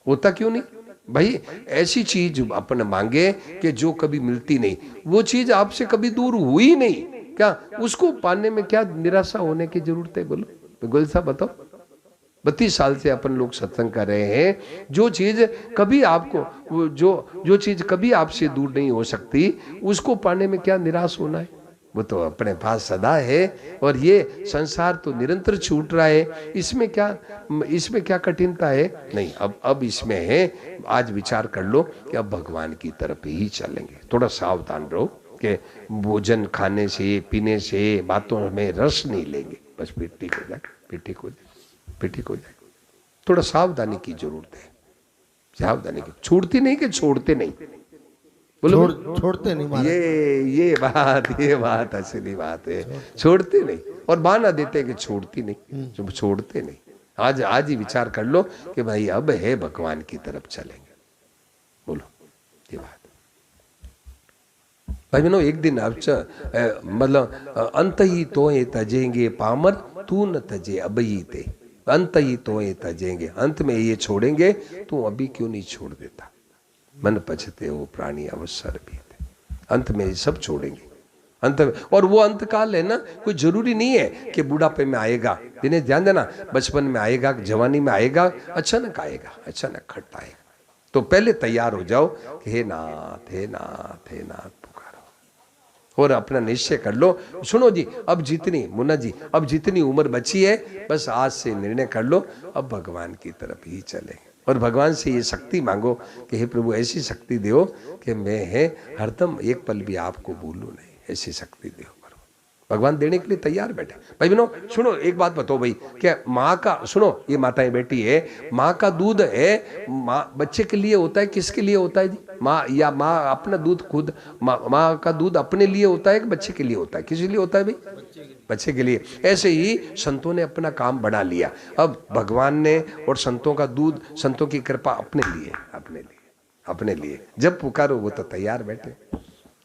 होता क्यों नहीं भाई, ऐसी चीज अपन मांगे कि जो कभी मिलती नहीं, वो चीज आपसे कभी दूर हुई नहीं, क्या उसको पाने में क्या निराशा होने की जरूरत है। बोलो गोयल साहब बताओ। 32 साल से अपन लोग सत्संग कर रहे हैं, जो चीज कभी आपको जो चीज कभी आपसे दूर नहीं हो सकती, उसको पाने में क्या निराश होना है। वो तो अपने पास सदा है, और ये संसार तो निरंतर छूट रहा है, इसमें क्या कठिनता है। नहीं, अब इसमें है, आज विचार कर लो कि अब भगवान की तरफ ही चलेंगे। थोड़ा सावधान रहो, कि भोजन खाने से पीने से बातों में रस नहीं लेंगे, बस फिर ठीक हो जाए, फिर ठीक हो जाए, फिर ठीक हो जाए। थोड़ा सावधानी की जरूरत है, सावधानी की। छूटती नहीं कि छोड़ते नहीं, बोलो छोड़ते नहीं महाराज। ये बात असली बात है, छोड़ते नहीं। और बहाना देते हैं कि छोड़ती नहीं, जब छोड़ते नहीं। आज ही विचार कर लो कि भाई अब है भगवान की तरफ चलेंगे, बोलो ये बात। भाई बहनों, एक दिन आप मतलब अंत ही तो तजेंगे पामर, तू न तजे अबई ते। अंत ही तो तजेंगे, अंत में ये छोड़ेंगे, तू अभी क्यों नहीं छोड़ देता। मन पछते हो प्राणी अवसर भी थे, अंत में ये सब छोड़ेंगे, अंत में। और वो अंत काल है ना, कोई जरूरी नहीं है कि बुढ़ापे में आएगा। दिनेश ध्यान देना, बचपन में आएगा, जवानी में आएगा, अचानक आएगा, अचानक खट आएगा। तो पहले तैयार हो जाओ कि हे नाथ, हे नाथ, हे नाथ पुकारो, और अपना निश्चय कर लो। सुनो जी, अब जितनी मुन्ना जी, अब जितनी उम्र बची है, बस आज से निर्णय कर लो, अब भगवान की तरफ ही चलेंगे। और भगवान से ये शक्ति मांगो कि हे प्रभु ऐसी शक्ति दो कि मैं है हरदम एक पल भी आपको भूलूं नहीं, ऐसी शक्ति दो। भगवान देने के लिए तैयार बैठे। भाई बहनों सुनो, एक बात बताओ भाई, क्या माँ का, सुनो ये माताएं बेटी है, माँ का दूध है, माँ बच्चे के लिए होता है, किसके लिए होता है जी? माँ, या माँ अपना दूध खुद, माँ का दूध अपने लिए होता है कि बच्चे के लिए होता है? किस लिए होता है भाई? बच्चे के लिए। ऐसे ही संतों ने अपना काम बढ़ा लिया, अब भगवान ने और संतों का दूध, संतों की कृपा अपने लिए, अपने लिए, अपने लिए। जब पुकारो वो तो तैयार बैठे।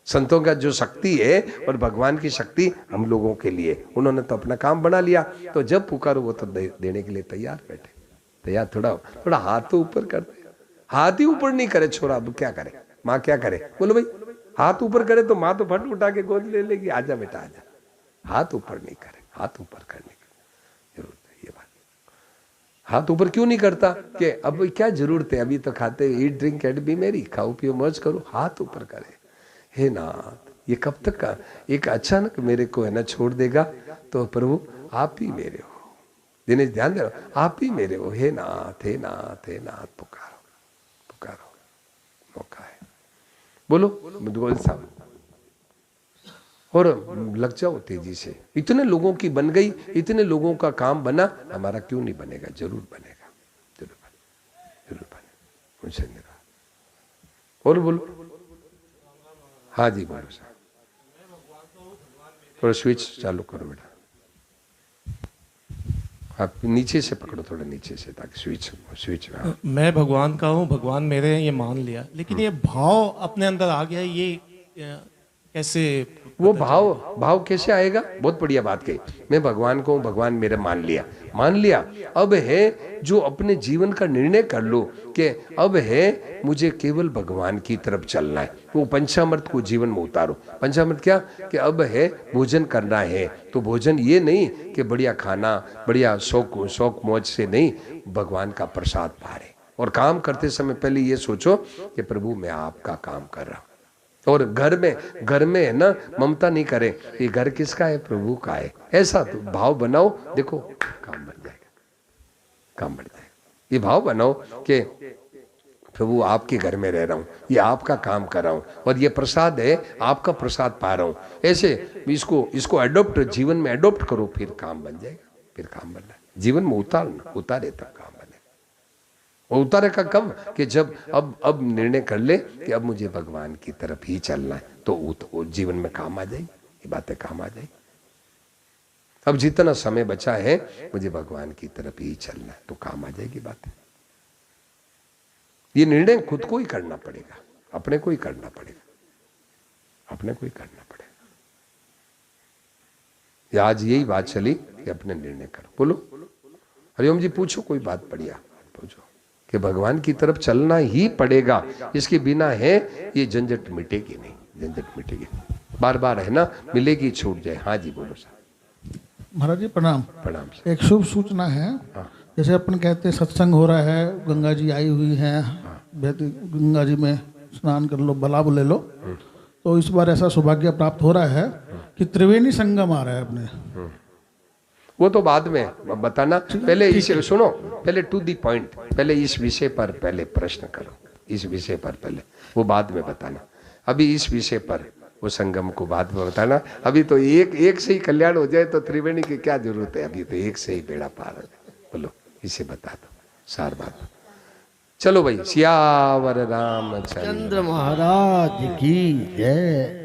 संतों का जो शक्ति है और भगवान की शक्ति हम लोगों के लिए, उन्होंने तो अपना काम बना लिया, तो जब पुकारो वो तो देने के लिए तैयार बैठे, तैयार। थोड़ा हाथ तो ऊपर करते, हाथ ही ऊपर नहीं करे छोरा, अब क्या करे? माँ क्या करे? बोलो भाई, हाथ ऊपर करे तो माँ तो फट उठा के गोद ले लेगी, आजा बेटा आजा। हाथ ऊपर नहीं करे, हाथ ऊपर करने की जरूरत है। ये बात, हाथ ऊपर क्यों नहीं करता कि अब क्या जरूरत है, अभी तो खाते, ईट ड्रिंक एंड बी मेरी, खाओ पियो मौज करो। हाथ ऊपर करे, हे नाथ ये कब तक का, एक अचानक मेरे को है ना छोड़ देगा, तो प्रभु आप ही मेरे हो। दिनेश ध्यान दे, आप ही मेरे हो। हे नाथ, हे नाथ, हे नाथ पुकारो, पुकारो, मौका है। बोलो मुदगोल साहब, और लग जाओ तेजी से। इतने लोगों की बन गई, इतने लोगों का काम बना, हमारा क्यों नहीं बनेगा? जरूर बनेगा, जरूर बनेगा, जरूर बनेगा, उनसे निराश। और बोलो, हाँ जी बोलो साहब, थोड़ा स्विच चालू करो बेटा, आप नीचे से पकड़ो, थोड़ा नीचे से, ताकि स्विच मैं भगवान का हूँ, भगवान मेरे हैं, ये मान लिया, लेकिन ये भाव अपने अंदर आ गया, ये कैसे? वो भाव कैसे आएगा? बहुत बढ़िया बात कही। मैं भगवान को, भगवान मेरा मान लिया, मान लिया। अब है जो अपने जीवन का निर्णय कर लो कि अब है मुझे केवल भगवान की तरफ चलना है। वो पंचामृत को जीवन में उतारो। पंचामृत क्या? कि अब है भोजन करना है, तो भोजन ये नहीं कि बढ़िया खाना, बढ़िया शौक मौज से नहीं, भगवान का प्रसाद पारे। और काम करते समय पहले ये सोचो कि प्रभु मैं आपका काम कर रहा हूँ। और घर में है ना ममता नहीं करे, ये घर किसका है? प्रभु का है। ऐसा तो भाव बनाओ, देखो काम बन जाएगा, काम बढ़ जाएगा। ये भाव बनाओ कि प्रभु आपके घर में रह रहा हूँ, ये आपका काम कर रहा हूँ, और ये प्रसाद है, आपका प्रसाद पा रहा हूँ। ऐसे इसको अडोप्ट, जीवन में अडोप्ट करो, फिर काम बन जाएगा, फिर काम बनना है। जीवन में उतारे तब काम बने। उतारे का कब? कि जब अब निर्णय कर ले कि अब मुझे भगवान की तरफ ही चलना है, तो जीवन में काम आ जाएगी, ये बातें काम आ जाएगी। अब जितना समय बचा है मुझे भगवान की तरफ ही चलना है, तो काम आ जाएगी बातें। ये निर्णय खुद को ही करना पड़ेगा, अपने को ही करना पड़ेगा, अपने को ही करना पड़ेगा। या आज यही बात चली कि अपने निर्णय करो। बोलो हरिओम जी, पूछो कोई बात बढ़िया पूछो कि भगवान की तरफ चलना ही पड़ेगा, इसके बिना है ये झंझट मिटेगी नहीं, झंझट मिटेगी नहीं। बार बार है ना मिलेगी, छूट जाए। हाँ जी बोलो साहब। महाराज जी प्रणाम। प्रणाम। एक शुभ सूचना है। हाँ। जैसे अपन कहते हैं सत्संग हो रहा है, गंगा जी आई हुई हैं, गंगा जी में स्नान कर लो, भला ले लो, तो इस बार ऐसा सौभाग्य प्राप्त हो रहा है कि त्रिवेणी संगम आ रहा है अपने। वो तो बाद में बताना, पहले इसे सुनो, पहले टू दी पॉइंट, पहले इस विषय पर पहले प्रश्न करो, इस विषय पर पहले, वो बाद में बताना। अभी इस विषय पर वो संगम को बाद में बताना। अभी तो एक से ही कल्याण हो जाए तो त्रिवेणी की क्या जरूरत है, अभी तो एक से ही बेड़ा पार है। बोलो इसे बता दो सार बात। चलो भाई, सियावर रामचंद्र चंद्र महाराज की जय।